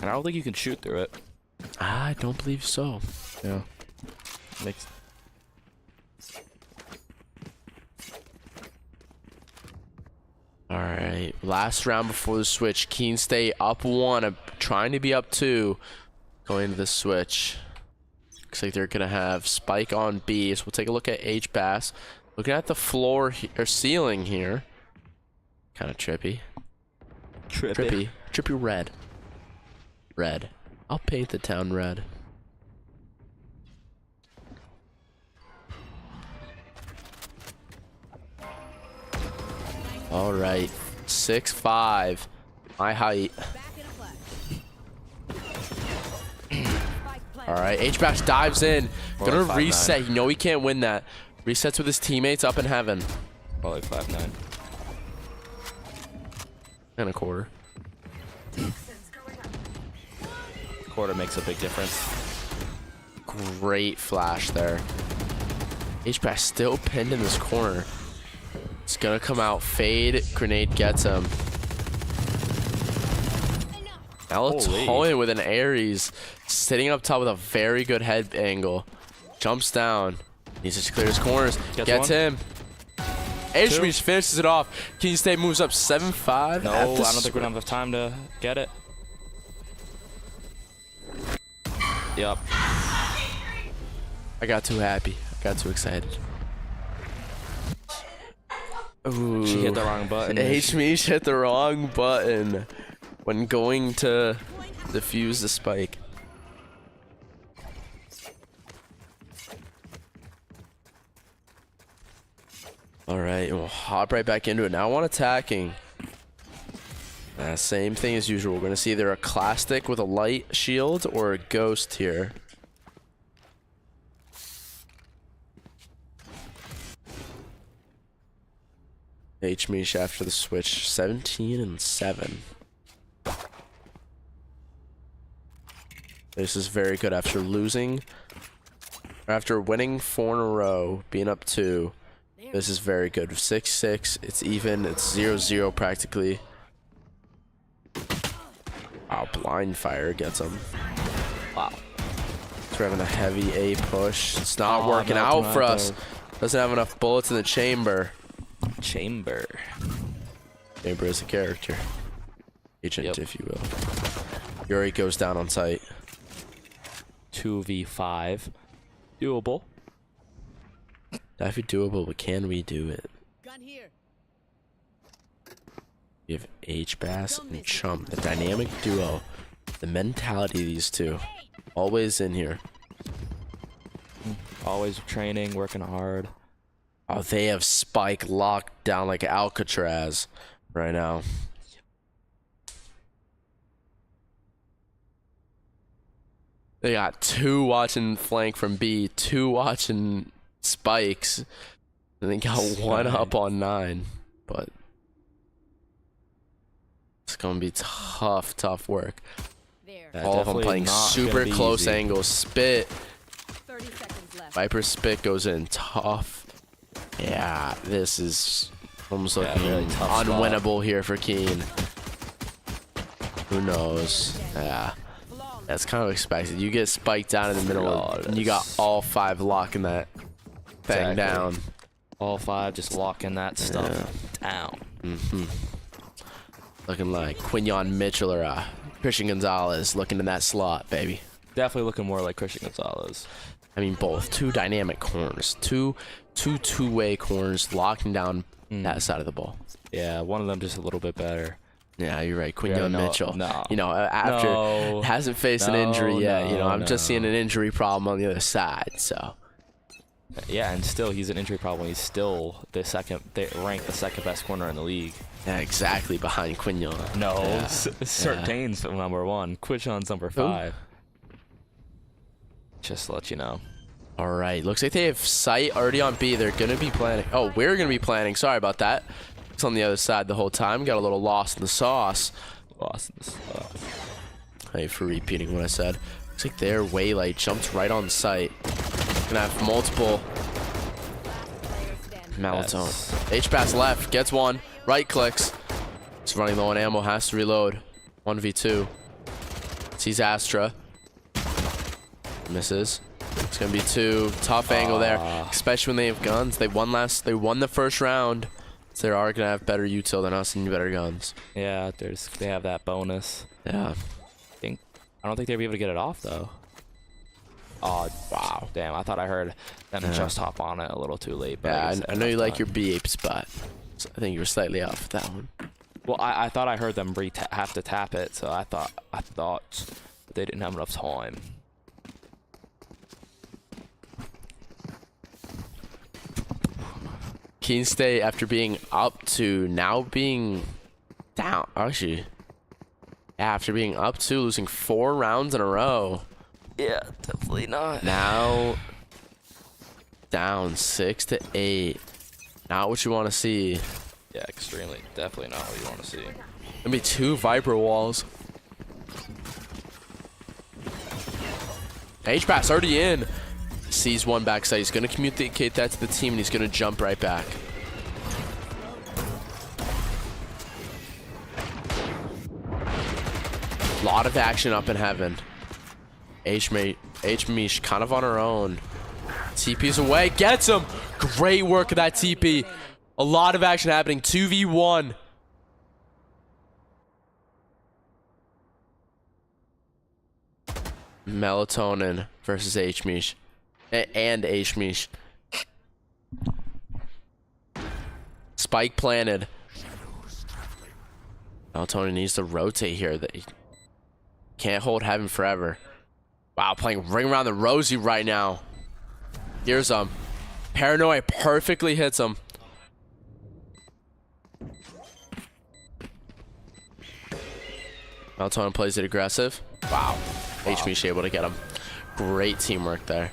And I don't think you can shoot through it. I don't believe so. Yeah. Makes. Alright. Last round before the switch. Keen stay up 1. Trying to be up 2. Going to the switch. Looks like they're gonna have Spike on B. So we'll take a look at HBAS. Looking at the floor or ceiling here. Kind of trippy. Trippy red. Red. I'll paint the town red. All right. 6'5". My height. back in a flash. Spike planted. All right. H-Bash dives in. More Gonna like 5'9". reset. You know he can't win that. Resets with his teammates up in heaven. Probably 5'9". And a quarter. Quarter makes a big difference. Great flash there. H-Bash still pinned in this corner. It's gonna come out. Fade. Grenade gets him. Melatonin with an Ares, sitting up top with a very good head angle. Jumps down. Needs to clear his corners. Gets him. HB finishes it off. Keene State moves up 7-5. No, I don't think we're gonna have enough time to get it. Yep. I got too happy. I got too excited. Ooh. She hit the wrong button. HB hit the wrong button when going to defuse the spike. All right, we'll hop right back into it. Now one attacking. Same thing as usual. We're going to see either a Clastic with a light shield or a Ghost here. H-Mish after the switch, 17-7. This is very good after losing. After winning 4 in a row, being up 2. This is very good. 6-6. It's even. It's 0-0 practically. Wow, blind fire gets him. Wow. So we're having a heavy A push. It's not working out for us. Doesn't have enough bullets in the chamber. Chamber is a character. Agent, if you will. Yuri goes down on site. 2v5. Doable. That'd be doable, but can we do it? Gun here. We have H-Bass and Chum, the dynamic duo. The mentality of these two. Always in here. Always training, working hard. Oh, they have Spike locked down like Alcatraz right now. They got 2 watching flank from B, 2 watching spikes, and they got 1 up on 9. But it's gonna be tough work. There. Yeah, All of them playing super close angles. Spit. 30 seconds left. Viper spit goes in tough. Yeah, this is almost looking really tough unwinnable here for Keene. Who knows? Yeah. That's kind of expected. You get spiked down in the middle, and you got all 5 locking that thing down. All 5 just locking that stuff down. Looking like Quinion Mitchell or Christian Gonzalez looking in that slot, baby. Definitely looking more like Christian Gonzalez. I mean, both 2 dynamic corners, two-way corners locking down that side of the ball. Yeah, one of them just a little bit better. Yeah, you're right. Quinion Mitchell. No. You know, after hasn't faced an injury yet. You know, I'm just seeing an injury problem on the other side. So. Yeah, and still he's an injury problem. He's still they rank the 2nd best corner in the league. Yeah, exactly behind Quinion. No, Sertain's number 1. Quishon's number 5. Just to let you know. All right, looks like they have sight already on B. They're gonna be planning. Oh, we're gonna be planning. Sorry about that. It's on the other side the whole time. Got a little lost in the sauce. Hey, for repeating what I said. Looks like their Waylite jumped right on site. Gonna have multiple melatonin. H-Bass left, gets 1, right clicks. He's running low on ammo, has to reload. 1v2. Sees Astra. Misses. It's gonna be 2. Tough angle there, especially when they have guns. They won the first round. So they are gonna have better util than us and better guns. Yeah, they have that bonus. Yeah. I don't think they'll be able to get it off though. Oh wow, damn! I thought I heard them just hop on it a little too late. But yeah, I know you like your B-Ape spot. So I think you were slightly off with that one. Well, I thought I heard them have to tap it, so I thought they didn't have enough time. Keene State, after being up to now being down, actually, yeah, after being up to losing 4 rounds in a row. Yeah, definitely not. Now down 6-8. Not what you want to see. Yeah, extremely. Definitely not what you want to see. Gonna be 2 Viper walls. H-Bass already in. Sees 1 backside. He's gonna communicate that to the team, and he's gonna jump right back. Lot of action up in heaven. H-Mish kind of on her own. TP's away. Gets him. Great work of that TP. A lot of action happening. 2v1. Melatonin versus H-Mish. And H-Mish. Spike planted. Melatonin needs to rotate here. They can't hold heaven forever. Wow, playing Ring Around the Rosie right now. Here's him. Paranoia perfectly hits him. Melatonin plays it aggressive. Wow. H-Mish able to get him. Great teamwork there.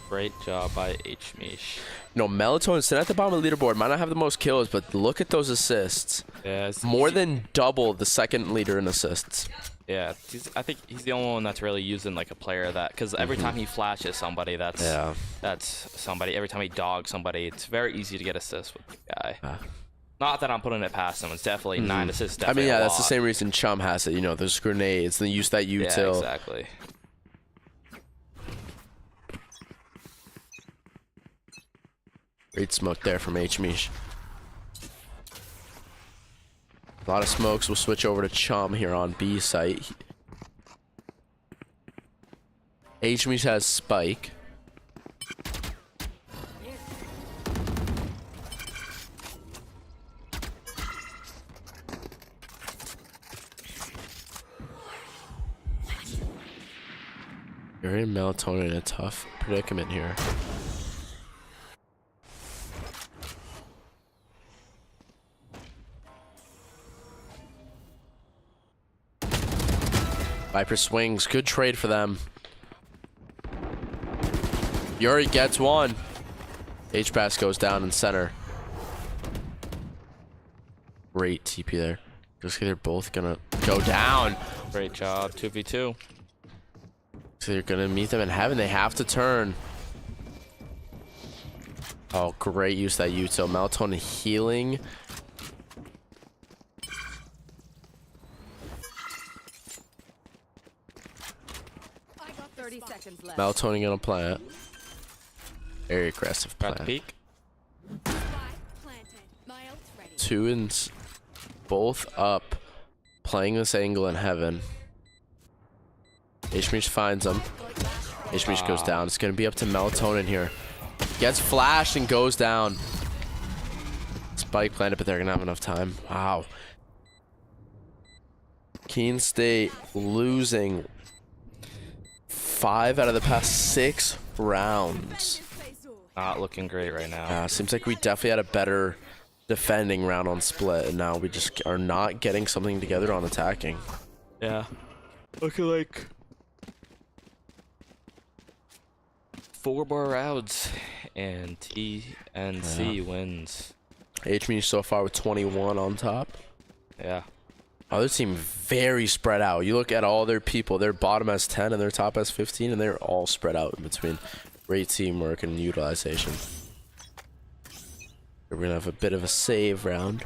Great job by H-Mish. No, Melatonin sitting at the bottom of the leaderboard. Might not have the most kills, but look at those assists. Yeah, More than double the second leader in assists. Yeah, I think he's the only one that's really using like a player that, because every time he flashes somebody, that's somebody. Every time he dogs somebody, it's very easy to get assists with the guy. Not that I'm putting it past him. It's definitely 9 assists. I mean, yeah, that's the lot. same reason Chum has it. You know, there's grenades, the use that util. Yeah, exactly. Great smoke there from H-Mish. A lot of smokes. We'll switch over to Chum here on B site. H-Mish has Spike. You're in Melatonin in a tough predicament here. Viper swings. Good trade for them. Yuri gets one. H-Pass goes down in center. Great TP there. Looks like they're both gonna go down. Great job. 2v2. So they're gonna meet them in heaven. They have to turn. Oh, great use of that util. Melatonin healing. 30 seconds left. Melatonin gonna plant. Very aggressive Got the plant. peak. Spike planted. My ult's ready. Two and both up, playing this angle in heaven. H-Mish finds him. H-Mish goes down. It's gonna be up to Melatonin here. Gets flashed and goes down. Spike planted, but they're gonna have enough time. Wow. Keene State losing 5 out of the past 6 rounds. Not looking great right now. Seems like we definitely had a better defending round on split, and now we just are not getting something together on attacking. Yeah. Looking like 4 more rounds and TNC wins. H-Mish so far with 21 on top. Yeah. Other team very spread out. You look at all their people, their bottom has 10 and their top has 15, and they're all spread out in between. Great teamwork and utilization. We're gonna have a bit of a save round.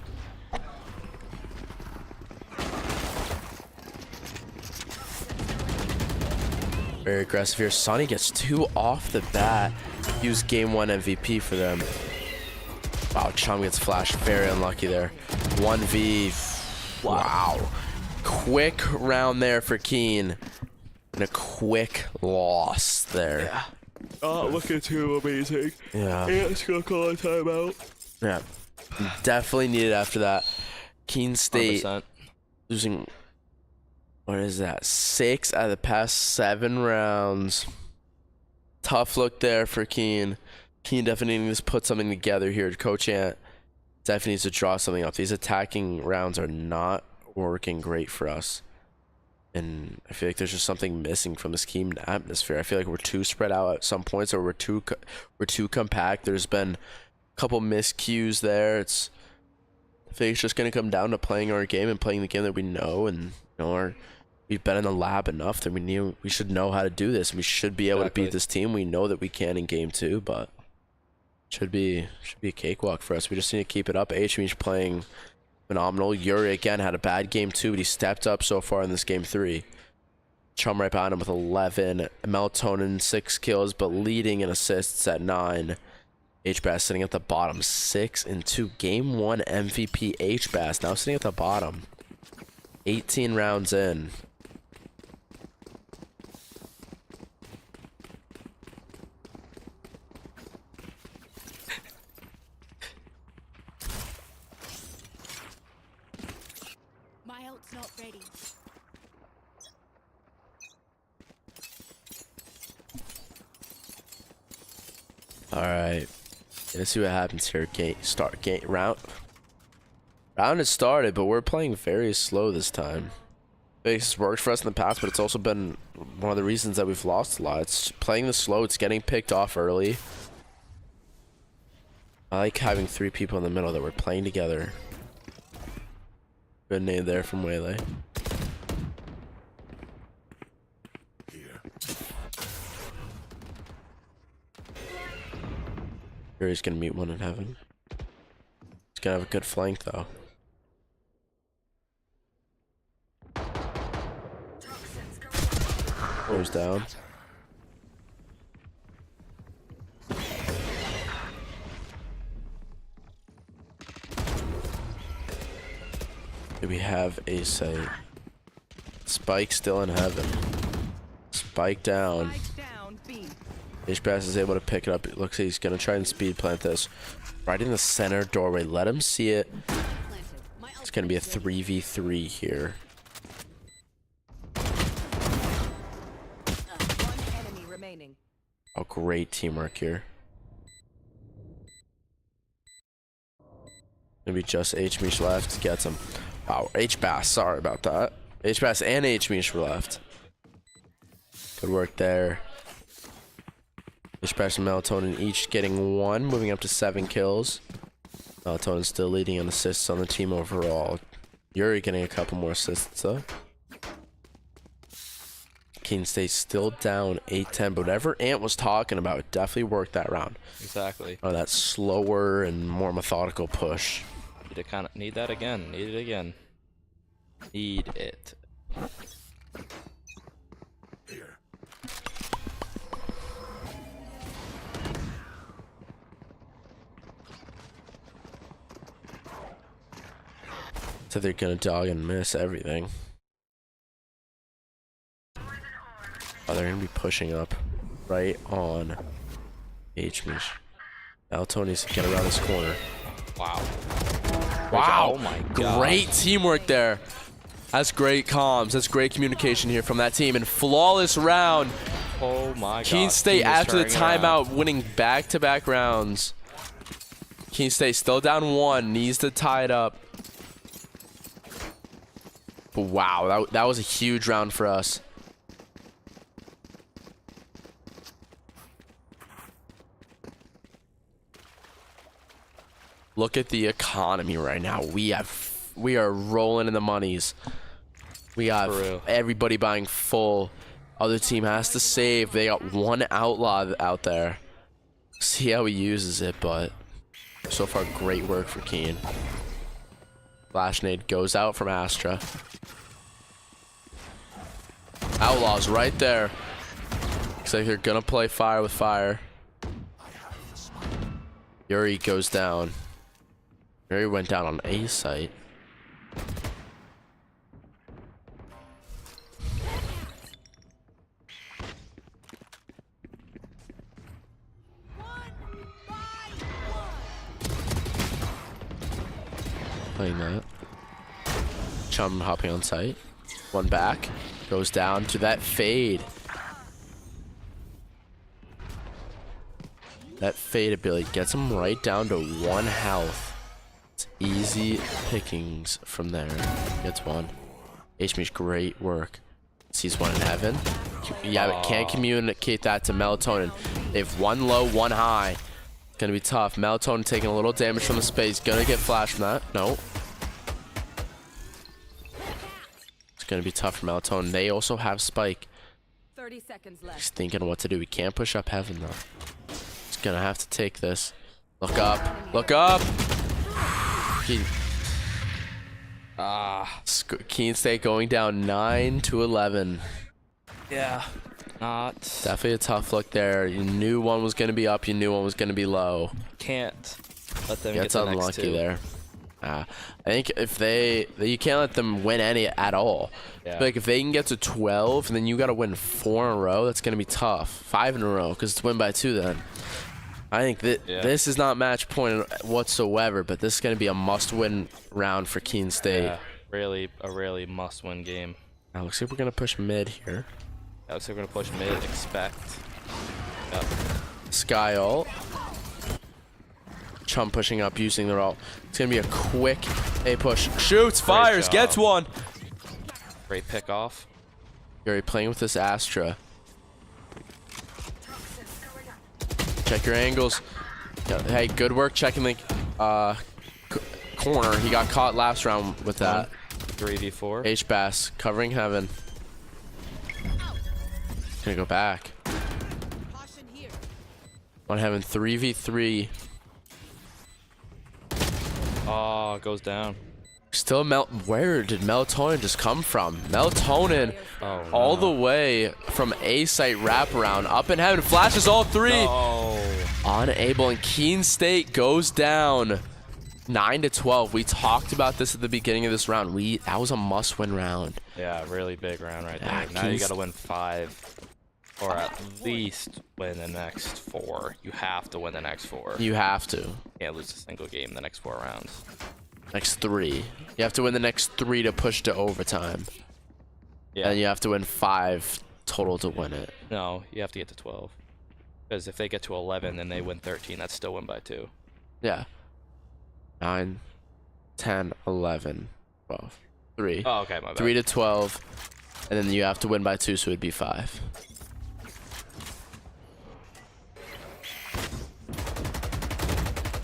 Very aggressive here. Sonny gets 2 off the bat. He was game 1 MVP for them. Wow, Chum gets flashed. Very unlucky there. 1v. Wow. Quick round there for Keen. And a quick loss there. Yeah. Not looking too amazing. Yeah. It's gonna call a timeout. Yeah. Definitely needed after that. Keene State 100%. losing, what is that? 6 out of the past 7 rounds. Tough look there for Keene. Keene definitely needs to put something together here. Coach Ant definitely needs to draw something up. These attacking rounds are not working great for us. And I feel like there's just something missing from this team atmosphere. I feel like we're too spread out at some points, or we're too compact. There's been a couple miscues there. I think it's just going to come down to playing our game and playing the game that we know, and you know, we've been in the lab enough that we should know how to do this. We should be able to beat this team. We know that we can in game 2, but should be a cakewalk for us. We just need to keep it up. H-Mish playing phenomenal. Yuri again had a bad game too, but he stepped up so far in this game 3. Chum right behind him with 11. Melatonin 6 kills, but leading in assists at 9. HBass sitting at the bottom, 6-2. Game 1 MVP HBass now sitting at the bottom. 18 rounds in. My ult's not ready. All right, let's see what happens here. Round has started, but we're playing very slow this time. It's worked for us in the past, but it's also been one of the reasons that we've lost a lot. It's playing this slow. It's getting picked off early. I like having 3 people in the middle that we're playing together. Good nade there from Waylay. He's gonna meet one in heaven. He's gonna have a good flank though. Goes down. Do we have a site? Spike still in heaven. Spike down. HBass is able to pick it up. It looks like he's gonna try and speed plant this right in the center doorway. Let him see it. It's gonna be a 3v3 here. One enemy remaining. Oh, great teamwork here. Maybe just H-Mish left gets him. Wow, H-Bass, sorry about that. H-Bass and H-Mish were left. Good work there. H-Bass and Melatonin each getting 1, moving up to 7 kills. Melatonin still leading in assists on the team overall. Yuri getting a couple more assists though. Keene State still down 8-10, but whatever Ant was talking about, it definitely worked that round. Exactly. Oh, that slower and more methodical push. Need to kind of need that again. Need it again. Need it. So they're gonna dog and miss everything. Oh, they're gonna be pushing up right on H-Mish. Now Tony's to get around this corner. Wow. Wow. Oh my god. Great teamwork there. That's great comms. That's great communication here from that team. And flawless round. Oh my god. Keene State Keene is after the turning around. timeout winning back-to-back rounds. Keene State still down 1. Needs to tie it up. But wow, that was a huge round for us. Look at the economy right now. We are rolling in the monies. We have everybody buying full. Other team has to save. They got 1 outlaw out there. See how he uses it, but so far great work for Keene. Flash nade goes out from Astra. Outlaws right there. Looks like they're gonna play fire with fire. Yuri goes down. Yuri went down on A site. Playing that. Chum hopping on site. 1 back. Goes down to that fade. That fade ability gets him right down to 1 health. It's easy pickings from there. Gets 1. H-Mish, great work. Sees 1 in heaven. Yeah, but can't communicate that to Melatonin. They have 1 low, 1 high. Gonna be tough. Melatonin taking a little damage from the space. Gonna get flash from that. No. It's gonna be tough for Melatonin. They also have Spike. 30 seconds left. He's thinking what to do. We can't push up heaven though. He's gonna have to take this. Look up. Look up. Ah, Keene State going down 9-11. yeah. Not. Definitely a tough look there. You knew one was going to be up. You knew one was going to be low. Can't let them get Gets the next unlucky two. there. I think if you can't let them win any at all. Yeah. Like if they can get to 12 and then you got to win 4 in a row, that's going to be tough. 5 in a row because it's win by 2 then. I think that this is not match point whatsoever, but this is going to be a must-win round for Keene State. Yeah, a really must-win game. Now looks like we're going to push mid here. That looks like we're gonna push mid. Expect. Yep. Sky ult. Chum pushing up using their ult. It's going to be a quick A push. Shoots, fires, job. gets one. Great pick off. You're playing with this Astra. Check your angles. Hey, good work checking the corner. He got caught last round with that. 3v4. H-Bass covering heaven. Gonna go back. Caution here. On heaven 3v3. Oh, goes down. Still where did Melatonin just come from? Melatonin Oh, all the way from A site wraparound up in heaven. Flashes all 3. Oh. Unable, and Keene State goes down 9-12. We talked about this at the beginning of this round. That was a must-win round. Yeah, really big round right Yeah, there. Now you gotta win 5. Or at least win the next 4. You have to win the next 4. You have to. Can't lose a single game the next 4 rounds. Next 3. You have to win the next 3 to push to overtime. Yeah. And you have to win 5 total to win it. No, you have to get to 12. Because if they get to 11, then they win 13. That's still win by 2. Yeah. 9, 10, 11, 12. 3. Oh, okay, my bad. 3 to 12. And then you have to win by 2, so it'd be 5.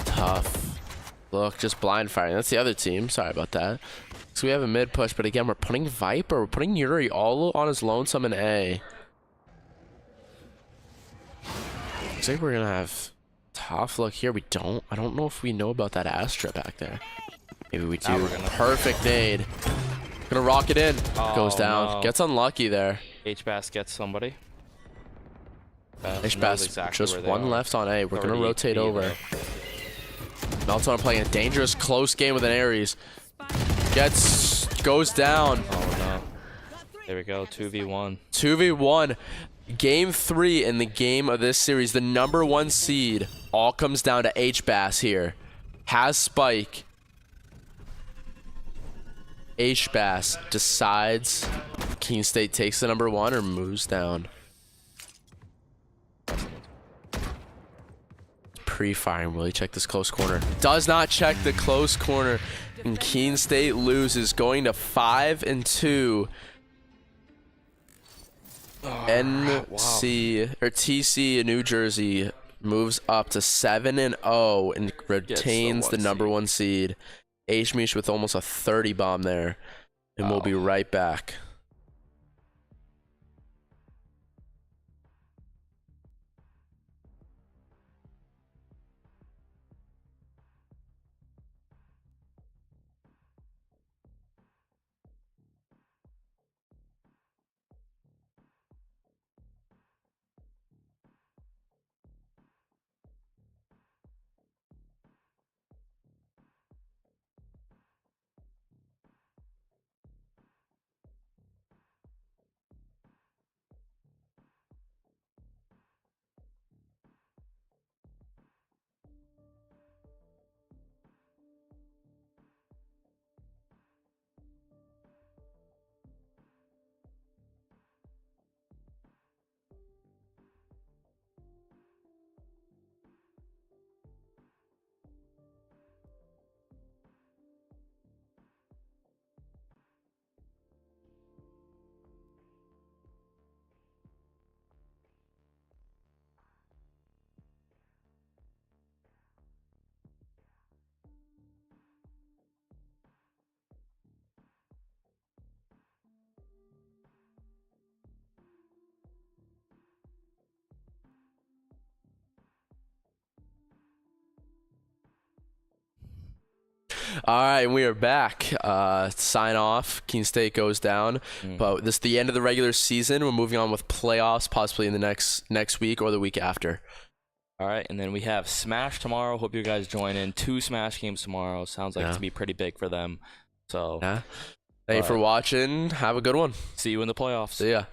Tough. Look, just blind firing. That's the other team. Sorry about that. So we have a mid push, but again, we're putting Viper. We're putting Yuri all on his lonesome in A. Looks like we're gonna have tough luck here. I don't know if we know about that Astra back there. Maybe we do. Now we're gonna- Perfect nade. Gonna rock it in. Goes Oh, down. no. Gets unlucky there. H-Bass gets somebody. Bass H knows Bass exactly just where they one are. left on A. We're gonna 30 rotate HP over. though. Melton playing a dangerous close game with an Ares. Goes down. Oh no. There we go. 2v1. 2v1. Game 3 in the game of this series. The #1 seed all comes down to H-Bass here. Has Spike. H-Bass decides Keene State takes the #1 or moves down. Pre-firing. Will he check this close corner? Does not check the close corner. And Keene State loses, going to 5-2. NC or TC New Jersey moves up to 7-0 and retains the #1 seed. Ashmish with almost a 30 bomb there. And we'll be right back. All right, we are back. Sign off. Keene State goes down, but this is the end of the regular season. We're moving on with playoffs, possibly in the next week or the week after. All right, and then we have Smash tomorrow. Hope you guys join in. 2 Smash games tomorrow. Sounds like it's gonna be pretty big for them. So yeah. Thank you for watching. Have a good one. See you in the playoffs. See ya.